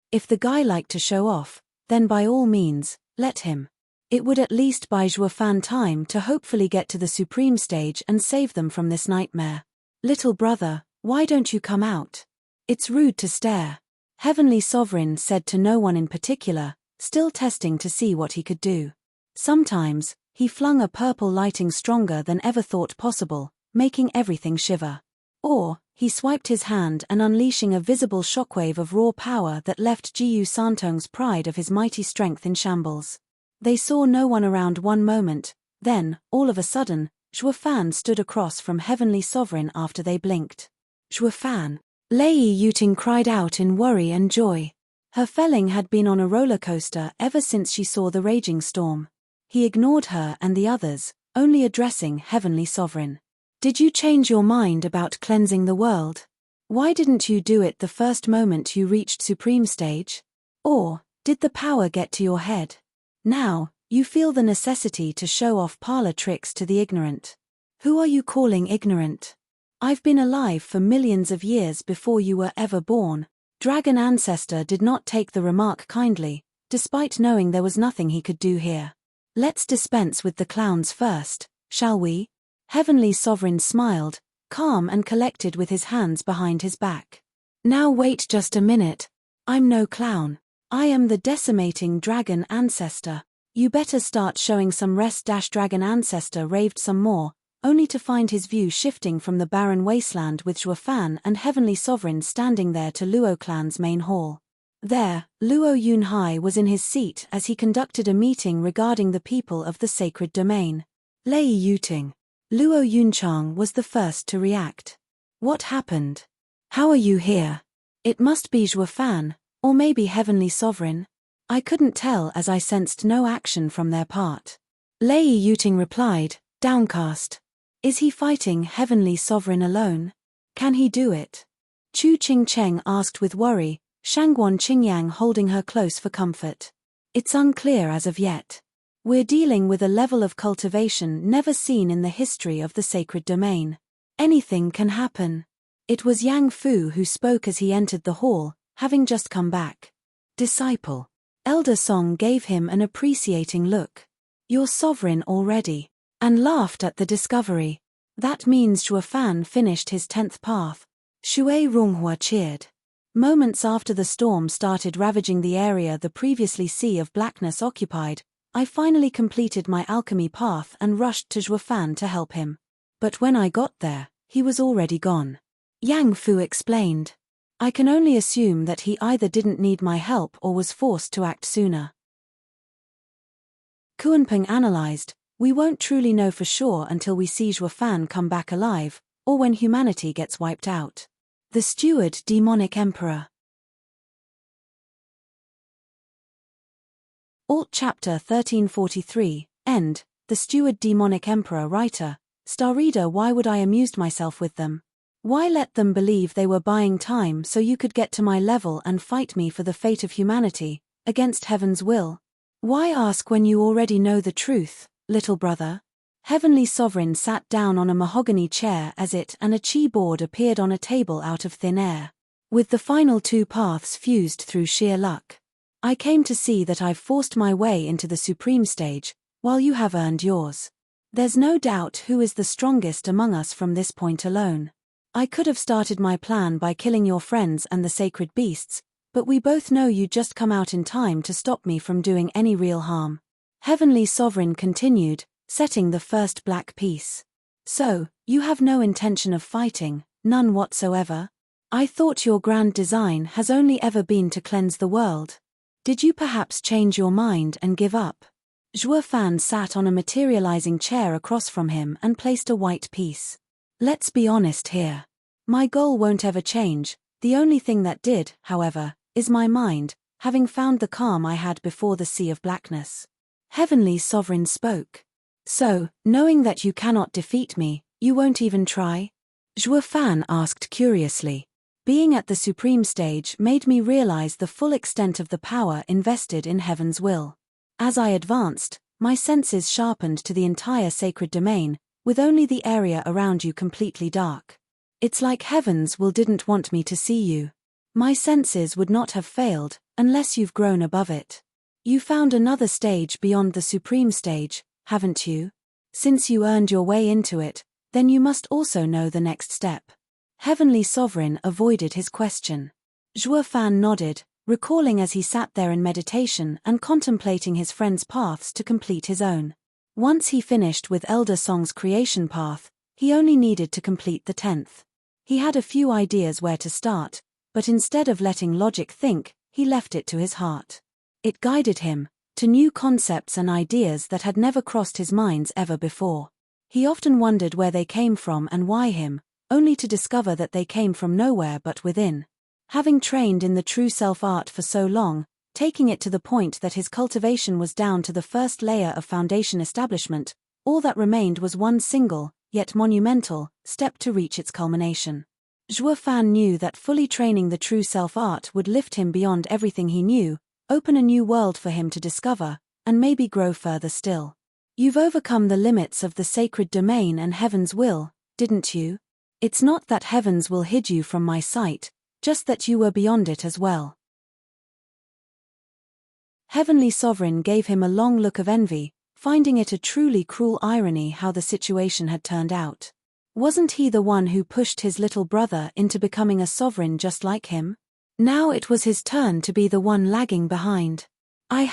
If the guy liked to show off, then by all means, let him. It would at least buy Zhuofan time to hopefully get to the Supreme Stage and save them from this nightmare. Little brother, why don't you come out? It's rude to stare. Heavenly Sovereign said to no one in particular, still testing to see what he could do. Sometimes, he flung a purple lighting stronger than ever thought possible, making everything shiver. Or, He swiped his hand and unleashing a visible shockwave of raw power that left Jiyu Santong's pride of his mighty strength in shambles. They saw no one around one moment, then, all of a sudden, Zhuo Fan stood across from Heavenly Sovereign after they blinked. Zhuo Fan! Lei Yuting cried out in worry and joy. Her Felling had been on a roller coaster ever since she saw the raging storm. He ignored her and the others, only addressing Heavenly Sovereign. Did you change your mind about cleansing the world? Why didn't you do it the first moment you reached Supreme Stage? Or, did the power get to your head? Now, you feel the necessity to show off parlor tricks to the ignorant. Who are you calling ignorant? I've been alive for millions of years before you were ever born. Dragon Ancestor did not take the remark kindly, despite knowing there was nothing he could do here. Let's dispense with the clowns first, shall we? Heavenly Sovereign smiled, calm and collected with his hands behind his back. Now wait just a minute. I'm no clown. I am the decimating Dragon Ancestor. You better start showing some rest. Dragon Ancestor raved some more, only to find his view shifting from the barren wasteland with Zhuo Fan and Heavenly Sovereign standing there to Luo clan's main hall. There, Luo Yunhai was in his seat as he conducted a meeting regarding the people of the sacred domain. Lei Yuting. Luo Yunchang was the first to react. What happened? How are you here? It must be Zhuo Fan, or maybe Heavenly Sovereign. I couldn't tell as I sensed no action from their part. Lei Yuting replied, downcast. Is he fighting Heavenly Sovereign alone? Can he do it? Chu Qingcheng asked with worry, Shangguan Qingyang holding her close for comfort. It's unclear as of yet. We're dealing with a level of cultivation never seen in the history of the sacred domain. Anything can happen. It was Yang Fu who spoke as he entered the hall, having just come back. Disciple. Elder Song gave him an appreciating look. You're sovereign already. And laughed at the discovery. That means Zhuo Fan finished his 10th path. Shui Ronghua cheered. Moments after the storm started ravaging the area the previously Sea of Blackness occupied, I finally completed my alchemy path and rushed to Zhuo Fan to help him. But when I got there, he was already gone. Yang Fu explained. I can only assume that he either didn't need my help or was forced to act sooner. Kuanping analyzed. We won't truly know for sure until we see Zhuo Fan come back alive, or when humanity gets wiped out. The Steward Demonic Emperor. Alt Chapter 1343, End, The Steward Demonic Emperor. Writer, Star Reader. Why would I amused myself with them? Why let them believe they were buying time so you could get to my level and fight me for the fate of humanity, against heaven's will? Why ask when you already know the truth? Little brother? Heavenly Sovereign sat down on a mahogany chair as it and a chi board appeared on a table out of thin air. With the final 2 paths fused through sheer luck. I came to see that I've forced my way into the Supreme Stage, while you have earned yours. There's no doubt who is the strongest among us from this point alone. I could have started my plan by killing your friends and the sacred beasts, but we both know you just come out in time to stop me from doing any real harm. Heavenly Sovereign continued, setting the first black piece. So, you have no intention of fighting, none whatsoever? I thought your grand design has only ever been to cleanse the world. Did you perhaps change your mind and give up? Zhuo Fan sat on a materializing chair across from him and placed a white piece. Let's be honest here. My goal won't ever change, the only thing that did, however, is my mind, having found the calm I had before the Sea of Blackness. Heavenly Sovereign spoke. So, knowing that you cannot defeat me, you won't even try? Zhuo Fan asked curiously. Being at the Supreme Stage made me realize the full extent of the power invested in Heaven's will. As I advanced, my senses sharpened to the entire sacred domain, with only the area around you completely dark. It's like Heaven's will didn't want me to see you. My senses would not have failed, unless you've grown above it. You found another stage beyond the Supreme Stage, haven't you? Since you earned your way into it, then you must also know the next step. Heavenly Sovereign avoided his question. Zhuo Fan nodded, recalling as he sat there in meditation and contemplating his friend's paths to complete his own. Once he finished with Elder Song's creation path, he only needed to complete the 10th. He had a few ideas where to start, but instead of letting logic think, he left it to his heart. It guided him to new concepts and ideas that had never crossed his mind ever before. He often wondered where they came from and why him, only to discover that they came from nowhere but within. Having trained in the true self-art for so long, taking it to the point that his cultivation was down to the first layer of foundation establishment, all that remained was one single, yet monumental, step to reach its culmination. Zhuo Fan knew that fully training the true self-art would lift him beyond everything he knew, open a new world for him to discover, and maybe grow further still. You've overcome the limits of the sacred domain and heaven's will, didn't you? It's not that heaven's will hid you from my sight, just that you were beyond it as well. Heavenly Sovereign gave him a long look of envy, finding it a truly cruel irony how the situation had turned out. Wasn't he the one who pushed his little brother into becoming a sovereign just like him? Now it was his turn to be the one lagging behind. I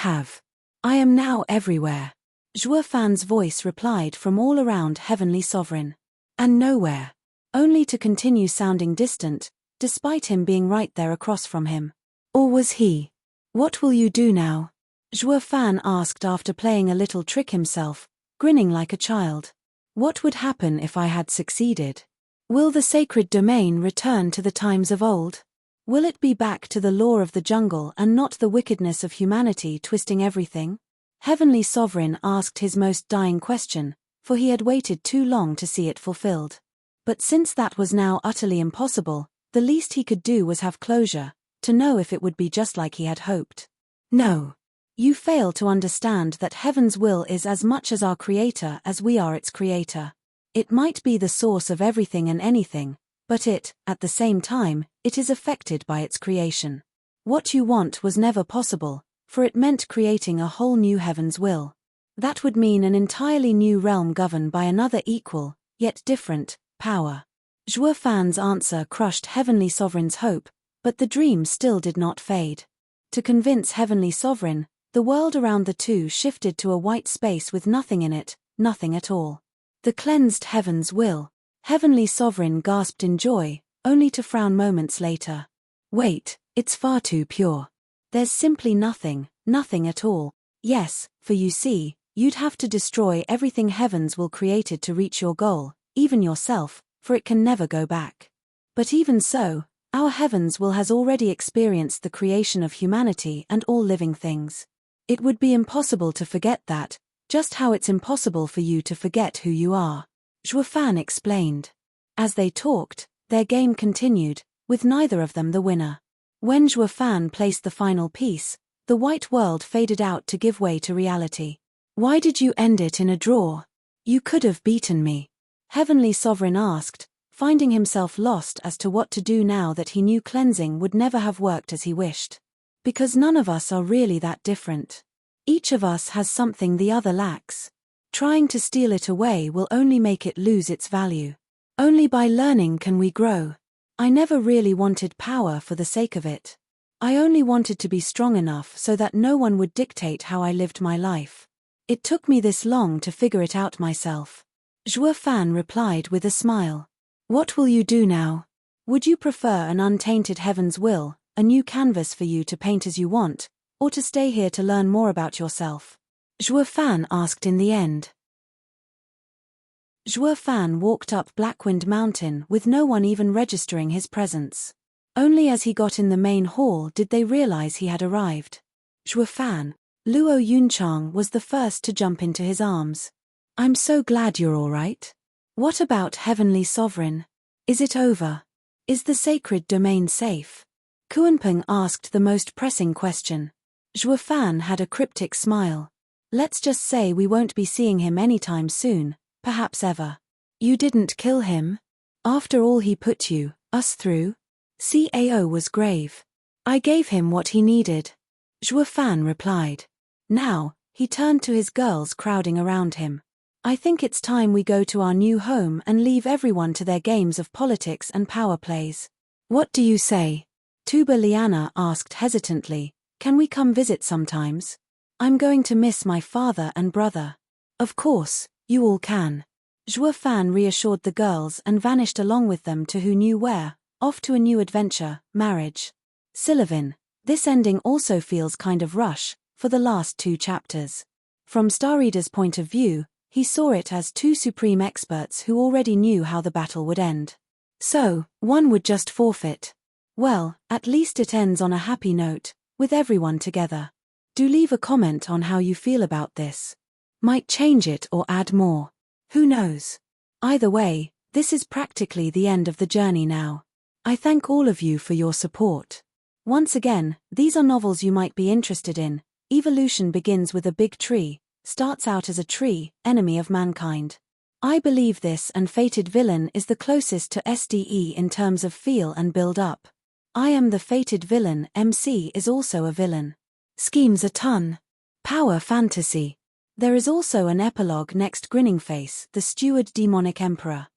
am now everywhere. Zhuo Fan's voice replied from all around Heavenly Sovereign. And nowhere. Only to continue sounding distant, despite him being right there across from him. Or was he? What will you do now? Zhuo Fan asked after playing a little trick himself, grinning like a child. What would happen if I had succeeded? Will the sacred domain return to the times of old? Will it be back to the law of the jungle and not the wickedness of humanity twisting everything? Heavenly Sovereign asked his most dying question, for he had waited too long to see it fulfilled. But since that was now utterly impossible, the least he could do was have closure, to know if it would be just like he had hoped. No. You fail to understand that heaven's will is as much as our creator as we are its creator. It might be the source of everything and anything, but at the same time, it is affected by its creation. What you want was never possible, for it meant creating a whole new heaven's will. That would mean an entirely new realm governed by another equal, yet different, power. Zhuo Fan's answer crushed Heavenly Sovereign's hope, but the dream still did not fade. To convince Heavenly Sovereign, the world around the two shifted to a white space with nothing in it, nothing at all. The cleansed heaven's will. Heavenly Sovereign gasped in joy, only to frown moments later. Wait, it's far too pure. There's simply nothing, nothing at all. Yes, for you see, you'd have to destroy everything heaven's will created to reach your goal, even yourself, for it can never go back. But even so, our heaven's will has already experienced the creation of humanity and all living things. It would be impossible to forget that, just how it's impossible for you to forget who you are. Zhuo Fan explained. As they talked, their game continued, with neither of them the winner. When Zhuo Fan placed the final piece, the white world faded out to give way to reality. Why did you end it in a draw? You could have beaten me. Heavenly Sovereign asked, finding himself lost as to what to do now that he knew cleansing would never have worked as he wished. Because none of us are really that different. Each of us has something the other lacks. Trying to steal it away will only make it lose its value. Only by learning can we grow. I never really wanted power for the sake of it. I only wanted to be strong enough so that no one would dictate how I lived my life. It took me this long to figure it out myself. Zhuo Fan replied with a smile. What will you do now? Would you prefer an untainted heaven's will, a new canvas for you to paint as you want, or to stay here to learn more about yourself? Zhuo Fan asked in the end. Zhuo Fan walked up Blackwind Mountain with no one even registering his presence. Only as he got in the main hall did they realize he had arrived. Zhuo Fan. Luo Yunchang was the first to jump into his arms. I'm so glad you're all right. What about Heavenly Sovereign? Is it over? Is the sacred domain safe? Kuanping asked the most pressing question. Zhuo Fan had a cryptic smile. Let's just say we won't be seeing him anytime soon, perhaps ever. You didn't kill him? After all he put us through? Cao was grave. I gave him what he needed. Zhuo Fan replied. Now, he turned to his girls crowding around him. I think it's time we go to our new home and leave everyone to their games of politics and power plays. What do you say? Tuba Liana asked hesitantly, can we come visit sometimes? I'm going to miss my father and brother. Of course, you all can. Zhuo Fan reassured the girls and vanished along with them to who knew where, off to a new adventure, marriage. Sylvan. This ending also feels kind of rush, for the last 2 chapters. From Starreader's point of view, he saw it as 2 supreme experts who already knew how the battle would end. So, one would just forfeit. Well, at least it ends on a happy note, with everyone together. Do leave a comment on how you feel about this. Might change it or add more. Who knows? Either way, this is practically the end of the journey now. I thank all of you for your support. Once again, these are novels you might be interested in. Evolution begins with a big tree, starts out as a tree, enemy of mankind. I believe this and Fated Villain is the closest to SDE in terms of feel and build up. I Am the Fated Villain, MC is also a villain. Schemes a ton. Power fantasy. There is also an epilogue next Grinning Face, the Steward Demonic Emperor.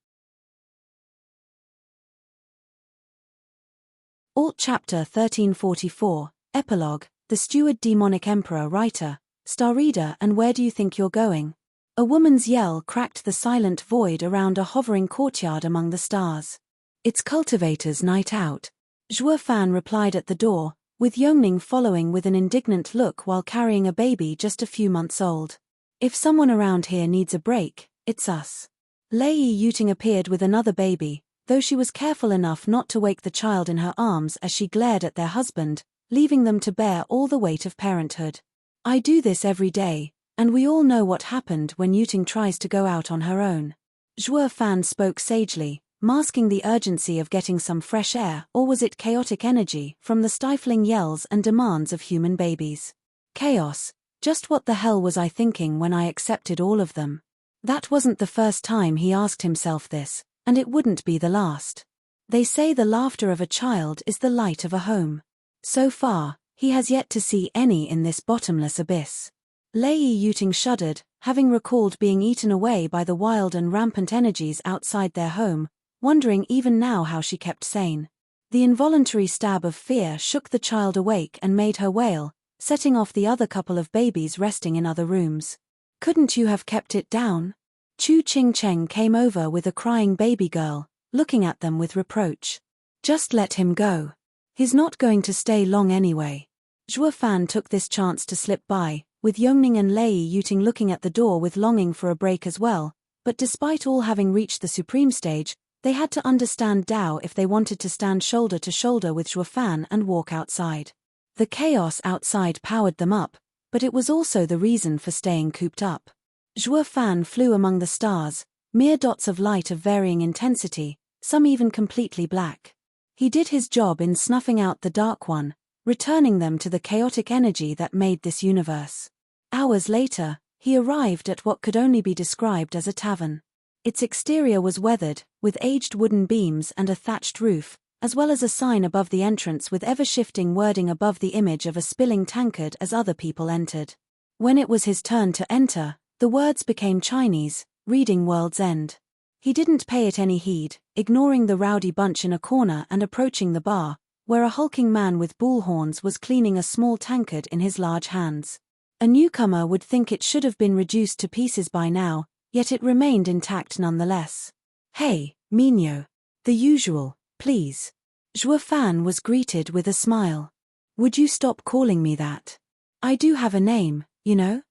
Alt Chapter 1344, Epilogue, The Steward Demonic Emperor Writer, Starreader and Where Do You Think You're Going? A woman's yell cracked the silent void around a hovering courtyard among the stars. It's Cultivator's night out. Zhuo Fan replied at the door, with Yongning following with an indignant look while carrying a baby just a few months old. If someone around here needs a break, it's us. Lei Yuting appeared with another baby, though she was careful enough not to wake the child in her arms as she glared at their husband, leaving them to bear all the weight of parenthood. I do this every day, and we all know what happened when Yuting tries to go out on her own. Zhuo Fan spoke sagely, masking the urgency of getting some fresh air, or was it chaotic energy, from the stifling yells and demands of human babies. Chaos. Just what the hell was I thinking when I accepted all of them? That wasn't the first time he asked himself this, and it wouldn't be the last. They say the laughter of a child is the light of a home. So far, he has yet to see any in this bottomless abyss. Lei Yuting shuddered, having recalled being eaten away by the wild and rampant energies outside their home, wondering even now how she kept sane. The involuntary stab of fear shook the child awake and made her wail, setting off the other couple of babies resting in other rooms. Couldn't you have kept it down? Chu Ching Cheng came over with a crying baby girl, looking at them with reproach. Just let him go. He's not going to stay long anyway. Zhuo Fan took this chance to slip by, with Yongning and Lei Yuting looking at the door with longing for a break as well, but despite all having reached the supreme stage, they had to understand Dao if they wanted to stand shoulder to shoulder with Zhuo Fan and walk outside. The chaos outside powered them up, but it was also the reason for staying cooped up. Zhuo Fan flew among the stars, mere dots of light of varying intensity, some even completely black. He did his job in snuffing out the Dark One, returning them to the chaotic energy that made this universe. Hours later, he arrived at what could only be described as a tavern. Its exterior was weathered, with aged wooden beams and a thatched roof, as well as a sign above the entrance with ever-shifting wording above the image of a spilling tankard as other people entered. When it was his turn to enter, the words became Chinese, reading World's End. He didn't pay it any heed, ignoring the rowdy bunch in a corner and approaching the bar, where a hulking man with bull horns was cleaning a small tankard in his large hands. A newcomer would think it should have been reduced to pieces by now, yet it remained intact nonetheless. Hey, Minyo. The usual. Please. Zhuo Fan was greeted with a smile. Would you stop calling me that? I do have a name, you know?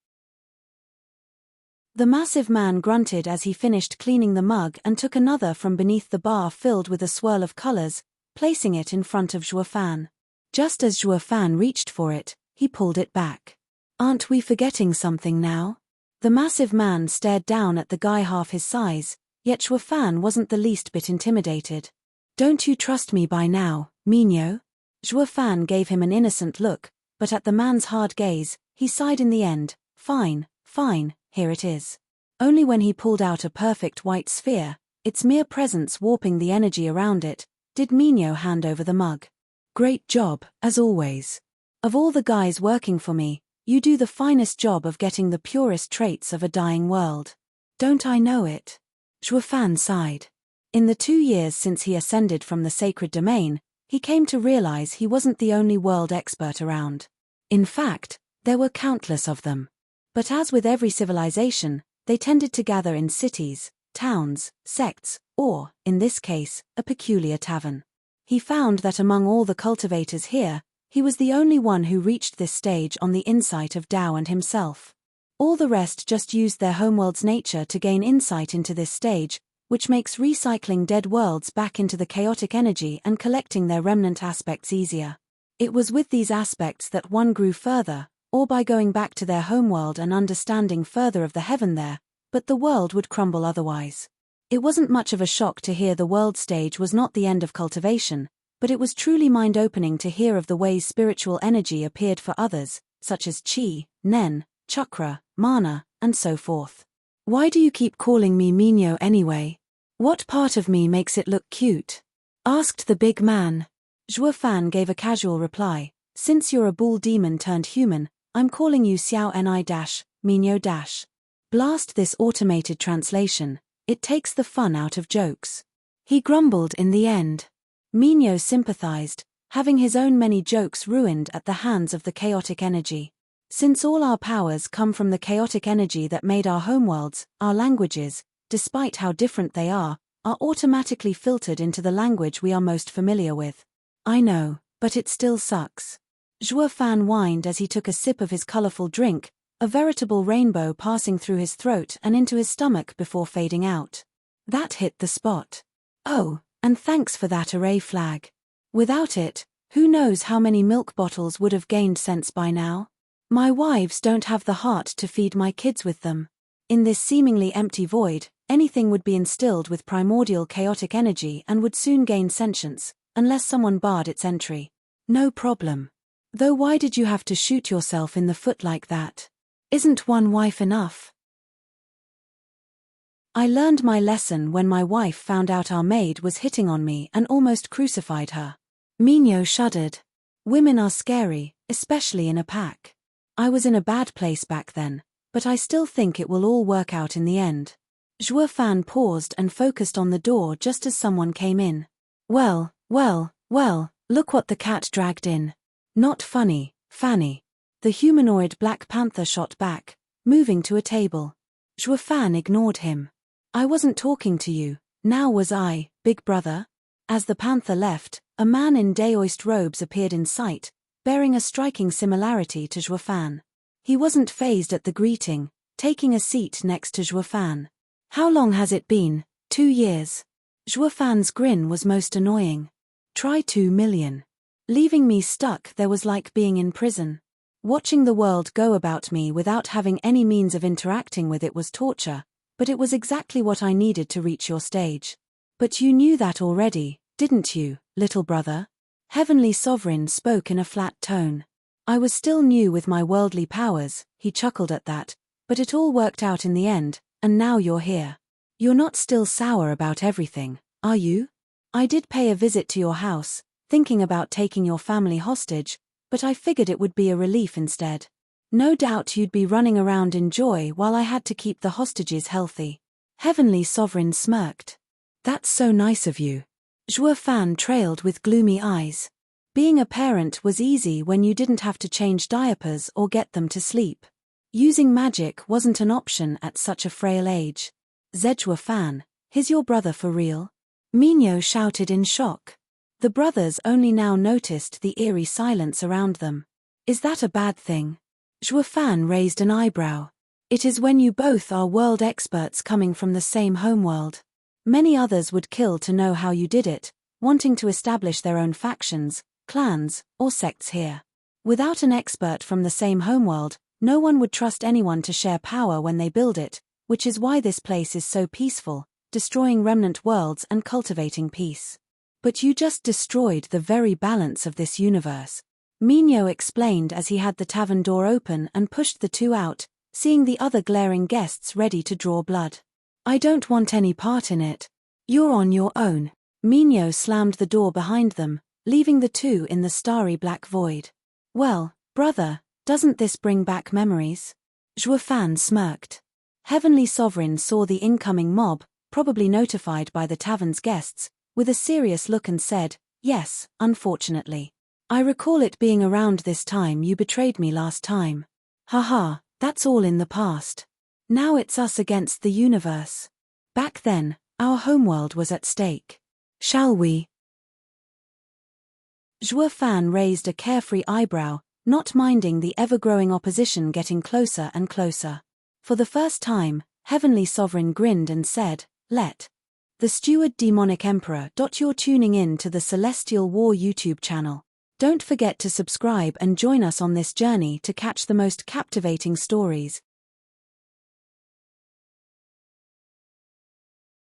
The massive man grunted as he finished cleaning the mug and took another from beneath the bar filled with a swirl of colors, placing it in front of Zhuo Fan. Just as Zhuo Fan reached for it, he pulled it back. Aren't we forgetting something now? The massive man stared down at the guy half his size, yet Zhuo Fan wasn't the least bit intimidated. Don't you trust me by now, Minyo? Zhuo Fan gave him an innocent look, but at the man's hard gaze, he sighed in the end. Fine, here it is. Only when he pulled out a perfect white sphere, its mere presence warping the energy around it, did Minyo hand over the mug. Great job, as always. Of all the guys working for me, you do the finest job of getting the purest traits of a dying world. Don't I know it? Zhuo Fan sighed. In the 2 years since he ascended from the sacred domain, he came to realize he wasn't the only world expert around. In fact, there were countless of them. But as with every civilization, they tended to gather in cities, towns, sects, or, in this case, a peculiar tavern. He found that among all the cultivators here, he was the only one who reached this stage on the insight of Tao and himself. All the rest just used their homeworld's nature to gain insight into this stage, which makes recycling dead worlds back into the chaotic energy and collecting their remnant aspects easier. It was with these aspects that one grew further, or by going back to their homeworld and understanding further of the heaven there, but the world would crumble otherwise. It wasn't much of a shock to hear the world stage was not the end of cultivation, but it was truly mind-opening to hear of the ways spiritual energy appeared for others, such as chi, nen, chakra, mana, and so forth. Why do you keep calling me Minyo anyway? What part of me makes it look cute? Asked the big man. Zhuo Fan gave a casual reply. Since you're a bull demon turned human, I'm calling you Xiao Ni-Minyo-. Blast this automated translation, it takes the fun out of jokes. He grumbled in the end. Minyo sympathized, having his own many jokes ruined at the hands of the chaotic energy. Since all our powers come from the chaotic energy that made our homeworlds, our languages, despite how different they are automatically filtered into the language we are most familiar with. I know, but it still sucks. Zhuo Fan whined as he took a sip of his colorful drink, a veritable rainbow passing through his throat and into his stomach before fading out. That hit the spot. Oh, and thanks for that array flag. Without it, who knows how many milk bottles would have gained sense by now? My wives don't have the heart to feed my kids with them. In this seemingly empty void, anything would be instilled with primordial chaotic energy and would soon gain sentience, unless someone barred its entry. No problem. Though why did you have to shoot yourself in the foot like that? Isn't one wife enough? I learned my lesson when my wife found out our maid was hitting on me and almost crucified her. Minyo shuddered. Women are scary, especially in a pack. I was in a bad place back then, but I still think it will all work out in the end. Zhuo Fan paused and focused on the door just as someone came in. Well, look what the cat dragged in. Not funny, Fanny. The humanoid Black Panther shot back, moving to a table. Zhuo Fan ignored him. I wasn't talking to you, now was I, big brother? As the panther left, a man in Daoist robes appeared in sight, bearing a striking similarity to Zhuo Fan. He wasn't fazed at the greeting, taking a seat next to Zhuo Fan. How long has it been? 2 years. Zhuo Fan's grin was most annoying. Try 2 million. Leaving me stuck there was like being in prison. Watching the world go about me without having any means of interacting with it was torture, but it was exactly what I needed to reach your stage. But you knew that already, didn't you, little brother? Heavenly Sovereign spoke in a flat tone. I was still new with my worldly powers, he chuckled at that, but it all worked out in the end, and now you're here. You're not still sour about everything, are you? I did pay a visit to your house, thinking about taking your family hostage, but I figured it would be a relief instead. No doubt you'd be running around in joy while I had to keep the hostages healthy. Heavenly Sovereign smirked. That's so nice of you. Zhuo Fan trailed with gloomy eyes. Being a parent was easy when you didn't have to change diapers or get them to sleep. Using magic wasn't an option at such a frail age. Zhuo Fan, is your brother for real? Minyo shouted in shock. The brothers only now noticed the eerie silence around them. Is that a bad thing? Zhuo Fan raised an eyebrow. It is when you both are world experts coming from the same homeworld. Many others would kill to know how you did it, wanting to establish their own factions, clans, or sects here. Without an expert from the same homeworld, no one would trust anyone to share power when they build it, which is why this place is so peaceful, destroying remnant worlds and cultivating peace. But you just destroyed the very balance of this universe. Minyo explained as he had the tavern door open and pushed the two out, seeing the other glaring guests ready to draw blood. I don't want any part in it. You're on your own. Minyo slammed the door behind them, leaving the two in the starry black void. Well, brother, doesn't this bring back memories? Zhuo Fan smirked. Heavenly Sovereign saw the incoming mob, probably notified by the tavern's guests, with a serious look and said, yes, unfortunately. I recall it being around this time you betrayed me last time. Haha, that's all in the past. Now it's us against the universe. Back then, our homeworld was at stake. Shall we? Zhuo Fan raised a carefree eyebrow, not minding the ever-growing opposition getting closer and closer. For the first time, Heavenly Sovereign grinned and said, "Let the steward demonic emperor. You're tuning in to the Celestial War YouTube channel. Don't forget to subscribe and join us on this journey to catch the most captivating stories,